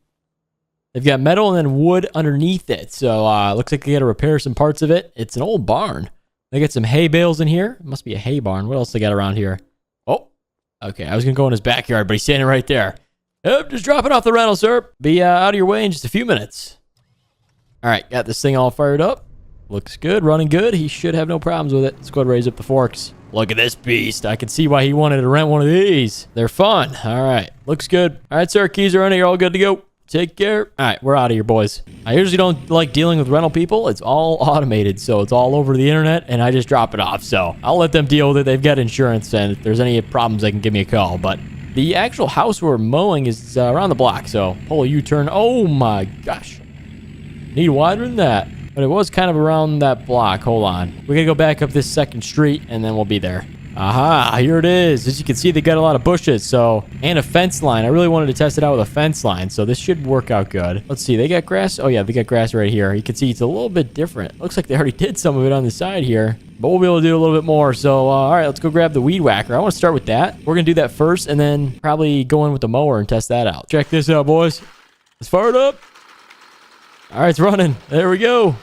They've got metal and then wood underneath it. So looks like they got to repair some parts of it. It's an old barn. They got some hay bales in here. It must be a hay barn. What else they got around here? Oh, okay. I was going to go in his backyard, but he's standing right there. Yep, just dropping off the rental, sir. Be out of your way in just a few minutes. All right, got this thing all fired up. Looks good, running good. He should have no problems with it. Let's go ahead and raise up the forks. Look at this beast. I can see why he wanted to rent one of these. They're fun. All right, looks good. All right, sir, keys are on it. You're all good to go. Take care. All right, we're out of here, boys. I usually don't like dealing with rental people. It's all automated, so it's all over the internet, and I just drop it off. So I'll let them deal with it. They've got insurance, and if there's any problems, they can give me a call. But the actual house we're mowing is around the block, so pull a U-turn. Oh, my gosh. Need wider than that. But it was kind of around that block. Hold on. We're going to go back up this 2nd street, and then we'll be there. Aha, here it is. As you can see, they got a lot of bushes, so, and a fence line. I really wanted to test it out with a fence line, so this should work out good. Let's see, they got grass. Oh yeah, they got grass right here. You can see it's a little bit different. Looks like they already did some of it on the side here, but we'll be able to do a little bit more. So, all right, let's go grab the weed whacker. I want to start with that. We're going to do that first, and then probably go in with the mower and test that out. Check this out, boys. Let's fire it up. All right, it's running. There we go.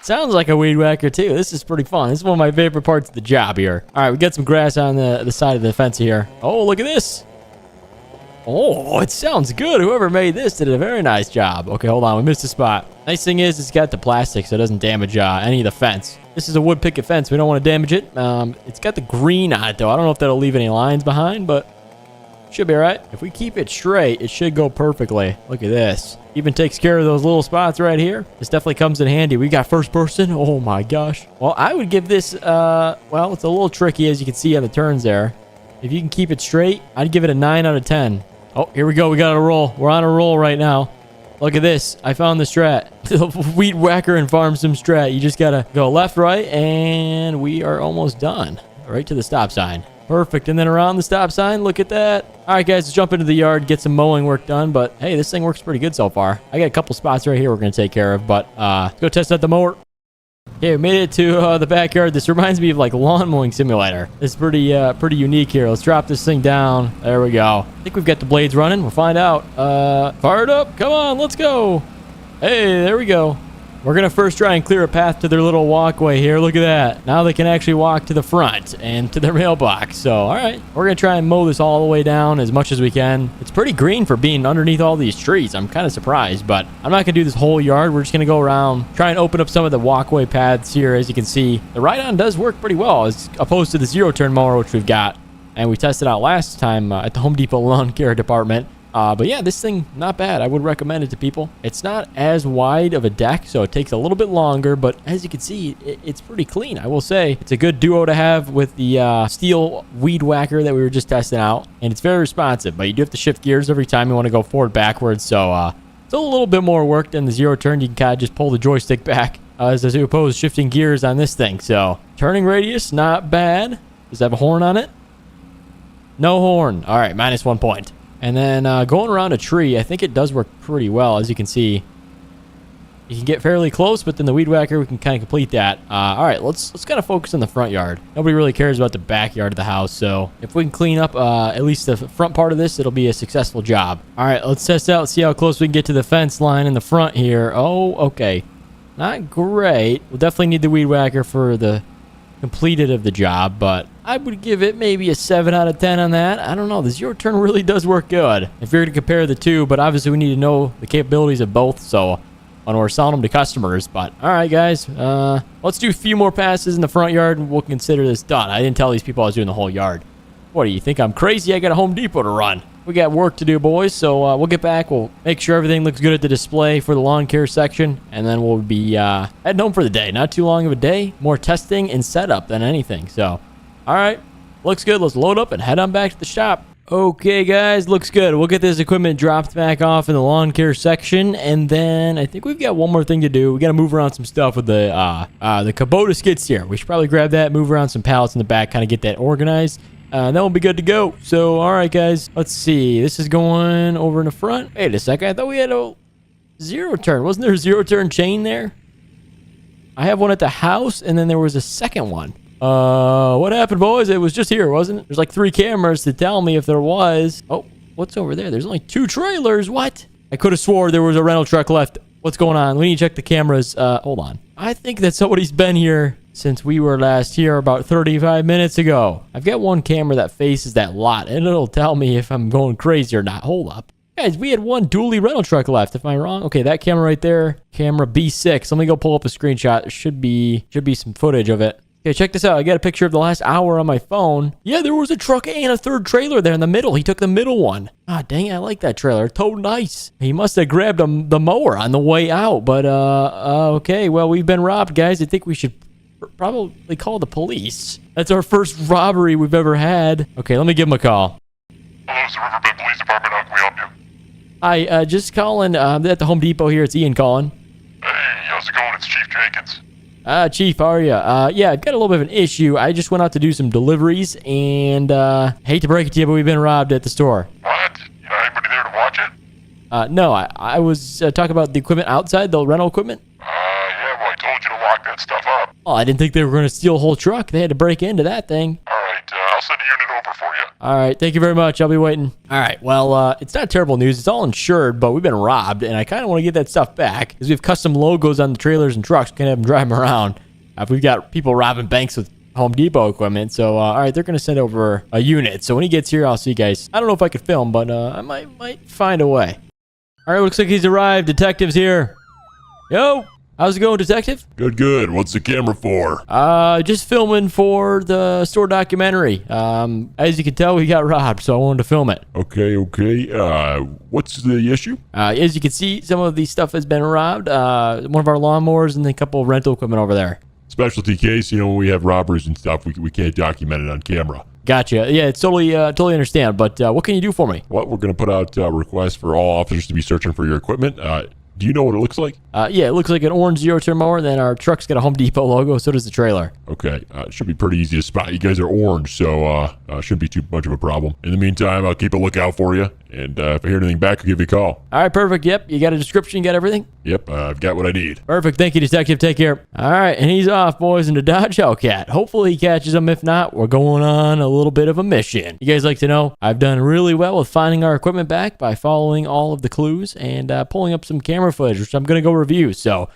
Sounds like a weed whacker too. This is pretty fun. This is one of my favorite parts of the job here. All right, we got some grass on the side of the fence here. Oh, look at this. Oh, it sounds good. Whoever made this did a very nice job. Okay, hold on. We missed a spot. Nice thing is it's got the plastic so it doesn't damage any of the fence. This is a wood picket fence. We don't want to damage it. It's got the green on it, though. I don't know if that'll leave any lines behind, but should be all right. If we keep it straight, it should go perfectly. Look at this. Even takes care of those little spots right here. This definitely comes in handy. We got first person. Oh, my gosh. Well, I would give this, well, it's a little tricky, as you can see on the turns there. If you can keep it straight, I'd give it a 9 out of 10. Oh, here we go. We got a roll. We're on a roll right now. Look at this. I found the strat. The weed whacker and farm sim strat. You just got to go left, right, and we are almost done. Right to the stop sign. Perfect. And then around the stop sign. Look at that. All right, guys. Let's jump into the yard, get some mowing work done. But, hey, this thing works pretty good so far. I got a couple spots right here we're going to take care of. But let's go test out the mower. Okay, we made it to the backyard. This reminds me of like lawn mowing simulator. It's pretty unique here. Let's drop this thing down. There we go. I think we've got the blades running. We'll find out. Fire it up. Come on, let's go. Hey, there we go. We're going to first try and clear a path to their little walkway here. Look at that. Now they can actually walk to the front and to their mailbox. So, all right. We're going to try and mow this all the way down as much as we can. It's pretty green for being underneath all these trees. I'm kind of surprised, but I'm not going to do this whole yard. We're just going to go around, try and open up some of the walkway paths here. As you can see, the ride-on does work pretty well as opposed to the zero-turn mower, which we've got. And we tested out last time at the Home Depot lawn care department. But yeah, this thing, not bad. I would recommend it to people. It's not as wide of a deck, so it takes a little bit longer. But as you can see, it's pretty clean. I will say it's a good duo to have with the steel weed whacker that we were just testing out. And it's very responsive, but you do have to shift gears every time you want to go forward, backwards. So it's a little bit more work than the zero turn. You can kind of just pull the joystick back as opposed to shifting gears on this thing. So turning radius, not bad. Does it have a horn on it? No horn. All right, minus 1 point. And then going around a tree, I think it does work pretty well. As you can see, you can get fairly close, but then the weed whacker, we can kind of complete that. All right, let's kind of focus on the front yard. Nobody really cares about the backyard of the house, so if we can clean up at least the front part of this, it'll be a successful job. All right, let's test out, see how close we can get to the fence line in the front here. Oh, okay. Not great. We'll definitely need the weed whacker for the completed of the job, but I would give it maybe a 7 out of 10 on that. I don't know. The zero turn really does work good if you're going to compare the two, but obviously we need to know the capabilities of both, so when we're selling them to customers. But all right, guys, let's do a few more passes in the front yard and we'll consider this done. I didn't tell these people I was doing the whole yard. What do you think? I'm crazy? I got a Home Depot to run. We got work to do, boys, so we'll get back. We'll make sure everything looks good at the display for the lawn care section, and then we'll be heading home for the day. Not too long of a day. More testing and setup than anything. So, all right. Looks good. Let's load up and head on back to the shop. Okay, guys. Looks good. We'll get this equipment dropped back off in the lawn care section, and then I think we've got one more thing to do. We got to move around some stuff with the Kubota skid steer. We should probably grab that, move around some pallets in the back, kind of get that organized. Then we'll be good to go. So, all right, guys. Let's see. This is going over in the front. Wait a second. I thought we had a zero turn. Wasn't there a zero turn chain there? I have one at the house, and then there was a second one. What happened, boys? It was just here, wasn't it? There's like 3 cameras to tell me if there was. Oh, what's over there? There's only 2 trailers. What? I could have swore there was a rental truck left. What's going on? We need to check the cameras. Hold on. I think that somebody's been here since we were last here about 35 minutes ago. I've got one camera that faces that lot, and it'll tell me if I'm going crazy or not. Hold up. Guys, we had one dually rental truck left. Am I wrong? Okay, that camera right there, camera B6. Let me go pull up a screenshot. There should be some footage of it. Okay, check this out. I got a picture of the last hour on my phone. Yeah, there was a truck and a third trailer there in the middle. He took the middle one. Ah, dang it, I like that trailer. Totally nice. He must have grabbed the mower on the way out. But, okay, well, we've been robbed, guys. I think we should probably call the police. That's our first robbery we've ever had. Okay, let me give him a call. Hello, it's the Riverbend Police Department. How can we help you? Hi, just calling at the Home Depot here. It's Ian calling. Hey, how's it going? It's Chief Jenkins. Chief, how are you? Yeah, I've got a little bit of an issue. I just went out to do some deliveries, and hate to break it to you, but we've been robbed at the store. What? You got anybody there to watch it? No, I was talking about the equipment outside, the rental equipment. Yeah, well, I told you to lock that stuff up. Oh, I didn't think they were going to steal a whole truck. They had to break into that thing. All right, I'll send a unit over for you. All right, thank you very much. I'll be waiting. All right, well, it's not terrible news. It's all insured, but we've been robbed, and I kind of want to get that stuff back because we have custom logos on the trailers and trucks. Can't have them drive them around. If we've got people robbing banks with Home Depot equipment. So, all right, they're going to send over a unit. So when he gets here, I'll see you guys. I don't know if I could film, but I might find a way. All right, looks like he's arrived. Detective's here. Yo, how's it going, detective? Good. What's the camera for? Just filming for the store documentary. As you can tell, we got robbed, so I wanted to film it. Okay. What's the issue? As you can see, some of the stuff has been robbed. One of our lawnmowers and then a couple of rental equipment over there. Specialty case, when we have robberies and stuff, we can't document it on camera. Gotcha. Yeah, it's totally understand. But what can you do for me? Well, we're going to put out a request for all officers to be searching for your equipment. Do you know what it looks like? Yeah, it looks like an orange zero-turn mower. Then our truck's got a Home Depot logo. So does the trailer. Okay. It should be pretty easy to spot. You guys are orange, so shouldn't be too much of a problem. In the meantime, I'll keep a lookout for you. And if I hear anything back, I'll give you a call. All right, perfect. Yep. You got a description? You got everything? Yep. I've got what I need. Perfect. Thank you, detective. Take care. All right. And he's off, boys, into Dodge Hellcat. Hopefully he catches him. If not, we're going on a little bit of a mission. You guys like to know, I've done really well with finding our equipment back by following all of the clues and pulling up some camera footage, which I'm going to go review. So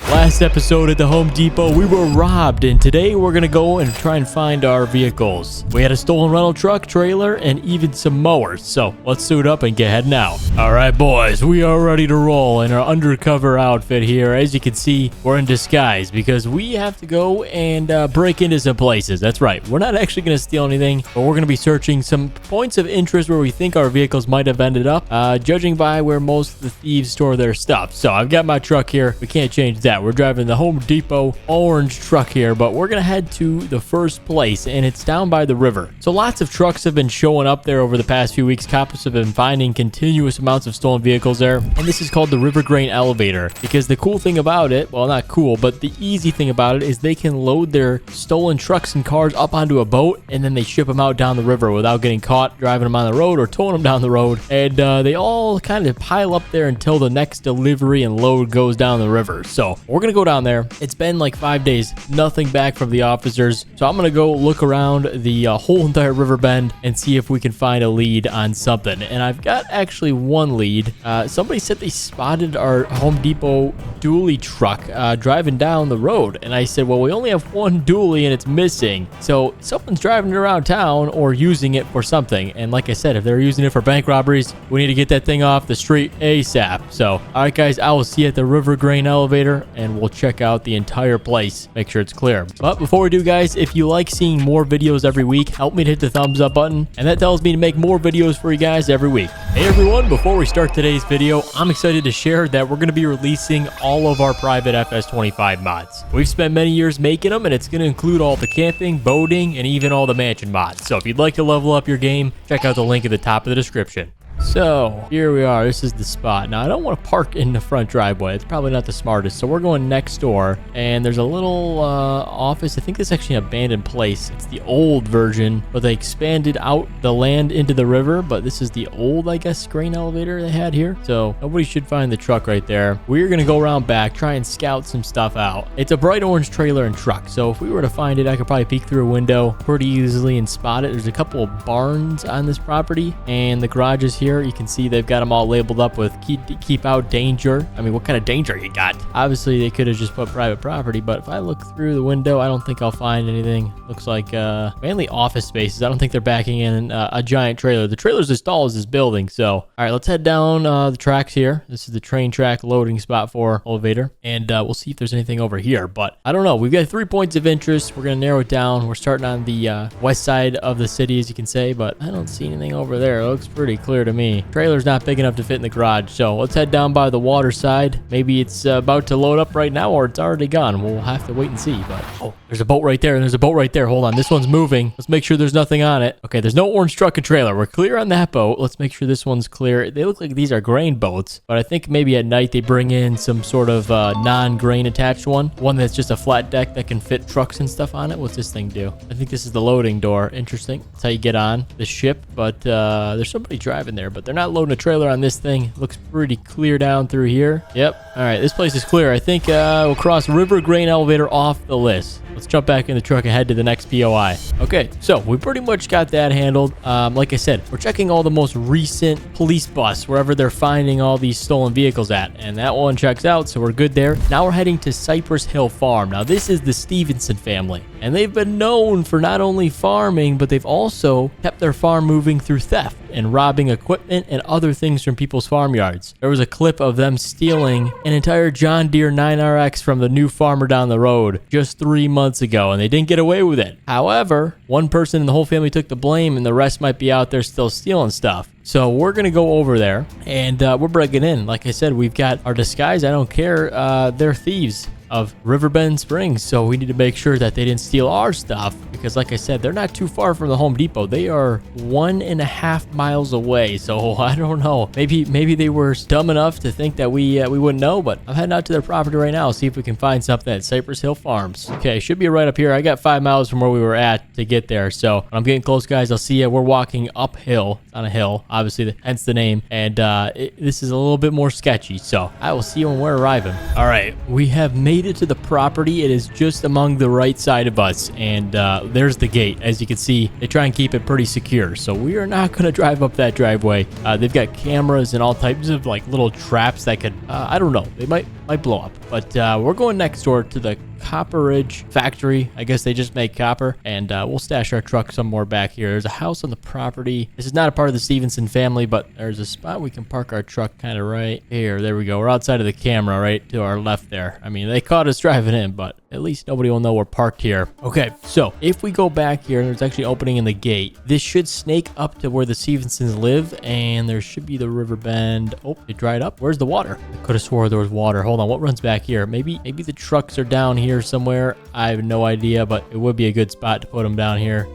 last episode at the Home Depot, we were robbed, and today we're gonna go and try and find our vehicles. We had a stolen rental truck, trailer, and even some mowers. So let's suit up and get heading out. All right, boys, we are ready to roll in our undercover outfit here. As you can see, we're in disguise because we have to go and break into some places. That's right. We're not actually gonna steal anything, but we're gonna be searching some points of interest where we think our vehicles might have ended up, judging by where most of the thieves store their stuff. So I've got my truck here. We can't change that. We're driving the Home Depot orange truck here, but we're gonna head to the first place, and it's down by the river. So lots of trucks have been showing up there over the past few weeks. Cops have been finding continuous amounts of stolen vehicles there, and this is called the River Grain Elevator because the cool thing about it, well, not cool, but the easy thing about it is they can load their stolen trucks and cars up onto a boat, and then they ship them out down the river without getting caught driving them on the road or towing them down the road, and they all kind of pile up there until the next delivery and load goes down the river. So we're gonna go down there. It's been like 5 days, nothing back from the officers. So I'm gonna go look around the whole entire river bend and see if we can find a lead on something. And I've got actually one lead. Somebody said they spotted our Home Depot dually truck driving down the road. And I said, well, we only have one dually and it's missing. So someone's driving it around town or using it for something. And like I said, if they're using it for bank robberies, we need to get that thing off the street ASAP. So, all right, guys, I will see you at the River Grain Elevator and we'll check out the entire place, make sure it's clear. But before we do, guys, if you like seeing more videos every week, help me to hit the thumbs up button, and that tells me to make more videos for you guys every week. Hey everyone, before we start today's video, I'm excited to share that we're going to be releasing all of our private FS25 mods. We've spent many years making them, and it's going to include all the camping, boating, and even all the mansion mods. So if you'd like to level up your game, check out the link at the top of the description. So here we are. This is the spot. Now I don't want to park in the front driveway. It's probably not the smartest. So we're going next door, and there's a little office. I think this is actually an abandoned place. It's the old version, but they expanded out the land into the river. But this is the old, I guess, grain elevator they had here. So nobody should find the truck right there. We're gonna go around back, try and scout some stuff out. It's a bright orange trailer and truck. So if we were to find it, I could probably peek through a window pretty easily and spot it. There's a couple of barns on this property, and the garage is here. You can see they've got them all labeled up with keep out danger. I mean, what kind of danger you got? Obviously, they could have just put private property, but if I look through the window, I don't think I'll find anything. Looks like mainly office spaces. I don't think they're backing in a giant trailer. The trailer's as tall as this building. So, all right, let's head down the tracks here. This is the train track loading spot for elevator, and we'll see if there's anything over here. But I don't know. We've got 3 points of interest. We're gonna narrow it down. We're starting on the west side of the city, as you can say, but I don't see anything over there. It looks pretty clear to me. Trailer's not big enough to fit in the garage, so let's head down by the water side. Maybe it's about to load up right now, or it's already gone. We'll have to wait and see. But oh, there's a boat right there, and there's a boat right there. Hold on, this one's moving. Let's make sure there's nothing on it. Okay, there's no orange truck and trailer. We're clear on that boat. Let's make sure this one's clear. They look like these are grain boats, but I think maybe at night they bring in some sort of non-grain attached one that's just a flat deck that can fit trucks and stuff on it. What's this thing do? I think this is the loading door. Interesting. That's how you get on the ship, but there's somebody driving there. there, but they're not loading a trailer on this thing. Looks pretty clear down through here. Yep. All right, this place is clear. I think we'll cross River Grain Elevator off the list. Let's jump back in the truck and head to the next POI. Okay, so we pretty much got that handled. Like I said, we're checking all the most recent police busts, wherever they're finding all these stolen vehicles at. And that one checks out, so we're good there. Now we're heading to Cypress Hill Farm. Now this is the Stevenson family, and they've been known for not only farming, but they've also kept their farm moving through theft and robbing equipment and other things from people's farmyards. There was a clip of them stealing an entire John Deere 9RX from the new farmer down the road just 3 months ago, and they didn't get away with it. However, one person in the whole family took the blame, and the rest might be out there still stealing stuff. So we're going to go over there, and we're breaking in. Like I said, we've got our disguise. I don't care. They're thieves of Riverbend Springs, so we need to make sure that they didn't steal our stuff, because like I said, they're not too far from the Home Depot. They are 1.5 miles away, so I don't know. Maybe they were dumb enough to think that we wouldn't know, but I'm heading out to their property right now, see if we can find something at Cypress Hill Farms. Okay, should be right up here. I got 5 miles from where we were at to get there, so when I'm getting close, guys, I'll see you. We're walking uphill on a hill, obviously, hence the name, and this is a little bit more sketchy, so I will see you when we're arriving. All right, we have made it to the property. It is just among the right side of us, and there's the gate. As you can see, they try and keep it pretty secure, so we are not going to drive up that driveway. They've got cameras and all types of like little traps that could I don't know, they might blow up, but we're going next door to the Copperidge factory. I guess they just make copper, and we'll stash our truck somewhere back here. There's a house on the property. This is not a part of the Stevenson family, but there's a spot we can park our truck kind of right here. There we go. We're outside of the camera right to our left there. I mean, they caught us driving in, but at least nobody will know we're parked here. Okay, so if we go back here, there's actually opening in the gate. This should snake up to where the Stevensons live, and there should be the river bend. Oh, it dried up. Where's the water? I could have swore there was water. Hold on, what runs back here? Maybe the trucks are down here somewhere. I have no idea, but it would be a good spot to put them down here.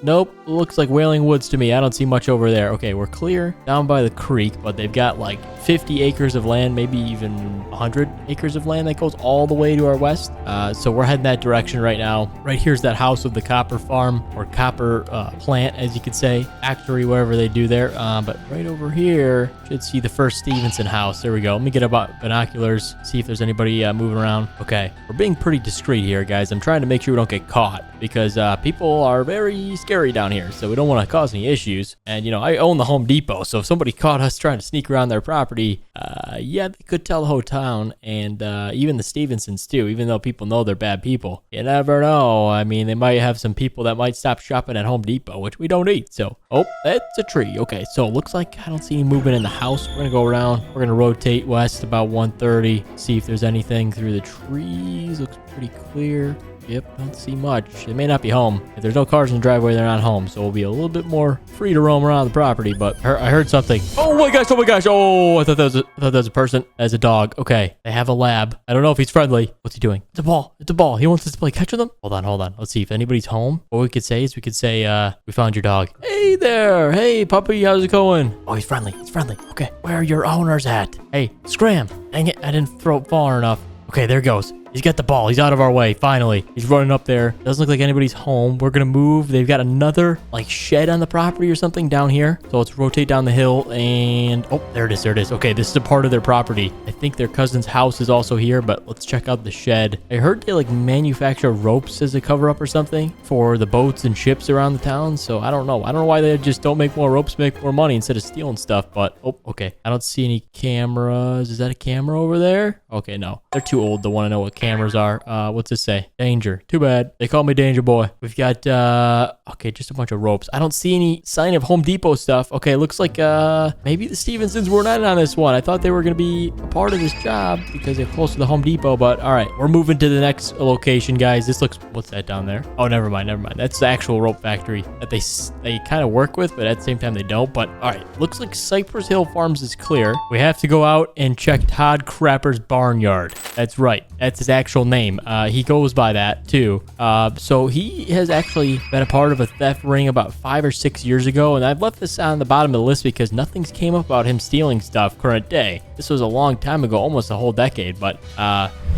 Nope. Looks like Wailing Woods to me. I don't see much over there. Okay, we're clear down by the creek, but they've got like 50 acres of land, maybe even 100 acres of land that goes all the way to our west. So we're heading that direction right now. Right here's that house with the copper farm, or copper plant, as you could say, factory, whatever they do there. But right over here, should see the first Stevenson house. There we go. Let me get about binoculars, see if there's anybody moving around. Okay, we're being pretty discreet here, guys. I'm trying to make sure we don't get caught, because people are very scary down here, so we don't want to cause any issues. And you know, I own the Home Depot, so if somebody caught us trying to sneak around their property, yeah, they could tell the whole town, and even the Stevensons too, even though people know they're bad people. You never know. I mean, they might have some people that might stop shopping at Home Depot, which we don't eat. So, oh, that's a tree. Okay, so it looks like I don't see any movement in the house. We're gonna go around. We're gonna rotate west about 130, see if there's anything through the trees. Looks pretty clear. Yep, don't see much. They may not be home. If there's no cars in the driveway, they're not home. So we'll be a little bit more free to roam around the property. But I heard something. Oh my gosh! Oh my gosh! Oh, I thought that was a person. That's a dog. Okay, they have a lab. I don't know if he's friendly. What's he doing? It's a ball. It's a ball. He wants us to play catch with him. Hold on. Let's see if anybody's home. What we could say is we found your dog. Hey there. Hey puppy, how's it going? Oh, he's friendly. Okay, where are your owners at? Hey, scram! Dang it! I didn't throw it far enough. Okay, there it goes. He's got the ball. He's out of our way. Finally. He's running up there. Doesn't look like anybody's home. We're going to move. They've got another like shed on the property or something down here. So let's rotate down the hill and... oh, there it is. Okay, this is a part of their property. I think their cousin's house is also here, but let's check out the shed. I heard they like manufacture ropes as a cover up or something for the boats and ships around the town. So I don't know. I don't know why they just don't make more ropes, make more money instead of stealing stuff. But, oh, okay. I don't see any cameras. Is that a camera over there? Okay, no. They're too old to want to know what cameras are. What's this say? Danger. Too bad. They call me Danger Boy. We've got okay, just a bunch of ropes. I don't see any sign of Home Depot stuff. Okay, looks like maybe the Stevensons were not on this one. I thought they were gonna be a part of this job because they're close to the Home Depot, but all right, we're moving to the next location, guys. This looks... what's that down there? Oh, never mind. That's the actual rope factory that they kind of work with, but at the same time they don't. But all right, looks like Cypress Hill Farms is clear. We have to go out and check Todd Crapper's barnyard. That's right. That's his actual name. He goes by that too. So he has actually been a part of a theft ring about 5 or 6 years ago, and I've left this on the bottom of the list because nothing's came up about him stealing stuff current day. This was a long time ago, almost a whole decade, but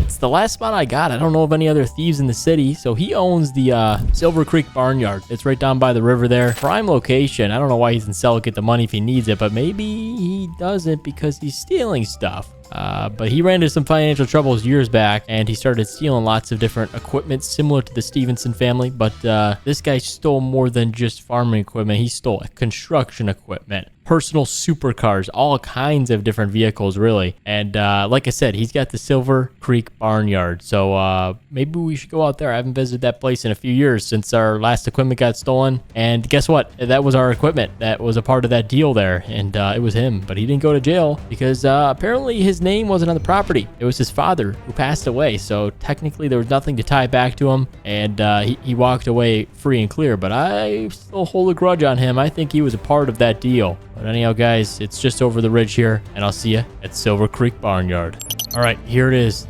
It's the last spot I got. I don't know of any other thieves in the city. So he owns the Silver Creek Barnyard. It's right down by the river there. Prime location. I don't know why he doesn't sell it, get the money if he needs it, but maybe he doesn't because he's stealing stuff. But he ran into some financial troubles years back, and he started stealing lots of different equipment similar to the Stevenson family. But this guy stole more than just farming equipment. He stole construction equipment, personal supercars, all kinds of different vehicles, really. And like I said, he's got the Silver Creek Barnyard. So maybe we should go out there. I haven't visited that place in a few years since our last equipment got stolen. And guess what? That was our equipment. That was a part of that deal there. And it was him. But he didn't go to jail because apparently his name wasn't on the property. It was his father who passed away. So technically there was nothing to tie back to him. And he walked away free and clear. But I still hold a grudge on him. I think he was a part of that deal. But anyhow, guys, it's just over the ridge here, and I'll see you at Silver Creek Barnyard. All right, here it is.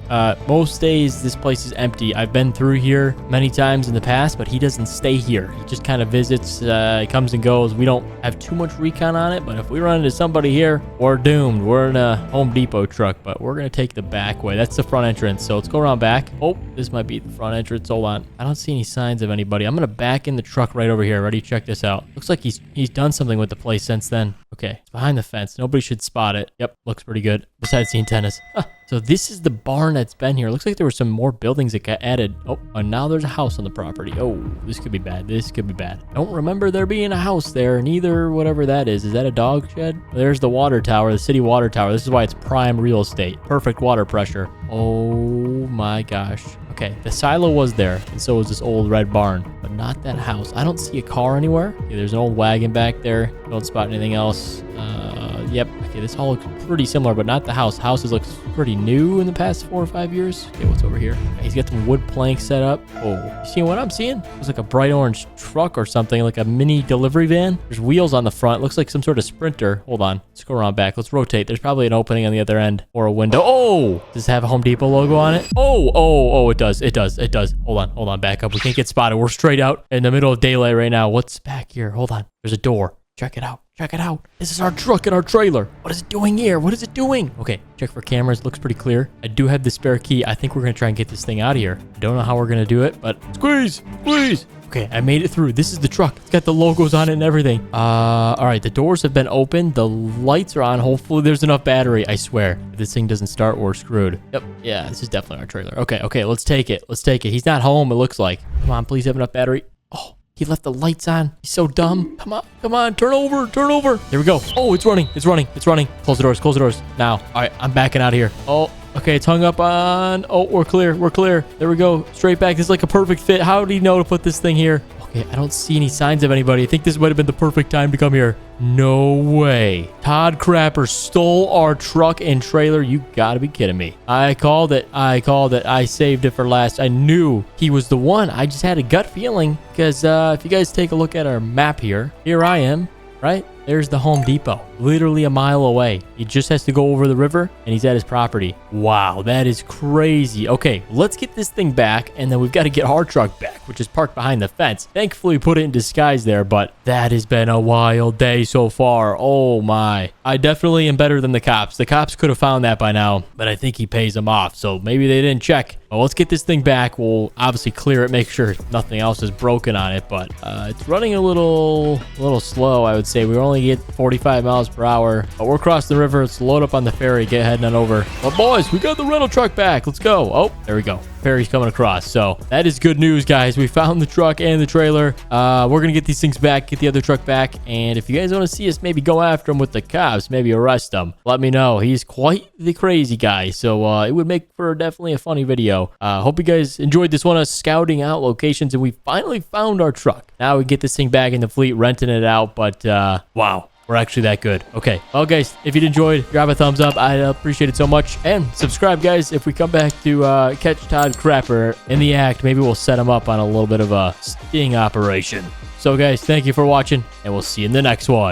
Most days, this place is empty. I've been through here many times in the past, but he doesn't stay here. He just kind of visits, he comes and goes. We don't have too much recon on it, but if we run into somebody here, we're doomed. We're in a Home Depot truck, but we're going to take the back way. That's the front entrance, so let's go around back. Oh, this might be the front entrance. Hold on. I don't see any signs of anybody. I'm going to back in the truck right over here. Ready? Check this out. Looks like he's done something with the place since then. Okay, it's behind the fence. Nobody should spot it. Yep, looks pretty good. Besides the antennas. So this is the barn that's been here. Looks like there were some more buildings that got added. Oh, and now there's a house on the property. Oh, this could be bad. This could be bad. I don't remember there being a house there, neither whatever that is. Is that a dog shed? There's the water tower, the city water tower. This is why it's prime real estate. Perfect water pressure. Oh my gosh. Okay, the silo was there, and so was this old red barn, but not that house. I don't see a car anywhere. Okay, there's an old wagon back there. Don't spot anything else. Yep. Okay, this all looks pretty similar, but not the house. Houses looks pretty new in the past 4 or 5 years. Okay, what's over here? He's got some wood planks set up. Oh, you seeing what I'm seeing? It's like a bright orange truck or something, like a mini delivery van. There's wheels on the front. Looks like some sort of Sprinter. Hold on. Let's go around back. Let's rotate. There's probably an opening on the other end or a window. Oh, does it have a Home Depot logo on it? Oh, it does. It does. Hold on. Back up. We can't get spotted. We're straight out in the middle of daylight right now. What's back here? Hold on. There's a door. Check it out. This is our truck and our trailer. What is it doing here? What is it doing? Okay, check for cameras. Looks pretty clear. I do have the spare key. I think we're going to try and get this thing out of here. I don't know how we're going to do it, but squeeze. Okay, I made it through. This is the truck. It's got the logos on it and everything. All right, the doors have been opened. The lights are on. Hopefully there's enough battery. I swear. If this thing doesn't start, we're screwed. Yep, yeah, this is definitely our trailer. Okay, let's take it. He's not home, it looks like. Come on, please have enough battery. Oh, he left the lights on. He's so dumb. Come on, turn over. There we go. Oh, it's running. Close the doors. Now. All right, I'm backing out of here. Oh, okay, it's hung up on. Oh, we're clear. There we go. Straight back. This is like a perfect fit. How did he know to put this thing here? Okay, I don't see any signs of anybody. I think this might have been the perfect time to come here. No way. Todd Crapper stole our truck and trailer. You gotta be kidding me. I called it. I saved it for last. I knew he was the one. I just had a gut feeling because if you guys take a look at our map here I am, right? There's the Home Depot, literally a mile away. He just has to go over the river and he's at his property. Wow, that is crazy. Okay, let's get this thing back and then we've got to get our truck back, which is parked behind the fence. Thankfully, we put it in disguise there, but that has been a wild day so far. Oh my. I definitely am better than the cops. The cops could have found that by now, but I think he pays them off, so maybe they didn't check. Well, let's get this thing back. We'll obviously clear it, make sure nothing else is broken on it, but it's running a little slow, I would say. We only get 45 miles per hour, but we're crossing the river. Let's load up on the ferry, get heading on over. Well, boys, we got the rental truck back. Let's go. Oh, there we go. Ferry's coming across. So that is good news, guys. We found the truck and the trailer. We're going to get these things back, get the other truck back. And if you guys want to see us maybe go after him with the cops, maybe arrest him, let me know. He's quite the crazy guy. So it would make for definitely a funny video. Hope you guys enjoyed this one, us scouting out locations. And we finally found our truck. Now we get this thing back in the fleet, renting it out. But wow. We're actually that good. Okay. Well, guys, if you enjoyed, grab a thumbs up. I'd appreciate it so much. And subscribe, guys. If we come back to catch Todd Crapper in the act, maybe we'll set him up on a little bit of a sting operation. So, guys, thank you for watching, and we'll see you in the next one.